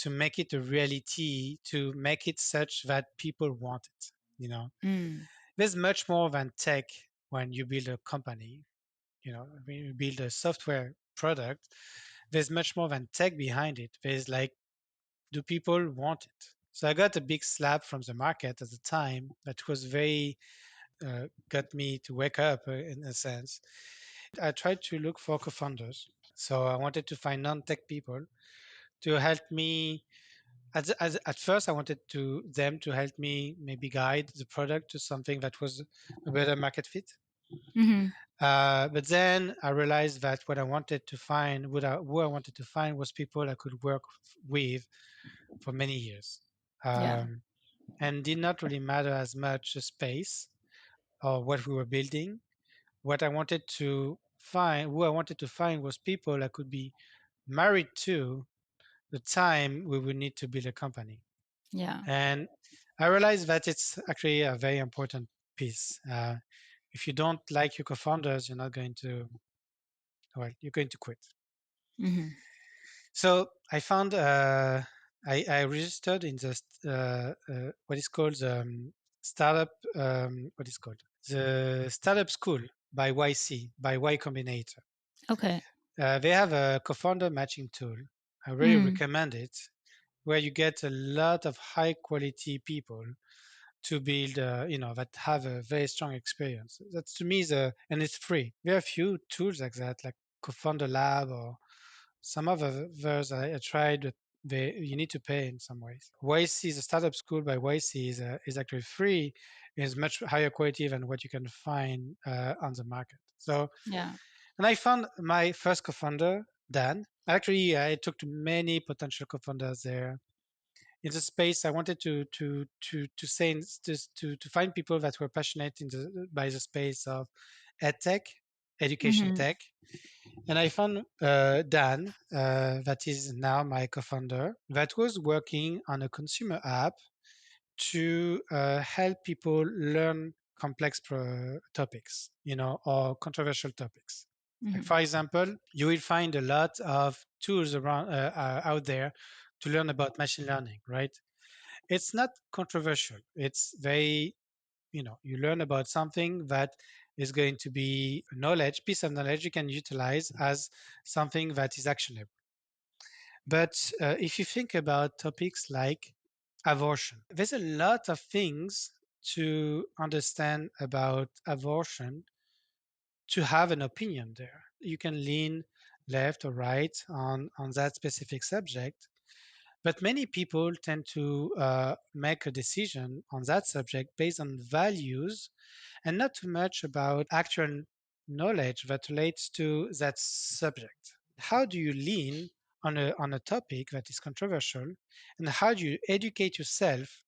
make it a reality, to make it such that people want it. Mm. There's much more than tech when you build a company. When you build a software product, there's much more than tech behind it. There's like, do people want it? So I got a big slap from the market at the time that was very got me to wake up in a sense. I tried to look for co-founders. So I wanted to find non-tech people to help me. At first, I wanted them to help me maybe guide the product to something that was a better market fit. Hmm. But then I realized that what I wanted to find, who I wanted to find, was people I could work with for many years, Yeah. um, and did not really matter as much the space or what we were building. What I wanted to find, who I wanted to find, was people I could be married to the time we would need to build a company. Yeah. And I realized that it's actually a very important piece. If you don't like your co-founders, you're not going to, well, you're going to quit. Hmm. So I found, I registered in the, what is called the startup, what is called? The startup school by YC, by Y Combinator. Okay. They have a co-founder matching tool. I really Mm. recommend it, where you get a lot of high quality people to build, that have a very strong experience. That's to me and it's free. There are a few tools like that, like Co-founder Lab or some other others I tried. But you need to pay in some ways. YC, the startup school by YC, is actually free. Is much higher quality than what you can find on the market. So, Yeah. and I found my first co-founder, Dan. Actually, I talked to many potential co-founders there in the space. I wanted to say to find people that were passionate by the space of ed tech, education Hmm. tech, and I found Dan, that is now my co-founder, that was working on a consumer app to help people learn complex topics, or controversial topics. Like, Hmm. for example, you will find a lot of tools around out there to learn about machine learning, right? It's not controversial. It's very, you learn about something that is going to be a piece of knowledge you can utilize as something that is actionable. But if you think about topics like abortion, there's a lot of things to understand about abortion to have an opinion there. You can lean left or right on that specific subject. But many people tend to make a decision on that subject based on values and not too much about actual knowledge that relates to that subject. How do you lean on a topic that is controversial, and how do you educate yourself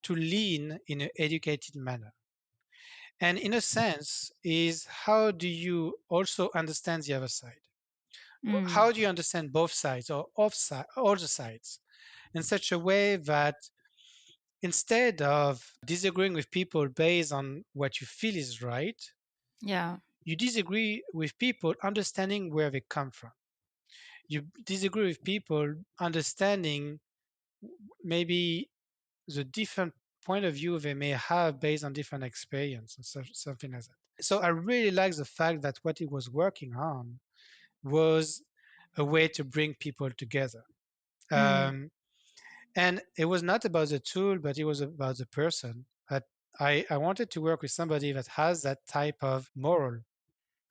to lean in an educated manner? And in a sense, is how do you also understand the other side? Mm. How do you understand both sides or all the sides in such a way that instead of disagreeing with people based on what you feel is right, Yeah. you disagree with people understanding where they come from. You disagree with people understanding maybe the different point of view they may have based on different experience and something like that. So I really like the fact that what he was working on was a way to bring people together. Mm. Um, and it was not about the tool, but it was about the person. That I wanted to work with somebody that has that type of moral,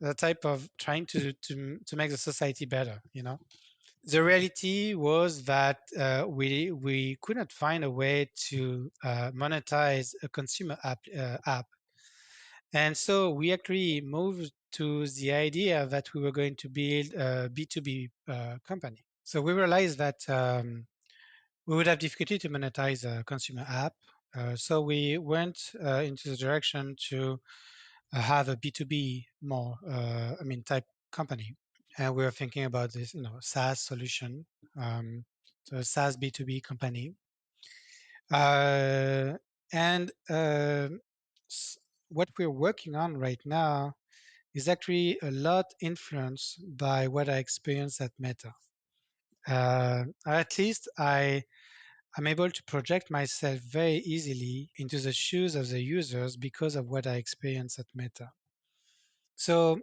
that type of trying to make the society better. You know, the reality was that we could not find a way to monetize a consumer app, and so we actually moved to the idea that we were going to build a B2B company. So we realized that we would have difficulty to monetize a consumer app. So we went into the direction to have a B2B more, type company. And we were thinking about this, SaaS solution, um, so a SaaS B2B company. Uh, and s- what we're working on right now is actually a lot influenced by what I experienced at Meta. At least I'm able to project myself very easily into the shoes of the users because of what I experienced at Meta. So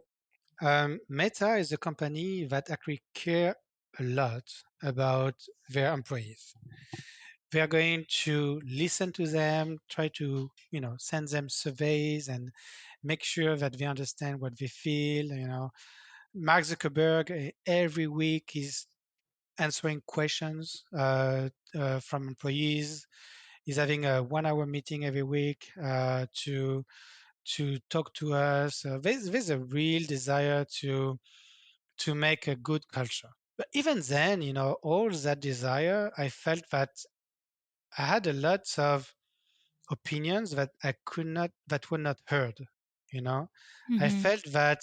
Meta is a company that actually care a lot about their employees. They are going to listen to them, try to send them surveys and make sure that they understand what they feel. Mark Zuckerberg every week is answering questions from employees. He's having a 1 hour meeting every week to talk to us. There's a real desire to make a good culture. But even then, all that desire, I felt that I had a lot of opinions that were not heard. You know, I Mm-hmm. felt that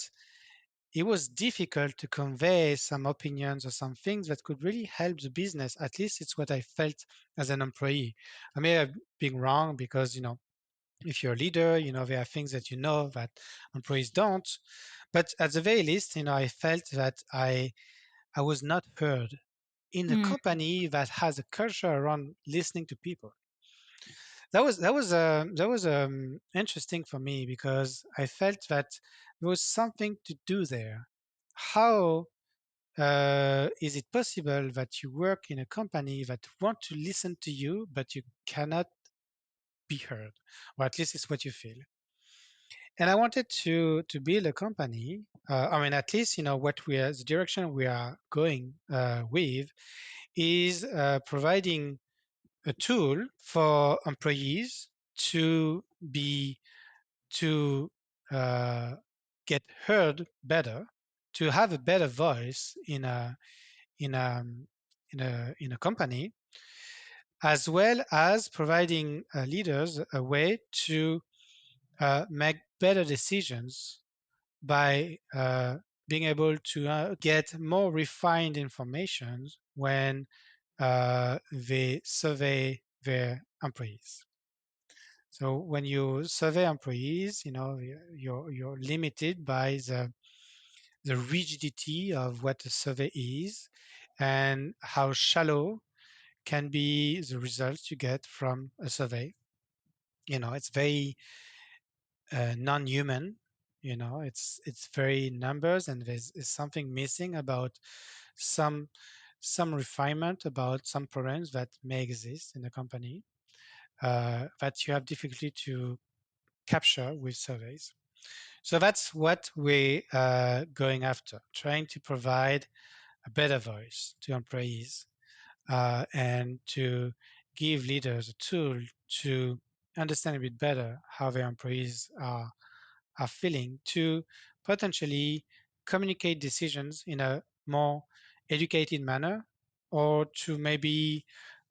it was difficult to convey some opinions or some things that could really help the business. At least it's what I felt as an employee. I may have been wrong because, if you're a leader, there are things that that employees don't. But at the very least, I felt that I was not heard in a Mm. company that has a culture around listening to people. That was interesting for me because I felt that there was something to do there. How is it possible that you work in a company that want to listen to you, but you cannot be heard, or at least it's what you feel? And I wanted to build a company. At least what the direction we are going with is providing a tool for employees to be to uh, get heard better, to have a better voice in a in a company, as well as providing leaders a way to make better decisions by being able to get more refined information when they survey their employees. So when you survey employees, you're limited by the rigidity of what a survey is and how shallow can be the results you get from a survey. It's very non-human. It's very numbers, and there's something missing about some some refinement about some problems that may exist in the company that you have difficulty to capture with surveys. So that's what we're going after, trying to provide a better voice to employees and to give leaders a tool to understand a bit better how their employees are are feeling to potentially communicate decisions in a more educated manner, or to maybe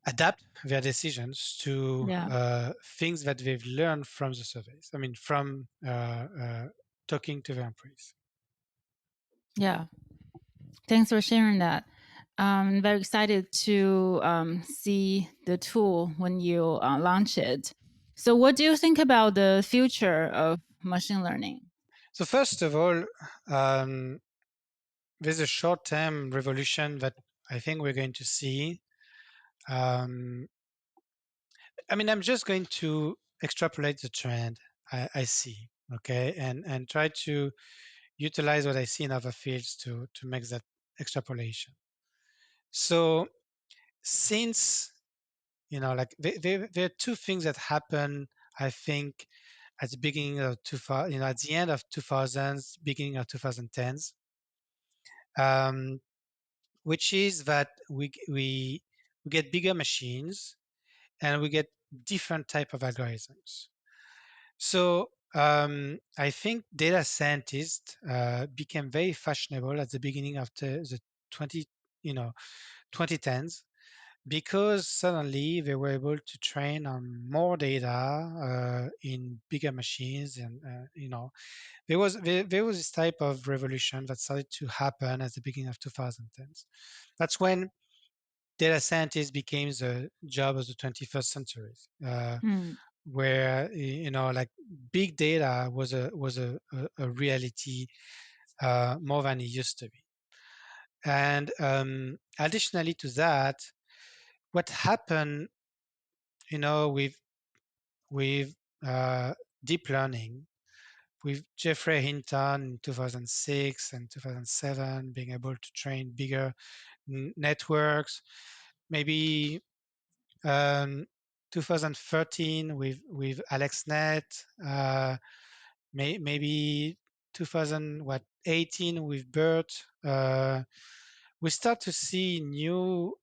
adapt their decisions to Yeah. things that they've learned from the surveys. I mean, from talking to their employees. Yeah. Thanks for sharing that. I'm very excited to see the tool when you launch it. So, what do you think about the future of machine learning? So first of all, um, there's a short-term revolution that I think we're going to see. Um, I mean, I'm just going to extrapolate the trend I see, okay, and try to utilize what I see in other fields to make that extrapolation. So since like there are two things that happen, I think, at the beginning of 2000, at the end of 2000s, beginning of 2010s, um, which is that we get bigger machines and we get different type of algorithms. So I think data scientists became very fashionable at the beginning of the 20 you know 2010s, because suddenly they were able to train on more data in bigger machines, and there was this type of revolution that started to happen at the beginning of 2010s. That's when data scientists became the job of the 21st century, Hmm. where like big data was a reality more than it used to be. And additionally to that, what happened, with uh, deep learning, with Jeffrey Hinton in 2006 and 2007 being able to train bigger networks, maybe um, 2013 with AlexNet, maybe 2018 with BERT. We start to see new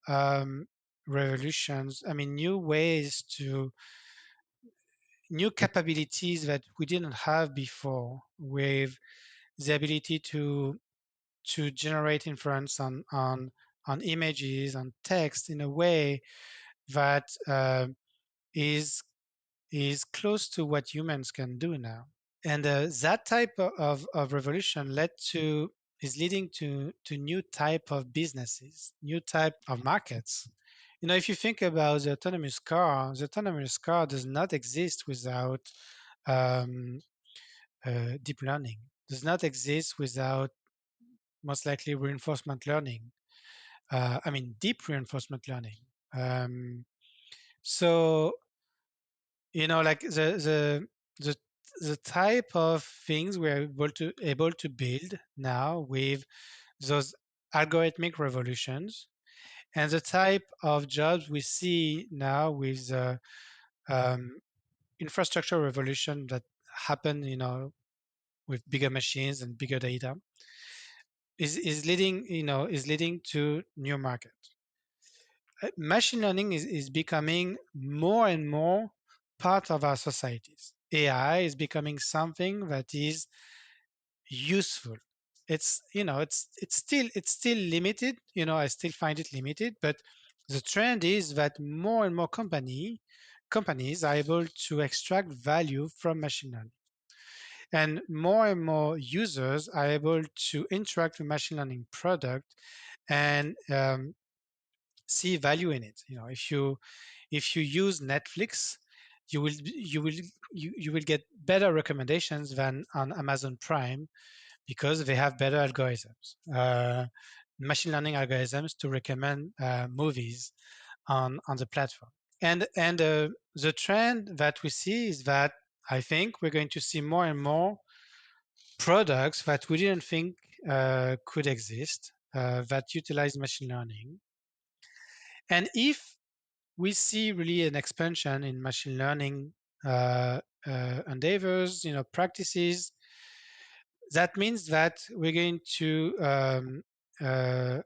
revolutions. I mean, new capabilities that we didn't have before, with the ability to generate inference on images, on text, in a way that is is close to what humans can do now. And that type of revolution led to is leading to new type of businesses, new type of markets. If you think about the autonomous car does not exist without um, deep learning, does not exist without most likely reinforcement learning. I mean, deep reinforcement learning. Um, so like the the type of things we're able to build now with those algorithmic revolutions, and the type of jobs we see now with the um, infrastructure revolution that happen, with bigger machines and bigger data, is leading to new markets. Machine learning is becoming more and more part of our societies. AI is becoming something that is useful. It's still limited. I still find it limited, but the trend is that more and more companies are able to extract value from machine learning, and more users are able to interact with machine learning product and see value in it. If you use Netflix, you will get better recommendations than on Amazon Prime, because they have better algorithms, machine learning algorithms, to recommend movies on the platform. And the trend that we see is that I think we're going to see more and more products that we didn't think could exist, that utilize machine learning. And if we see really an expansion in machine learning endeavors, practices, that means that we're going to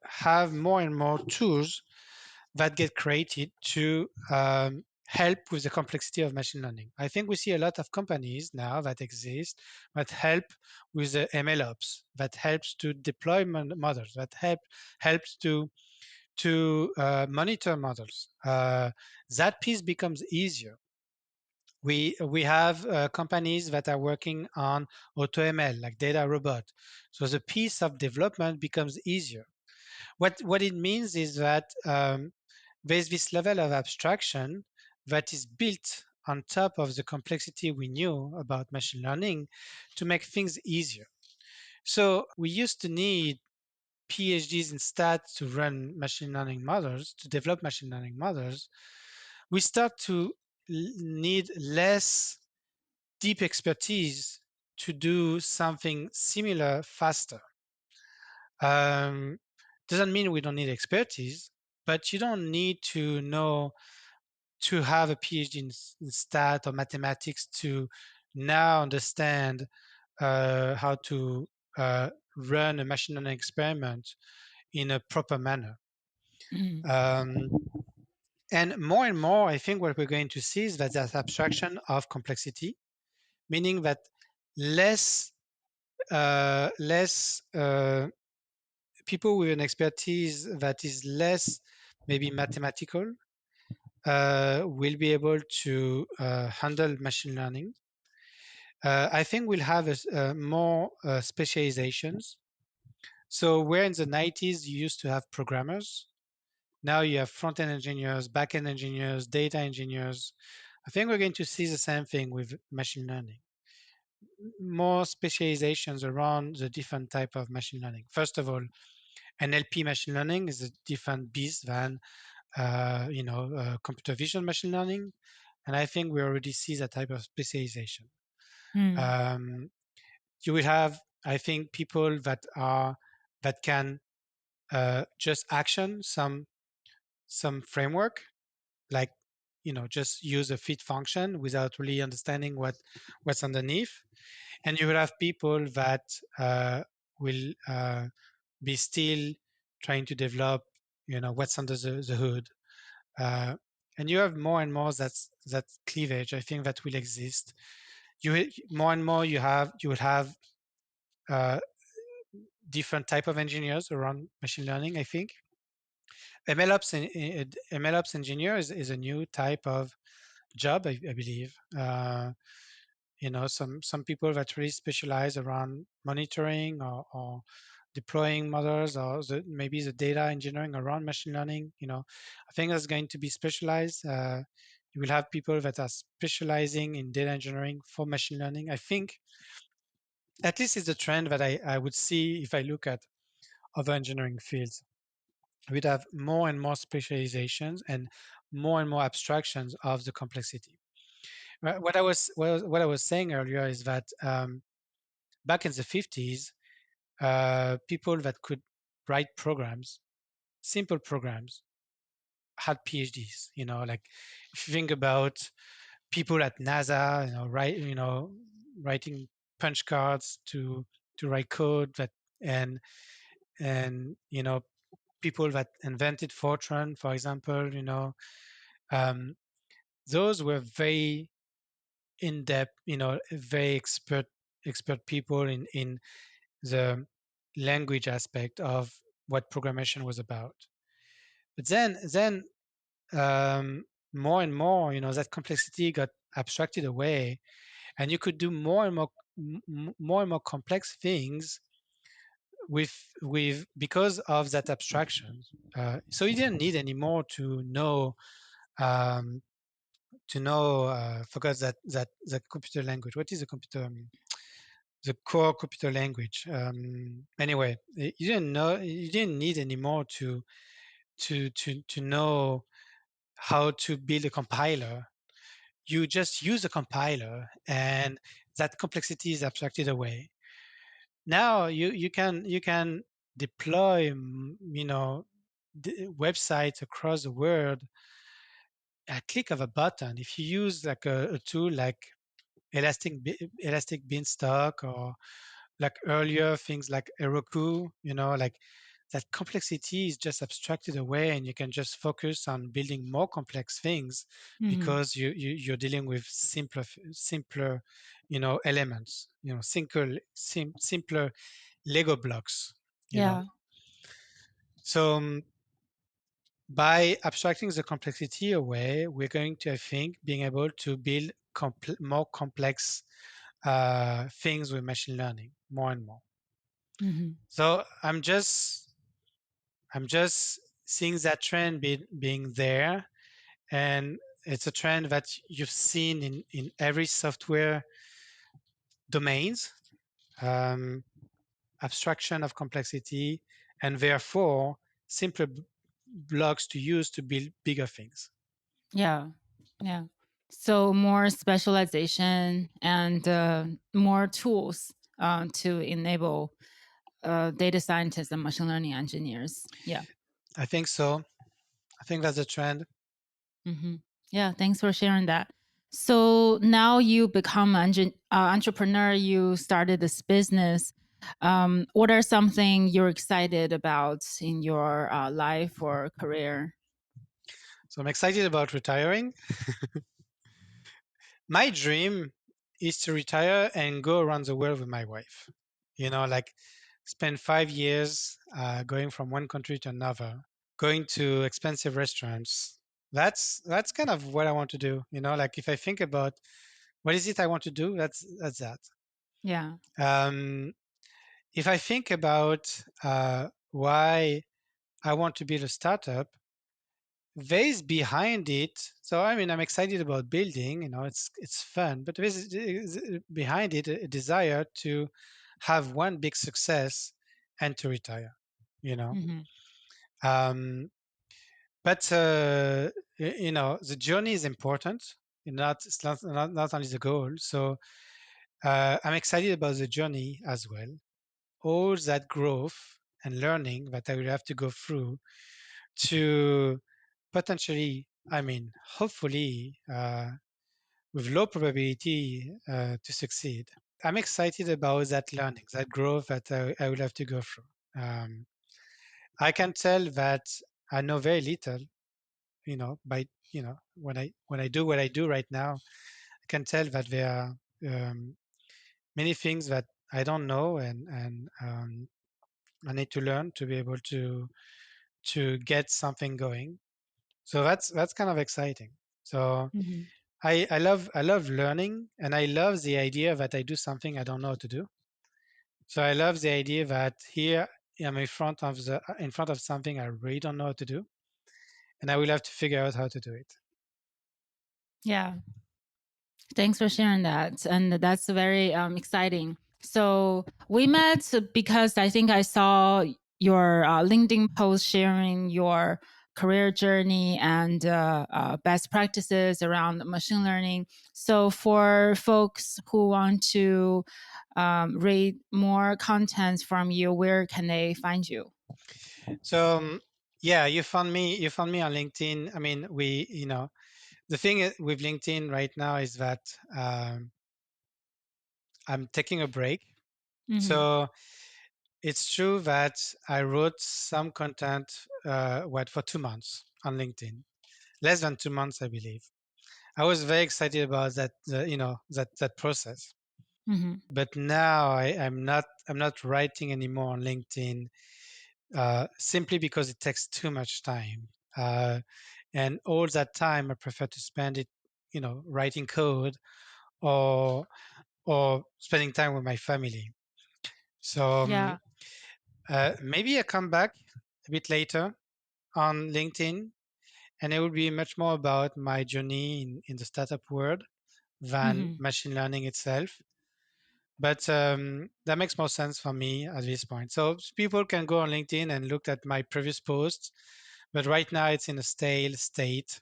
have more and more tools that get created to help with the complexity of machine learning. I think we see a lot of companies now that exist that help with the MLOps, that helps to deploy models, that helps to monitor models. That piece becomes easier. We have companies that are working on AutoML, like data robot. So the piece of development becomes easier. What it means is that there's this level of abstraction that is built on top of the complexity we knew about machine learning to make things easier. So we used to need PhDs in stats to run machine learning models, to develop machine learning models. We start to need less deep expertise to do something similar faster. Um, doesn't mean we don't need expertise, but you don't need to know to have a PhD in stat or mathematics to now understand how to run a machine learning experiment in a proper manner. Mhm. Um, and more, I think what we're going to see is that there's abstraction of complexity, meaning that less less people with an expertise that is less maybe mathematical will be able to handle machine learning. I think we'll have more specializations. So where in the 90s you used to have programmers, now you have front-end engineers, back-end engineers, data engineers. I think we're going to see the same thing with machine learning. More specializations around the different type of machine learning. First of all, NLP machine learning is a different beast than computer vision machine learning, and I think we already see that type of specialization. Mm. Um, you will have, I think, people that can just action some framework, like just use a fit function without really understanding what's underneath, and you will have people that will be still trying to develop what's under the hood. uh, and you have more and more that cleavage. I think that will exist. More and more you will have uh, different type of engineers around machine learning. I think MLOps engineer is a new type of job, I believe. Some people that really specialize around monitoring or deploying models, or maybe the data engineering around machine learning. I think that's going to be specialized. You will have people that are specializing in data engineering for machine learning. I think at least it's a trend that I would see if I look at other engineering fields. We'd have more and more specializations and more abstractions of the complexity. What I was saying earlier is that back in the 50s, people that could write programs, simple programs, had PhDs. Like if you think about people at NASA, writing punch cards to write code and and people that invented Fortran, for example. Um, those were very in-depth, very expert people in the language aspect of what programmation was about. But then more and more, that complexity got abstracted away, and you could do more and more complex things with because of that abstraction. So you didn't need anymore um, to know. Forgot that computer language. What is a computer? The core computer language. Anyway, you didn't need anymore to know how to build a compiler. You just use a compiler, and that complexity is abstracted away. Now you can deploy websites across the world at a click of a button. If you use like a tool like Elastic Beanstalk, or like earlier things like Heroku, like that complexity is just abstracted away and you can just focus on building more complex things Hmm. because you're dealing with simpler elements, simpler Lego blocks, you know. Yeah. So by abstracting the complexity away, we're going to, I think, being able to build more complex things with machine learning more and more. Hmm. So I'm just seeing that trend being there, and it's a trend that you've seen in every software domains, um, abstraction of complexity, and therefore simpler blocks to use to build bigger things. Yeah. Yeah. So more specialization and more tools to enable data scientists and machine learning engineers. Yeah. I think so. I think that's a trend. Hmm. Yeah. Thanks for sharing that. So now you become an entrepreneur. You started this business. What are something you're excited about in your life or career? So I'm excited about retiring. My dream is to retire and go around the world with my wife. Like spend 5 years going from one country to another, going to expensive restaurants. That's kind of what I want to do. Like if I think about what is it I want to do, that's that. Yeah. Um, if I think about why I want to build a startup, there's behind it. So I mean, I'm excited about building. It's fun, but there's behind it a desire to have one big success and to retire. You know, Hmm. um, but the journey is important. It's not only the goal. So I'm excited about the journey as well. All that growth and learning that I will have to go through to potentially, I mean, hopefully, with low probability to succeed. I'm excited about that learning, that growth that I will have to go through. Um, I can tell that I know very little, by when I do what I do right now, I can tell that there are many things that I don't know, and I need to learn to be able to get something going. So that's kind of exciting. So Hmm. I love learning, and I love the idea that I do something I don't know how to do. So I love the idea that here I'm in front of something I really don't know how to do, and I will have to figure out how to do it. Yeah. Thanks for sharing that. And that's very exciting. So we met because I think I saw your LinkedIn post sharing your career journey and best practices around machine learning. So for folks who want to read more content from you, where can they find you? So yeah, you found me on LinkedIn. I mean, the thing with LinkedIn right now is that I'm taking a break. Hmm. So it's true that I wrote some content, for 2 months on LinkedIn, less than 2 months, I believe. I was very excited about that process. Hmm. But now I'm not writing anymore on LinkedIn, simply because it takes too much time. And all that time I prefer to spend it, writing code or spending time with my family. So Yeah. maybe I come back a bit later on LinkedIn, and it will be much more about my journey in the startup world than Hmm. machine learning itself. But that makes more sense for me at this point. So people can go on LinkedIn and look at my previous posts, but right now it's in a stale state,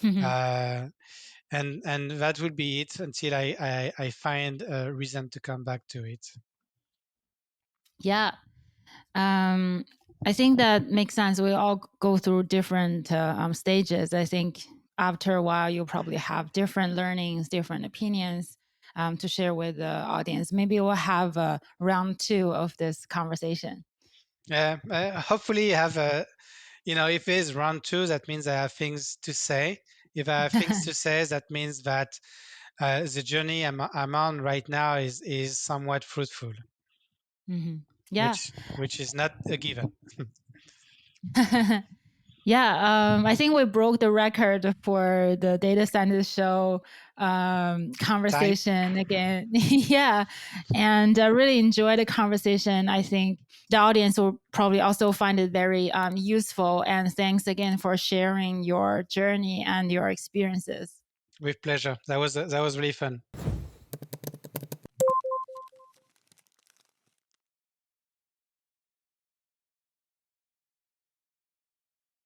uh, and that will be it until I find a reason to come back to it. Yeah. Um, I think that makes sense. We all go through different stages. I think after a while, you'll probably have different learnings, different opinions to share with the audience. Maybe we'll have round two of this conversation. Hopefully, you have a, if it's round two, that means I have things to say. If I have things to say, that means that the journey I'm on right now is somewhat fruitful, Hmm. Yeah. which is not a given. Yeah, I think we broke the record for the data scientist show Time. conversation again. Yeah, and I really enjoyed the conversation. I think the audience will probably also find it very useful. And thanks again for sharing your journey and your experiences. With pleasure. That was really fun.